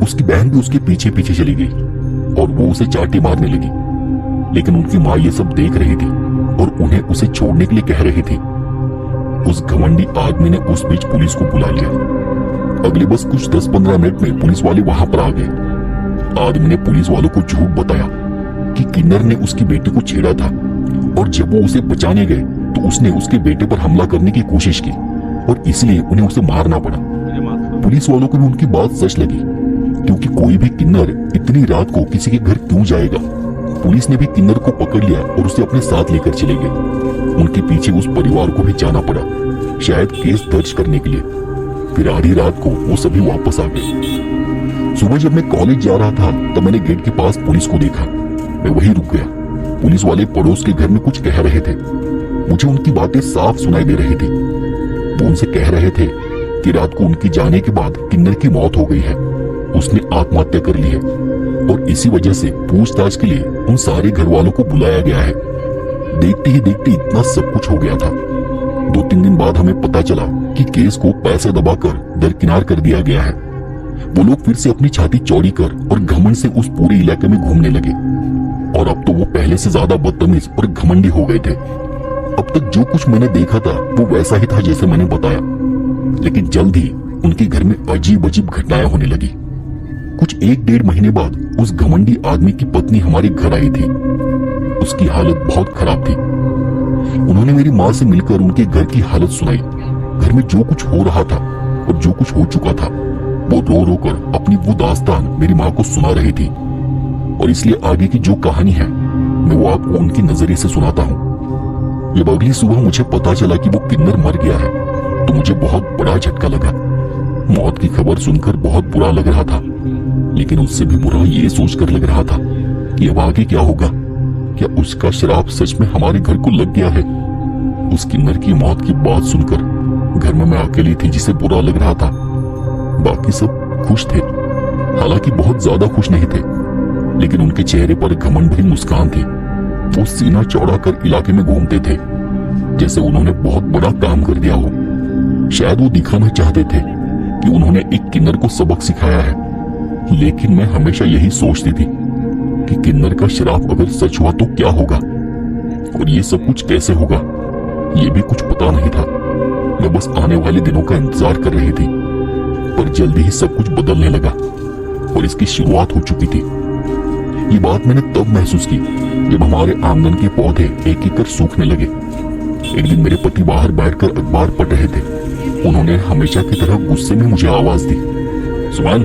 S2: उसकी बहन भी उसके पीछे पीछे चली गई और वो उसे चाटी मारने लगी, लेकिन उनकी माँ ये सब देख रही थी और उन्हें उसे छोड़ने के लिए कह रही थी। उस घमंडी आदमी ने उस बीच पुलिस को बुला लिया। अगले बस कुछ 10-15 मिनट में पुलिस वाले वहां पर आ गए। आदमी ने पुलिस वालों को झूठ बताया कि किन्नर ने उसकी बेटी को छेड़ा था और जब वो उसे बचाने गए तो उसने उसके बेटे पर हमला करने की कोशिश की और इसलिए उन्हें उसे मारना पड़ा। पुलिस वालों को भी उनकी बात सच लगी, क्योंकि कोई भी किन्नर इतनी रात को किसी के घर क्यों जाएगा। पुलिस ने भी किन्नर को पकड़ लिया और उसे अपने साथ लेकर चले गए। उनके पीछे उस परिवार को भी जाना पड़ा, शायद केस दर्ज करने के लिए। फिर आधी रात को वो सभी वापस आ गए। सुबह जब मैं कॉलेज जा रहा था तब मैंने गेट के पास पुलिस को देखा। मैं वहीं रुक गया। पुलिस वाले पड़ोस के घर में कुछ कह रहे थे। मुझे उनकी बातें साफ सुनाई दे रही थी। वो उनसे कह रहे थे कि रात को उनकी जाने के बाद किन्नर की मौत हो गई है, उसने आत्महत्या कर ली है और इसी वजह से पूछताछ के लिए उन सारे घर वालों को बुलाया गया है। देखते ही देखते इतना सब कुछ हो गया था। 2-3 दिन बाद हमें पता चला कि केस को पैसे दबाकर दरकिनार कर दिया गया है। वो लोग फिर से अपनी छाती चौड़ी कर और घमंड से उस पूरे इलाके में घूमने लगे और अब तो वो पहले से ज्यादा बदतमीज और घमंडी हो गए थे। अब तक जो कुछ मैंने देखा था वो वैसा ही था जैसे मैंने बताया, लेकिन जल्द ही उनके घर में अजीब अजीब घटनाएं होने लगी। कुछ 1-1.5 महीने बाद उस घमंडी आदमी की पत्नी हमारे घर आई थी। उसकी हालत बहुत खराब थी। उन्होंने मेरी माँ से मिलकर उनके घर की हालत सुनाई। घर में जो कुछ हो रहा था और जो कुछ हो चुका था वो रो रो कर अपनी वो दास्तान मेरी माँ को सुना रही थी। और इसलिए आगे की जो कहानी है मैं वो आपको उनके नजरिए से सुनाता हूँ। जब अगली सुबह मुझे पता चला कि वो किन्नर मर गया है तो मुझे बहुत बड़ा झटका लगा। मौत की खबर सुनकर बहुत बुरा लग रहा था, लेकिन उससे भी बुरा ये सोचकर लग रहा था कि अब आगे क्या होगा। क्या उसका श्राप सच में हमारे घर को लग गया है? उस किन्नर की मौत की बात सुनकर घर में मैं अकेली थी जिसे बुरा लग रहा था। बाकी सब खुश थे, हालांकि बहुत ज्यादा खुश नहीं थे, लेकिन उनके चेहरे पर घमंड भरी मुस्कान थी। वो सीना चौड़ा कर इलाके में घूमते थे जैसे उन्होंने बहुत बड़ा काम कर दिया हो। शायद वो दिखाना चाहते थे कि उन्होंने एक किन्नर को सबक सिखाया है, लेकिन मैं हमेशा यही सोचती थी कि किन्नर का श्राप अगर सच हुआ तो क्या होगा और ये सब कुछ कैसे होगा, ये भी कुछ पता नहीं था। मैं बस आने वाले दिनों का इंतजार कर रही थी, पर जल्दी ही सब कुछ बदलने लगा और इसकी शुरुआत हो चुकी थी। ये बात मैंने तब महसूस की जब हमारे आंगन के पौधे एक एक कर सूखने लगे। एक दिन मेरे पति बाहर बैठकर अखबार पढ़ रहे थे। उन्होंने हमेशा की तरह गुस्से में मुझे आवाज दी, सुमन,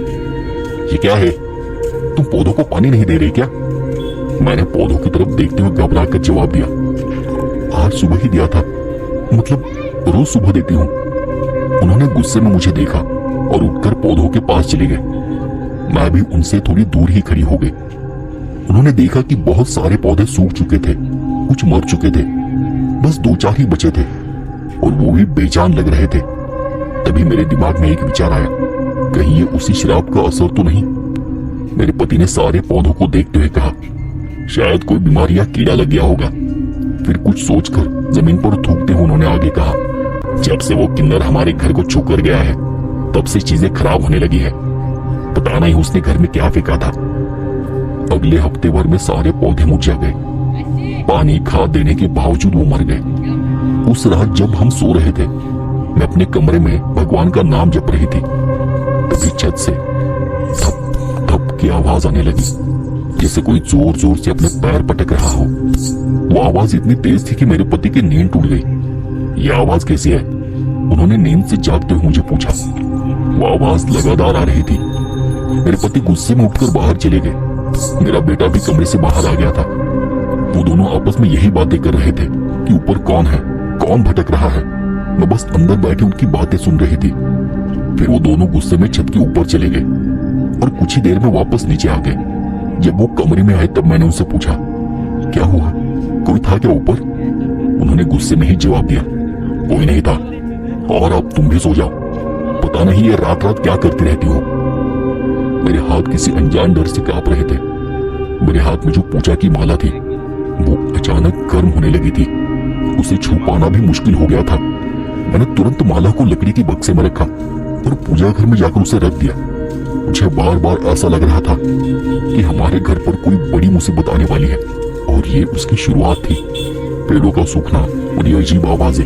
S2: ये क्या है? तुम पौधों को पानी नहीं दे रही क्या? मैंने पौधों की तरफ देखते हुए घबरा कर जवाब दिया, आज सुबह ही दिया था, मतलब रोज सुबह देती हूँ। उन्होंने गुस्से में मुझे देखा और उठकर पौधों के पास चले गए। मैं भी उनसे थोड़ी दूर ही खड़ी हो गई। उन्होंने देखा कि बहुत सारे पौधे सूख चुके थे, कुछ मर चुके थे, बस 2-4 ही बचे थे और वो भी बेजान लग रहे थे। तभी मेरे दिमाग में एक विचार आया, कहीं ये उसी शराब का असर तो नहीं? मेरे पति ने सारे पौधों को देखते हुए कहा, शायद कोई बीमारी या कीड़ा लग गया होगा। फिर कुछ सोचकर जमीन पर थूकते हुए उन्होंने आगे कहा, जब से वो किन्नर हमारे घर को छू कर गया है तब से चीजें खराब होने लगी है। पता नहीं उसने घर में क्या फेंका था। अगले हफ्ते भर में सारे पौधे मुरझा गए। पानी खाद देने के बावजूद वो मर गए। उस रात जब हम सो रहे थे, मैं अपने कमरे में भगवान का नाम जप रही थी, तभी छत से थप थप की आवाज आने लगी, जैसे कोई जोर जोर से अपने पैर पटक रहा हो। वो आवाज इतनी तेज थी कि मेरे पति की नींद टूट गई। ये आवाज कैसी है? उन्होंने नींद से जागते हुए मुझे पूछा। वो आवाज लगातार आ रही थी। मेरे पति गुस्से में उठकर बाहर चले गए। मेरा बेटा भी कमरे से बाहर आ गया था। वो दोनों आपस में यही बातें कर रहे थे कि ऊपर कौन है, कौन भटक रहा है। मैं बस अंदर बैठे उनकी बातें सुन रही थी। फिर वो दोनों गुस्से में छत के ऊपर चले गए और कुछ ही देर में वापस नीचे आ गए। जब वो कमरे में आए तब मैंने उनसे पूछा, क्या हुआ, कोई था क्या ऊपर? उन्होंने गुस्से में ही जवाब दिया, कोई नहीं था, और अब तुम भी सो जाओ, पता नहीं ये रात रात क्या करती रहती हो। मेरे हाथ किसी अनजान डर से कांप रहे थे। मेरे हाथ में जो पूजा की माला थी वो अचानक गर्म होने लगी थी। उसे छू पाना भी मुश्किल हो गया था। मैंने तुरंत माला को लकड़ी के बक्से में रखा और पूजा घर में जाकर उसे रख दिया। मुझे बार बार ऐसा लग रहा था कि हमारे घर पर कोई बड़ी मुसीबत आने वाली है, और ये उसकी शुरुआत थी। पेड़ों का सूखना और ये अजीब आवाजें,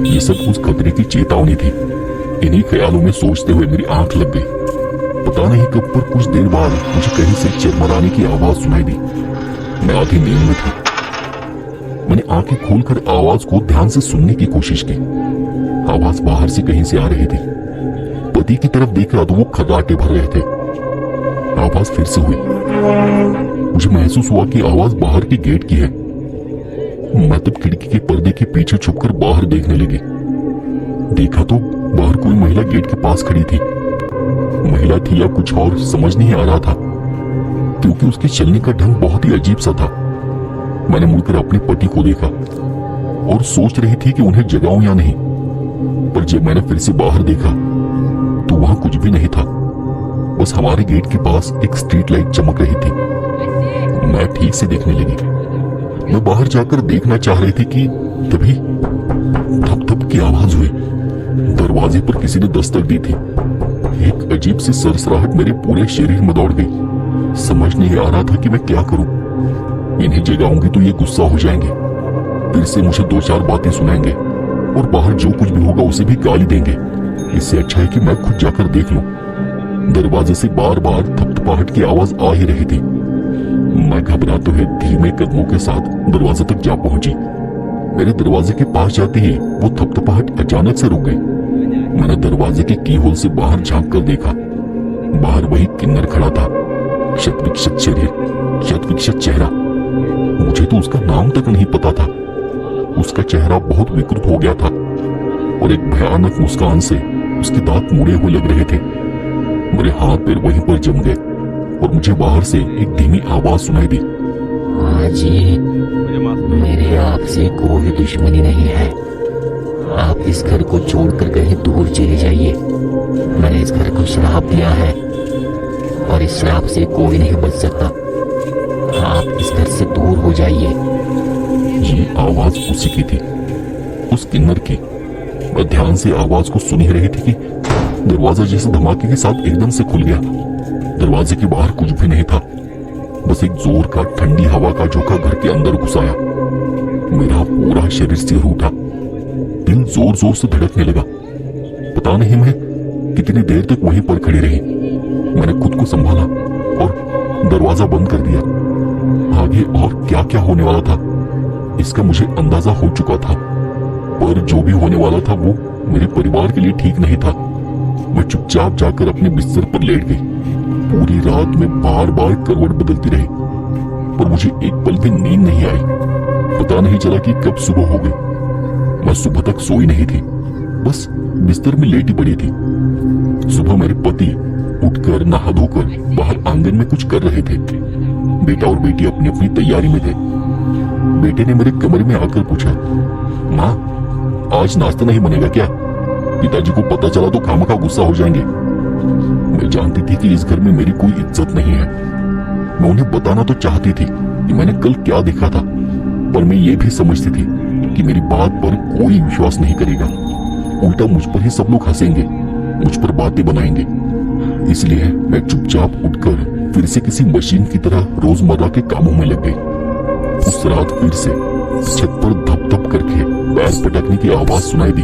S2: ये सब उस खतरे की चेतावनी थी। इन्हीं ख्यालों में सोचते हुए मेरी आंख लग गई। पता नहीं कब पर कुछ देर बाद मुझे कहीं से चिरमराने की आवाज सुनाई दी। मैं आधी नींद में था। मैंने आंखें खोलकर आवाज को ध्यान से सुनने की कोशिश की। आवाज बाहर से कहीं से आ रही थी। पति की तरफ देख रहा तो वो खर्राटे भर रहे थे। आवाज फिर से हुई। मुझे महसूस हुआ कि आवाज बाहर के गेट की है। मैं तब खिड़की के पर्दे के पीछे छुपकर बाहर देखने लगी। देखा तो बाहर कोई महिला गेट के पास खड़ी थी। महिला थी या कुछ और समझ नहीं आ रहा था, क्योंकि उसके चलने का ढंग बहुत ही अजीब सा था। मैंने मुड़कर अपने पति को देखा और सोच रही थी कि उन्हें जगाऊं या नहीं, पर जब मैंने फिर से बाहर देखा तो वहां कुछ भी नहीं था। बस हमारे गेट के पास एक स्ट्रीट लाइट चमक रही थी। मैं ठीक से देखने लगी। मैं बाहर जाकर देखना चाह रही थी कि तभी धप धप की आवाज हुई। दरवाजे पर किसी ने दस्तक दी थी। एक अजीब सी सरसराहट मेरे पूरे शरीर में दौड़ गई। समझ नहीं आ रहा था कि मैं क्या करूं। इन्हें जगाऊंगी तो ये गुस्सा हो जाएंगे, फिर से मुझे दो चार बातें सुनाएंगे और बाहर जो कुछ भी होगा उसे भी गाली देंगे। इससे अच्छा है कि मैं खुद जाकर देख लूं। दरवाजे से बार बार थपथपाहट की आवाज आ ही रही थी। मैं घबराते हुए धीमे कदमों के साथ दरवाजे तक जा पहुंची। मेरे दरवाजे के पास जाते ही वो थपथपाहट अचानक से रुक गई। मैंने दरवाजे के कीहोल से बाहर झांक कर देखा। बाहर वही किन्नर खड़ा था। शतविक्षत शरीर, शतविक्षत चेहरा। मुझे तो उसका नाम तक नहीं पता था। उसका चेहरा बहुत विकृत हो गया था और एक भयानक मुस्कान से उसके दांत मुड़े हुए लग रहे थे। मेरे हाथ पैर वहीं पर जम गए और मुझे बाहर से एक धीमी आवाज सुनाई दी,
S3: हाँ जी, मेरे आपसे कोई दुश्मनी नहीं है। आप इस घर को छोड़कर कहीं दूर चले जाइए। मैंने इस घर को श्राप दिया है और इस श्राप से कोई नहीं बच सकता। आप इस घर से दूर हो जाइए।
S2: ये आवाज उसी की थी, उस किन्नर की। मैं ध्यान से आवाज को सुन ही रही थी कि दरवाजा जैसे धमाके के साथ एकदम से खुल गया। दरवाजे के बाहर कुछ भी नहीं था, बस एक जोर का ठंडी हवा का झोंका घर के अंदर घुसाया। मेरा पूरा शरीर सिर उठा, दिल जोर जोर से धड़कने लगा। पता नहीं मैं कितनी देर तक वहीं पर खड़ी रही। मैंने खुद को संभाला और दरवाजा बंद कर दिया। आगे और क्या क्या होने वाला था इसका मुझे अंदाजा हो चुका था, पर जो भी होने वाला था वो मेरे परिवार के लिए ठीक नहीं था। मैं चुपचाप जाकर अपने बिस्तर पर लेट गई। पूरी रात में बार बार करवट बदलती रही, पर मुझे एक पल भी नींद नहीं आई। पता नहीं चला कि कब सुबह हो गई। मैं सुबह तक सोई नहीं थी, बस बिस्तर में लेटी पड़ी थी। सुबह मेरे पति उठकर नहा धोकर बाहर आंगन में कुछ कर रहे थे। बेटा और बेटी अपनी अपनी तैयारी में थे। बेटे ने मेरे कमरे में आकर पूछा, माँ आज नाश्ता नहीं बनेगा क्या? पिताजी को पता चला तो खामखा गुस्सा हो जाएंगे। मैं जानती थी कि इस घर में मेरी कोई इज्जत नहीं है। मैं उन्हें बताना तो चाहती थी कि मैंने कल क्या देखा था, पर मैं ये भी समझती थी कि मेरी बात पर कोई विश्वास नहीं करेगा। उल्टा मुझ पर ही सब लोग हंसेंगे, मुझ पर बातें बनाएंगे। इसलिए मैं चुपचाप उठकर फिर से किसी मशीन की तरह रोजमर्रा के कामों में लग गई। उस रात फिर से छत पर धप धप करके पैर पटकने की आवाज सुनाई दी,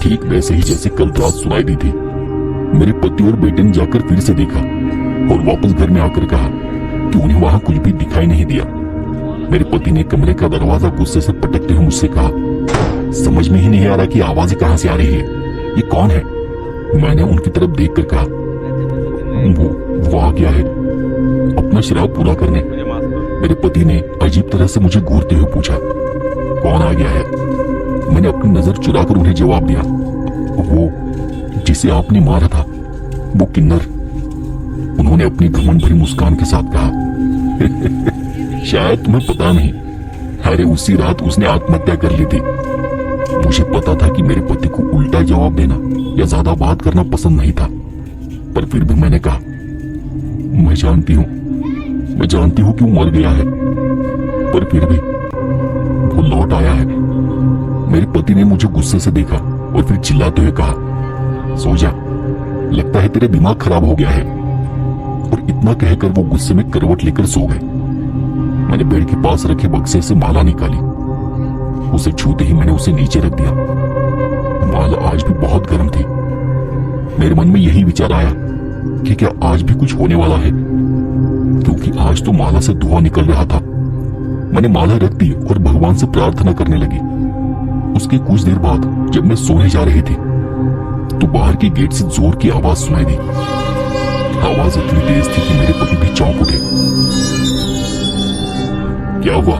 S2: ठीक वैसे ही जैसे कल रात सुनाई दी थी। मेरे पति और बेटे ने जाकर फिर से देखा और वापस घर में आकर कहा कि उन्हें वहां कुछ भी दिखाई नहीं दिया। मेरे पति ने कमरे का दरवाजा गुस्से से पटकते हुए मुझसे कहा, समझ में ही नहीं आ रहा कि आवाजें कहां से आ रही है, ये कौन है? मैंने उनकी तरफ देखकर कहा, वो आ गया है अपना श्राप पूरा करने। मेरे पति ने अजीब तरह से मुझे घूरते हुए पूछा, कौन आ गया है? मैंने अपनी नजर चुराकर उन्हें जवाब दिया, वो जिसे आपने मारा था, वो किन्नर। उन्होंने अपनी घमंड भरी मुस्कान के साथ कहा, शायद तुम्हें पता नहीं, अरे उसी रात उसने आत्महत्या कर ली थी। मुझे पता था कि मेरे पति को उल्टा जवाब देना या ज्यादा बात करना पसंद नहीं था, पर फिर भी मैंने कहा, मैं जानती हूं कि वो मर गया है, पर फिर भी वो लौट आया है। मेरे पति ने मुझे गुस्से से देखा और फिर चिल्लाते हुए कहा, सो जा, लगता है तेरा दिमाग खराब हो गया है। और इतना कहकर वो गुस्से में करवट लेकर सो गए। मैंने बेड के पास रखे बक्से से माला निकाली। उसे छूते ही मैंने उसे नीचे रख दिया। माला आज भी बहुत गर्म थी। मेरे मन में यही विचार आया कि क्या आज भी कुछ होने वाला है, क्योंकि आज तो माला से धुआं निकल रहा था। मैंने माला रख दी और भगवान से प्रार्थना करने लगी। उसके कुछ देर बाद जब मैं सोने जा रही थी तो बाहर के गेट से जोर की आवाज सुनाई दी। आवाज इतनी तेज थी कि मेरे पति भी चौंक उठे। क्या हुआ?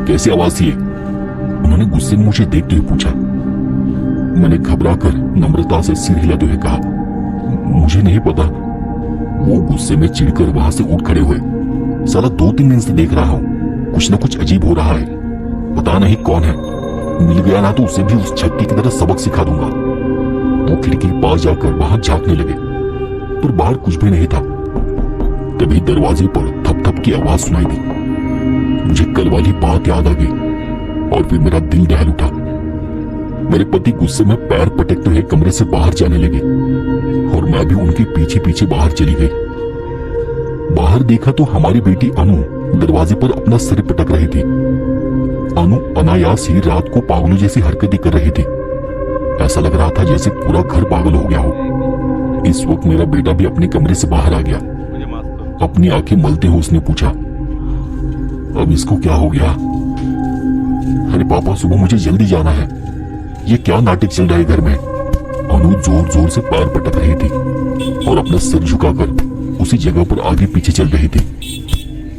S2: कैसी आवाज थी? उन्होंने गुस्से में मुझे देखते हुए पूछा। मैंने घबराकर नम्रता से सिर हिलाते हुए कहा, मुझे नहीं पता। वो गुस्से में चिढ़कर वहां से उठ खड़े हुए। साला 2-3 दिन से देख रहा हूं, कुछ न कुछ अजीब हो रहा है, पता नहीं कौन है। मिल गया ना तो उसे भी उस छक्के की तरह सबक सिखा दूंगा। वो खिड़की के पास जाकर वहां झांकने लगे, पर बाहर कुछ भी नहीं था। तभी दरवाजे पर थप थप की आवाज सुनाई दी। मुझे कल वाली बात याद आ गई और फिर मेरा दिल दहल उठा। मेरे पति गुस्से में पैर पटकते हुए कमरे से बाहर जाने लगे और मैं भी उनके पीछे पीछे बाहर चली गई। बाहर देखा तो हमारी बेटी अनु दरवाजे पर अपना सिर पटक रही थी। अनु अनायास ही रात को पागलों जैसी हरकतें कर रही थी। ऐसा लग रहा था जैसे पूरा घर पागल हो गया हो। इस वक्त मेरा बेटा भी अपने कमरे से बाहर आ गया। अपनी आंखें मलते हुए उसने पूछा, अब इसको क्या हो गया? अरे पापा, सुबह मुझे जल्दी जाना है। ये क्या नाटक चल रहा है घर में? अनु जोर जोर से पैर पटक रही थी और अपना सिर झुकाकर उसी जगह पर आगे पीछे चल रही थी।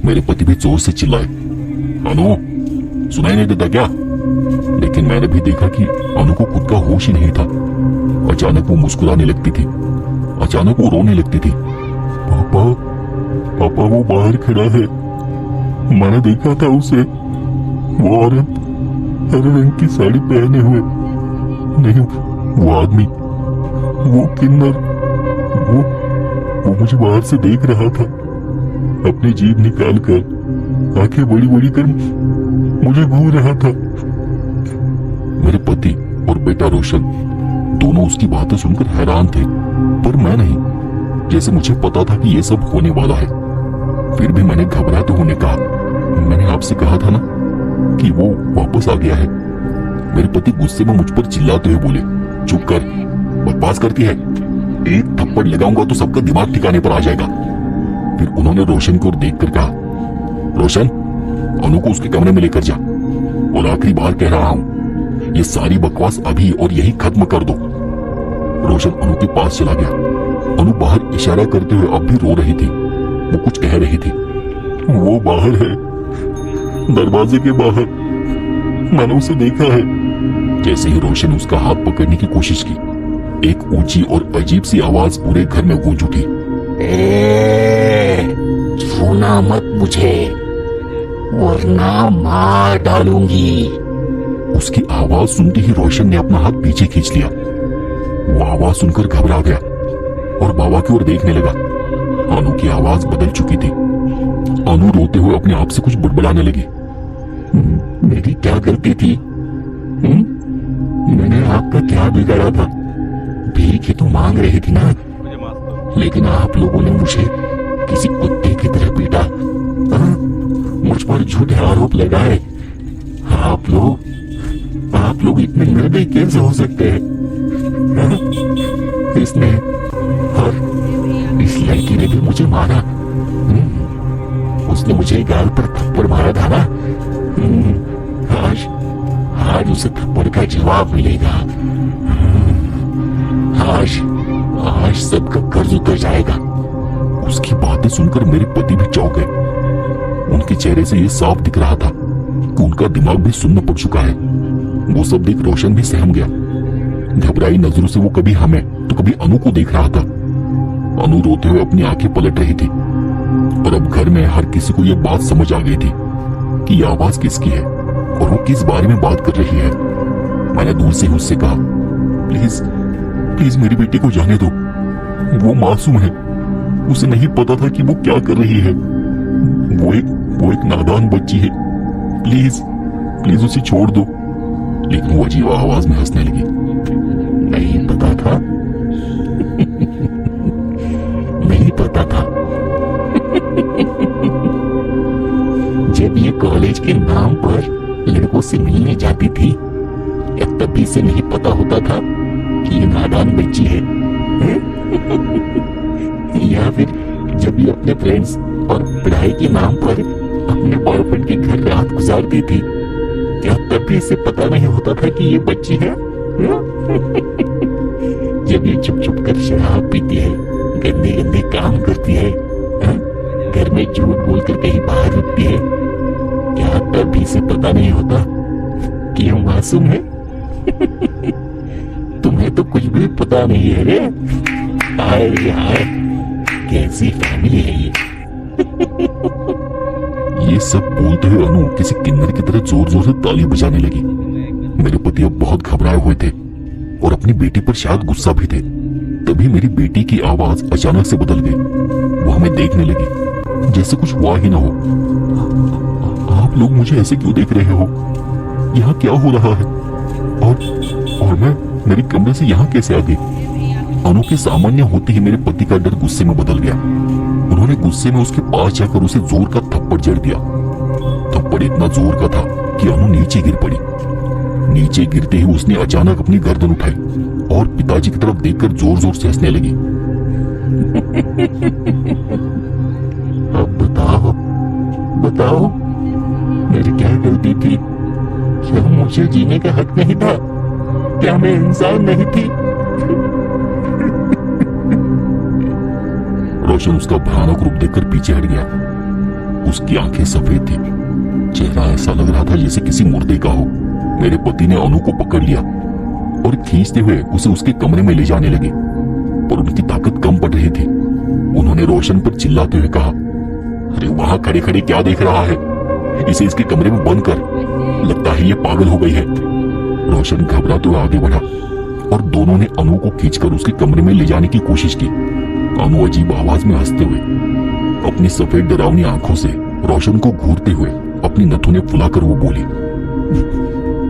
S2: मेरे पति भी जोर से चिल्लाए, अनु सुनाई नहीं देता क्या? लेकिन मैंने भी देखा कि अनु को खुद का होश ही नहीं था। अचानक वो मुस्कुराने लगती थी, अचानक वो रोने लगती थी। पापा, पापा वो बाहर खड़ा है, मैंने देखा था उसे। वो औरत हरे रंग की साड़ी पहने हुए, नहीं वो आदमी, वो किन्नर, वो मुझे बाहर से देख रहा था। अपनी जीभ निकाल कर आंखें बड़ी बड़ी कर मुझे घूर रहा था। मेरे पति और बेटा रोशन दोनों उसकी बातें सुनकर हैरान थे, पर मैं नहीं, जैसे मुझे पता था कि ये सब होने वाला है। फिर भी मैंने घबराते होने कहा, मैंने आपसे कहा था ना कि वो वापस आ गया है। मेरे पति गुस्से में मुझ पर चिल्लाते हुए बोले, चुप कर, बकवास करती है, एक थप्पड़ लगाऊंगा तो सबका दिमाग ठिकाने पर आ जाएगा। फिर उन्होंने रोशन की ओर देखकर कहा, रोशन, अनु को उसके कमरे में लेकर जा, और आखिरी बार कह रहा हूं, ये सारी बकवास अभी और यही खत्म कर दो। रोशन अनु के पास चला गया। अनु बाहर इशारा करते हुए अब भी रो रही थी। वो कुछ कह रही थी। वो बाहर है, दरवाजे के बाहर, मैंने उसे देखा है। जैसे ही रोशन उसका हाथ पकड़ने की कोशिश की, एक ऊंची और अजीब सी आवाज पूरे घर में गूंज उठी,
S3: छूना मत मुझे, वरना मार डालूंगी।
S2: उसकी आवाज सुनते ही रोशन ने अपना हाथ पीछे खींच लिया। वो आवाज सुनकर घबरा गया और बाबा की ओर देखने लगा। अनु की आवाज बदल चुकी थी। अनु रोते हुए अपने आप से कुछ बुड़बुड़ाने लगी।
S3: मेरी क्या गलती थी? मैंने आपका क्या बिगाड़ा था? भीख ही तो मांग रही थी ना, लेकिन आप लोगों ने मुझे किसी कुत्ते की तरह पीटा, मुझ पर झूठे आरोप लगाए। आप लोग इतने निर्दयी कैसे हो सकते हैं? इसने और इस लड़की ने भी मुझे मारा। उसने मुझे गाल पर थप्पड़ मारा था ना। आज उसे थप्पड़ का जवाब मिलेगा। आज सबका कर्ज उतर जाएगा।
S2: उसकी बातें सुनकर मेरे पति भी चौंक गए। उनके उसके चेहरे से ये साफ दिख रहा था कि उनका दिमाग भी सुन्न पड़ चुका है। वो सब देख रोशन भी सहम गया। घबराई नजरों से वो कभी हमें तो कभी अनु को देख रहा था। अनु रोते हुए अपनी आंखें पलट रही थी और अब घर में हर किसी को यह बात समझ आ गई थी कि ये आवाज किसकी है और वो किस बारे में बात कर रही है। मैंने दूर से उससे कहा, प्लीज प्लीज मेरी बेटी को जाने दो, वो मासूम है, उसे नहीं पता था कि वो क्या कर रही है। वो एक नादान बच्ची है, प्लीज प्लीज उसे छोड़ दो। लेकिन वो अजीब आवाज में हंसने लगी।
S3: नहीं पता था नहीं पता था जब ये कॉलेज के नाम पर लड़कों से मिलने जाती थी, या तभी से नहीं पता होता था कि ये नादान बच्ची है? या फिर जब ये अपने फ्रेंड्स और पढ़ाई के नाम पर अपने बॉयफ्रेंड के घर रात गुजारती थी, क्या तभी से पता नहीं होता था कि ये बच्ची है? जब ये चुप चुप कर शराब पीती है, गंदे गंदे काम करती है, घर में झूठ बोलकर कहीं बाहर रुकती है, क्या तभी से पता नहीं होता कि ये मासूम है? तुम्हें तो कुछ भी पता नहीं है रे। हाय रे हाय, कैसी फैमिली है ये?
S2: ये सब बोलते हुए अनु किसी किन्नर की तरह जोर जोर से ताली बजाने लगी। मेरे पति अब बहुत घबराए हुए थे और अपनी बेटी पर शायद गुस्सा भी थे। तभी मेरी बेटी की आवाज अचानक से बदल गई। वो हमें देखने लगी जैसे कुछ हुआ ही ना हो। आप लोग मुझे ऐसे क्यों देख रहे हो? यहाँ क्या हो रहा है? और मैं मेरे कमरे से यहाँ कैसे आ गई? अनु के सामान्य होते ही मेरे पति का डर गुस्से में बदल गया। उन्होंने गुस्से में उसके पास जाकर उसे जोर का थप्पड़ जड़ दिया। थप्पड़ इतना जोर का था कि अनु नीचे गिर पड़ी। नीचे गिरते ही उसने अचानक अपनी गर्दन उठाई और पिताजी की तरफ देखकर जोर जोर से हंसने लगी।
S3: अब बताओ बताओ, मेरी क्या गलती थी? क्या मुझे जीने का हक नहीं था? क्या मैं इंसान नहीं थी?
S2: रोशन उसका भयानक रूप देखकर पीछे हट गया। उसकी आंखें सफेद थी, चेहरा ऐसा लग रहा था जैसे किसी मुर्दे का हो। मेरे पति ने अनु को पकड़ लिया और खींचते हुए उसे उसके कमरे में ले जाने लगे, पर उनकी ताकत कम पड़ रही थी। उन्होंने रोशन पर चिल्लाते हुए कहा, अरे वहां खड़े खड़े क्या देख रहा है? इसे इसके कमरे में बंद कर, लगता है ये पागल हो गई है। रोशन घबराते हुए आगे बढ़ा और दोनों ने अनु को खींचकर उसके कमरे में ले जाने की कोशिश की। अनु अजीब आवाज में हंसते हुए अपनी सफेद डरावनी आंखों से रोशन को घूरते हुए अपनी नथुने फुलाकर वो बोली,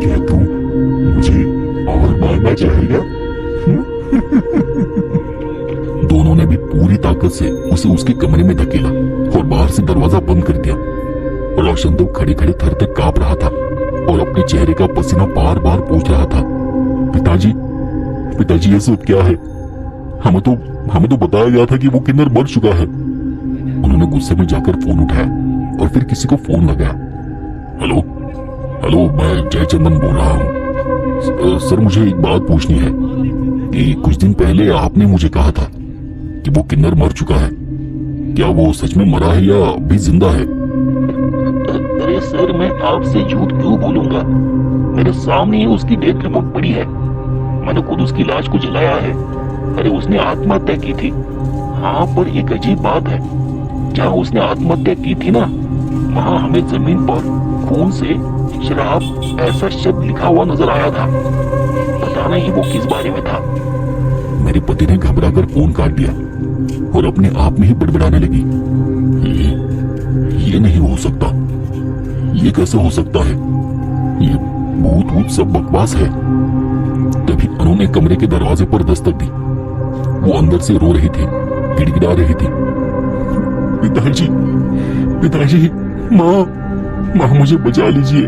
S3: क्या तू मुझे और मारना चाहेगा?
S2: दोनों ने भी पूरी ताकत से उसे उसके कमरे में धकेला और बाहर से दरवाजा बंद कर दिया। रोशन तो खड़े खड़े थर थर कांप रहा था और अपने चेहरे का पसीना बार बार पोंछ रहा था। पिताजी ये सब क्या है? हमें तो बताया गया था कि वो किन्नर मर चुका है। उन्होंने गुस्से में जाकर फोन उठाया और फिर किसी को फोन लगाया। हेलो हेलो, मैं जयचंदन बोल रहा हूँ। सर मुझे एक बात पूछनी है कि कुछ दिन पहले आपने मुझे कहा था कि वो किन्नर मर चुका है। क्या वो सच में मरा है या अभी जिंदा है?
S3: अरे सर, मैं आपसे झूठ क्यों बोलूंगा? मेरे सामने ही उसकी डेथ रिपोर्ट पड़ी है। मैंने खुद उसकी लाश को जलाया है। अरे उसने आत्महत्या की थी। हाँ, पर एक अजीब बात है, जहाँ उसने आत्महत्या की थी ना, वहाँ हमें जमीन पर खून से शराब ऐसा शब्द लिखा हुआ नजर आया था। पता नहीं वो किस बारे में था।
S2: मेरे पति ने घबराकर फोन काट दिया और अपने आप में ही बड़बड़ाने लगी, ये नहीं हो सकता, ये कैसे हो सकता है? ये भूत सब बकवास है। तभी अनु ने कमरे के दरवाजे पर दस्तक दी। वो अंदर से रो रही थी, गिड़गिड़ा रही थी। पिताजी, माँ मुझे बचा लीजिए।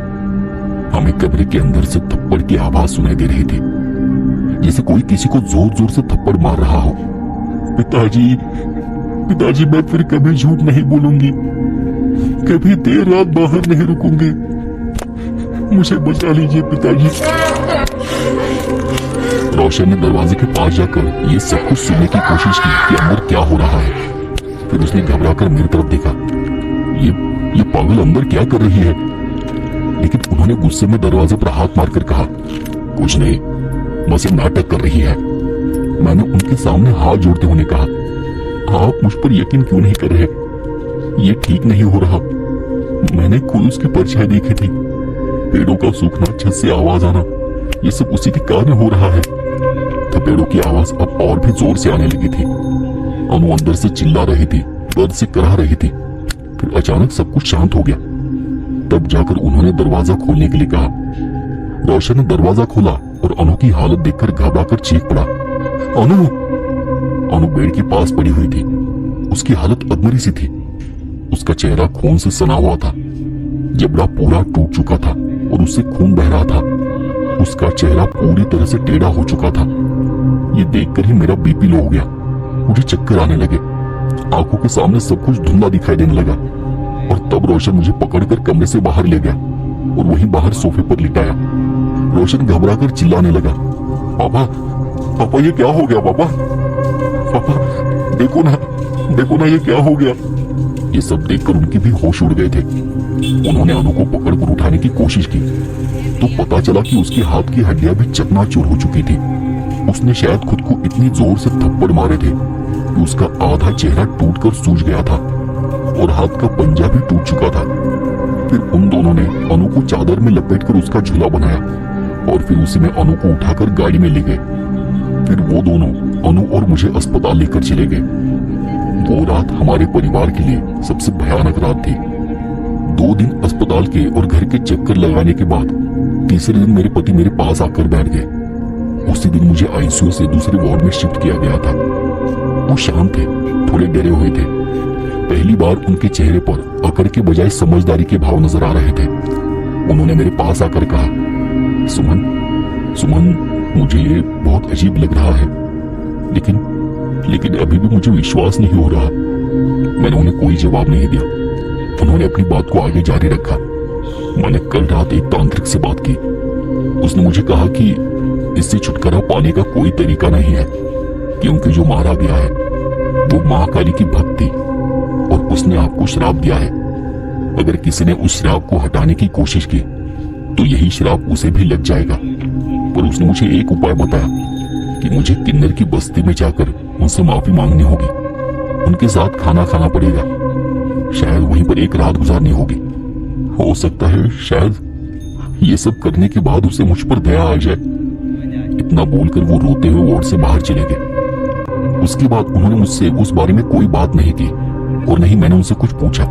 S2: हमें कमरे के अंदर से थप्पड़ की आवाज सुनाई दे रही थी, जैसे कोई किसी को जोर जोर से थप्पड़ मार रहा हो। पिताजी, मैं फिर कभी झूठ नहीं बोलूंगी, कभी देर रात बाहर नहीं रुकूंगी, मुझे बचा लीजिए पिताजी। रोशन ने दरवाजे के पास जाकर ये सब कुछ सुनने की कोशिश की कि अंदर क्या हो रहा है। फिर उसने घबराकर मेरी तरफ देखा। ये पागल अंदर क्या कर रही है? लेकिन उन्होंने गुस्से में दरवाजे पर हाथ मारकर कहा, कुछ नहीं, बस ये नाटक कर रही है। मैंने उनके सामने हाथ जोड़ते हुए कहा, आप मुझ पर यकीन क्यों नहीं कर रहे? ये ठीक नहीं हो रहा। मैंने खुद उसकी परछाई देखी थी, पेड़ों का सूखना, छत से आवाज आना, ये सब उसी के कारण हो रहा है। थपेड़ों की आवाज अब और भी जोर से आने लगी थी। अनु अंदर से चिल्ला रही थी, दर्द से कराह रही थी। फिर अचानक सब कुछ शांत हो गया। तब जाकर उन्होंने दरवाजा खोलने के लिए कहा। रोशन ने दरवाजा खोला और अनु की हालत देखकर घबराकर चीख पड़ा, अनु! अनु बेड के पास पड़ी हुई थी। उसकी हालत अधमरी सी थी। उसका चेहरा खून से सना हुआ था, जबड़ा पूरा टूट चुका था और उससे खून बह रहा था। उसका चेहरा पूरी तरह से टेढ़ा हो चुका था। ये देखकर ही मेरा बीपी लो हो गया। मुझे चक्कर आने लगे, आंखों के सामने सब कुछ धुंधला दिखाई देने लगा। और तब रोशन मुझे पकड़कर कमरे से बाहर ले गया और वहीं बाहर सोफे पर लिटाया। रोशन घबराकर चिल्लाने लगा, पापा, पापा ये क्या हो गया? पापा, पापा देखो ना ये क्या हो गया? ये सब देखकर उनके भी होश उड़ गए थे। उन्होंने अनु को पकड़कर उठाने की कोशिश की तो पता चला कि उसके हाथ की हड्डियां भी चकनाचूर हो चुकी थी। उसने शायद खुद को इतनी जोर से थप्पड़ मारे थे कि उसका आधा चेहरा टूटकर सूज गया था और हाथ का पंजा भी टूट चुका था। फिर उन दोनों ने अनु को चादर में लपेटकर उसका झूला बनाया और फिर उसी में अनु को उठाकर गाड़ी में ले गए। फिर वो दोनों अनु और मुझे अस्पताल लेकर चले गए। वो रात हमारे परिवार के लिए सबसे भयानक रात थी। 2 दिन अस्पताल के और घर के चक्कर लगाने के बाद तीसरे दिन मेरे पति मेरे पास आकर बैठ गए। उसी दिन मुझे आईसीयू से दूसरे वार्ड में शिफ्ट किया गया था। वो शांत थे, थोड़े डरे हुए थे। पहली बार उनके चेहरे पर अकड़ के बजाय समझदारी के भाव नजर आ रहे थे। उन्होंने मेरे पास आकर कहा, सुमन, मुझे ये बहुत अजीब लग रहा है, लेकिन अभी भी मुझे विश्वास नहीं हो रहा। मैंने उन्हें कोई जवाब नहीं दिया। उन्होंने अपनी बात को आगे जारी रखा। मैंने कल रात एक तांत्रिक से बात की। उसने मुझे कहा कि इससे छुटकारा पाने का कोई तरीका नहीं है, क्योंकि जो मारा गया है वो माँ काली की भक्त थी और उसने आपको श्राप दिया है। अगर किसी ने उस श्राप को हटाने की कोशिश की तो यही श्राप उसे भी लग जाएगा। पर उसने मुझे एक उपाय बताया कि मुझे किन्नर की बस्ती में जाकर उनसे माफी मांगनी होगी, उनके साथ खाना खाना पड़ेगा, शायद वहीं पर एक रात गुजारनी होगी। हो सकता है शायद ये सब करने के बाद उसे मुझ पर दया आ जाए। इतना बोलकर वो रोते हुए वार्ड से बाहर चले गए। उसके बाद उन्होंने मुझसे उस बारे में कोई बात नहीं की और नहीं मैंने उनसे कुछ पूछा।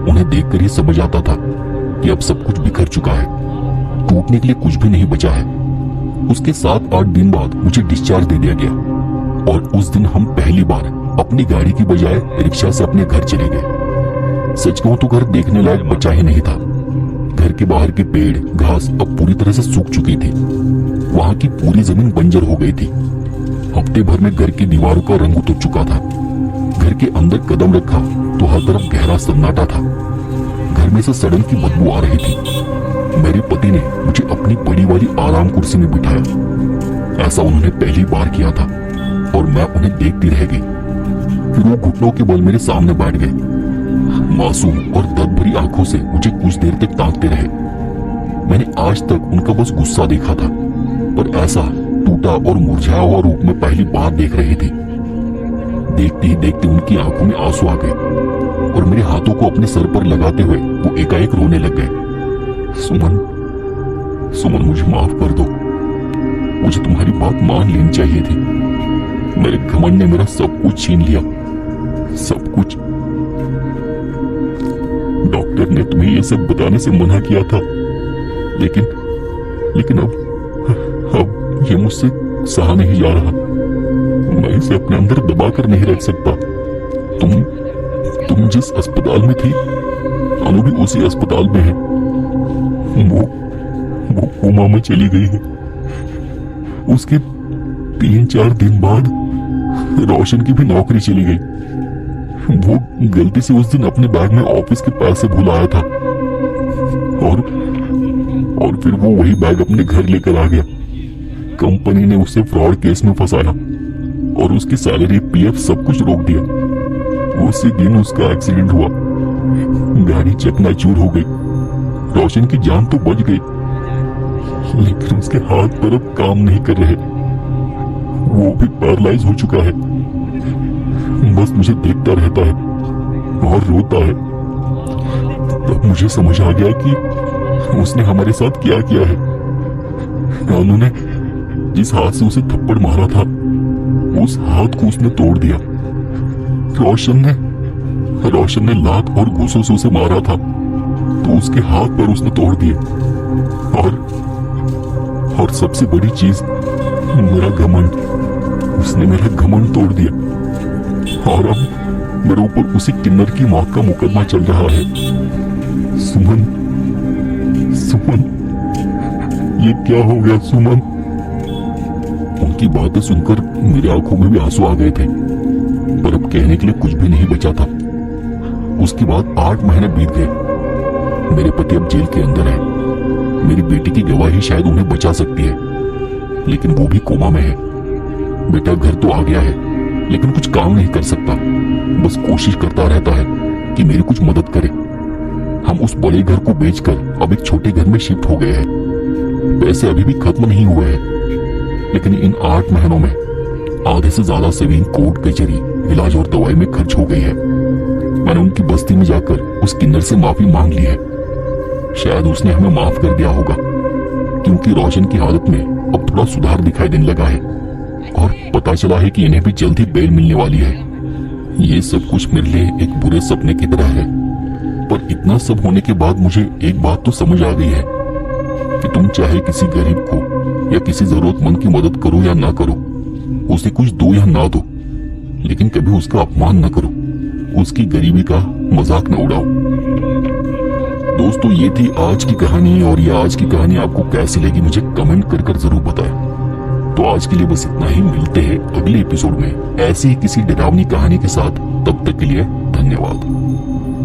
S2: उन्हें देखकर ही समझ आता था कि अब सब कुछ बिखर चुका है, टूटने के लिए कुछ भी नहीं बचा है। उसके 7-8 दिन बाद मुझे डिस्चार्ज दे दिया गया और उस दिन हम पहली बार अपनी गाड़ी की बजाय रिक्शा से अपने घर चले गए। सच कहूं तो घर देखने लायक बचा ही नहीं था। घर के बाहर के पेड़, घास अब पूरी तरह से सूख चुकी थी। वहां की पूरी जमीन बंजर हो गई थी। हफ्ते भर में घर की दीवारों का रंग उतर चुका था। घर के अंदर कदम रखा तो हर तरफ गहरा सन्नाटा था। घर में से सड़न की बदबू आ रही थी। मेरे पति ने मुझे अपनी बड़ी वाली आराम कुर्सी में बिठाया। ऐसा उन्होंने पहली बार किया था और मैं उन्हें देखती रह गई। फिर वो घुटनों के बल मेरे सामने बैठ गए। मासूम और दर्द भरी आंखों से मुझे कुछ देर तक ताकते रहे। मैंने आज तक उनका बस गुस्सा देखा था, पर ऐसा टूटा और मुरझाया हुआ रूप में पहली बार देख रही थी। देखते ही देखते उनकी आंखों में आंसू आ गए और मेरे हाथों को अपने सर पर लगाते हुए वो एकाएक रोने लग गए। सुमन, मुझे माफ कर दो। मुझे तुम्हारी बात मान लेनी चाहिए थी। मेरे घमंड ने मेरा सब कुछ छीन लिया, सब कुछ। डॉक्टर ने तुम्हें ये सब बताने से मना किया था, लेकिन अब ये मुझसे सहा नहीं जा रहा। मैं इसे अपने अंदर दबा कर नहीं रख सकता। तुम जिस अस्पताल में थी, अनु भी उसी अस्पताल में है। वो कोमा में चली गई है। उसके 3-4 दिन बाद रोशन की भी नौकरी चली गई। वो गलती से उस दिन अपने बैग में ऑफिस के पैसे भूल आया था और फिर वो वही बैग अपने घर लेकर आ गया। कंपनी ने उसे फ्रॉड केस में फंसाया और उसकी सैलरी, पीएफ सब कुछ रोक दिया। उसी दिन उसका एक्सीडेंट हुआ। गाड़ी चकनाचूर हो गई। रोशन की जान तो बच गई, लेकिन उसके हाथ पर अब काम नहीं कर रहे। वो भी पैरालाइज हो चुका है। बस मुझे देखता रहता है और रोता है। तब मुझे समझ आ गया कि उसने हमारे साथ क्या किया है। उन्होंने जिस हाथ से उसे थप्पड़ मारा था, उस हाथ को उसने तोड़ दिया। रोशन ने लात और घूंसों से उसे मारा था, तो उसके हाथ पर उसने तोड़ दिए। और सबसे बड़ी चीज, मेरा घमंड। उसने मेरा घमंड तोड़ दिया। और अब मेरे ऊपर उसी किन्नर की मौत का मुकदमा चल रहा है। सुमन, ये क्या हो गया सुमन? उनकी बातें सुनकर मेरी आंखों में भी आंसू आ गए थे, पर अब कहने के लिए कुछ भी नहीं बचा था। उसके बाद 8 महीने बीत गए। मेरे पति अब जेल के अंदर है। मेरी बेटी की गवाही शायद उन्हें बचा सकती है, लेकिन वो भी कोमा में है। बेटा घर तो आ गया है, लेकिन कुछ काम नहीं कर सकता। बस कोशिश करता रहता है कि मेरी कुछ मदद करे। हम उस बड़े घर को बेचकर अब एक छोटे घर में शिफ्ट हो गए हैं। पैसे अभी भी खत्म नहीं हुए हैं, लेकिन इन 8 महीनों में आधे से ज्यादा सेविंग कोर्ट कचहरी, इलाज और दवाई में खर्च हो गई है। मैंने उनकी बस्ती में जाकर उस किन्नर से माफी मांग ली है। शायद उसने हमें माफ कर दिया होगा, क्योंकि रोशन की हालत में अब थोड़ा सुधार दिखाई देने लगा है और पता चला है कि इन्हें भी जल्द ही बेल मिलने वाली है। ये सब कुछ मेरे लिए एक बुरे सपने की तरह है, पर इतना सब होने के बाद मुझे एक बात तो समझ आ गई है कि तुम चाहे किसी गरीब को या किसी जरूरतमंद की मदद करो या ना करो, उसे कुछ दो या ना दो, लेकिन कभी उसका अपमान ना करो, उसकी गरीबी का मजाक न उड़ाओ। दोस्तों, ये थी आज की कहानी, और ये आज की कहानी आपको कैसी लगी मुझे कमेंट कर जरूर बताएं। तो आज के लिए बस इतना ही। मिलते हैं अगले एपिसोड में ऐसी ही किसी डरावनी कहानी के साथ। तब तक के लिए धन्यवाद।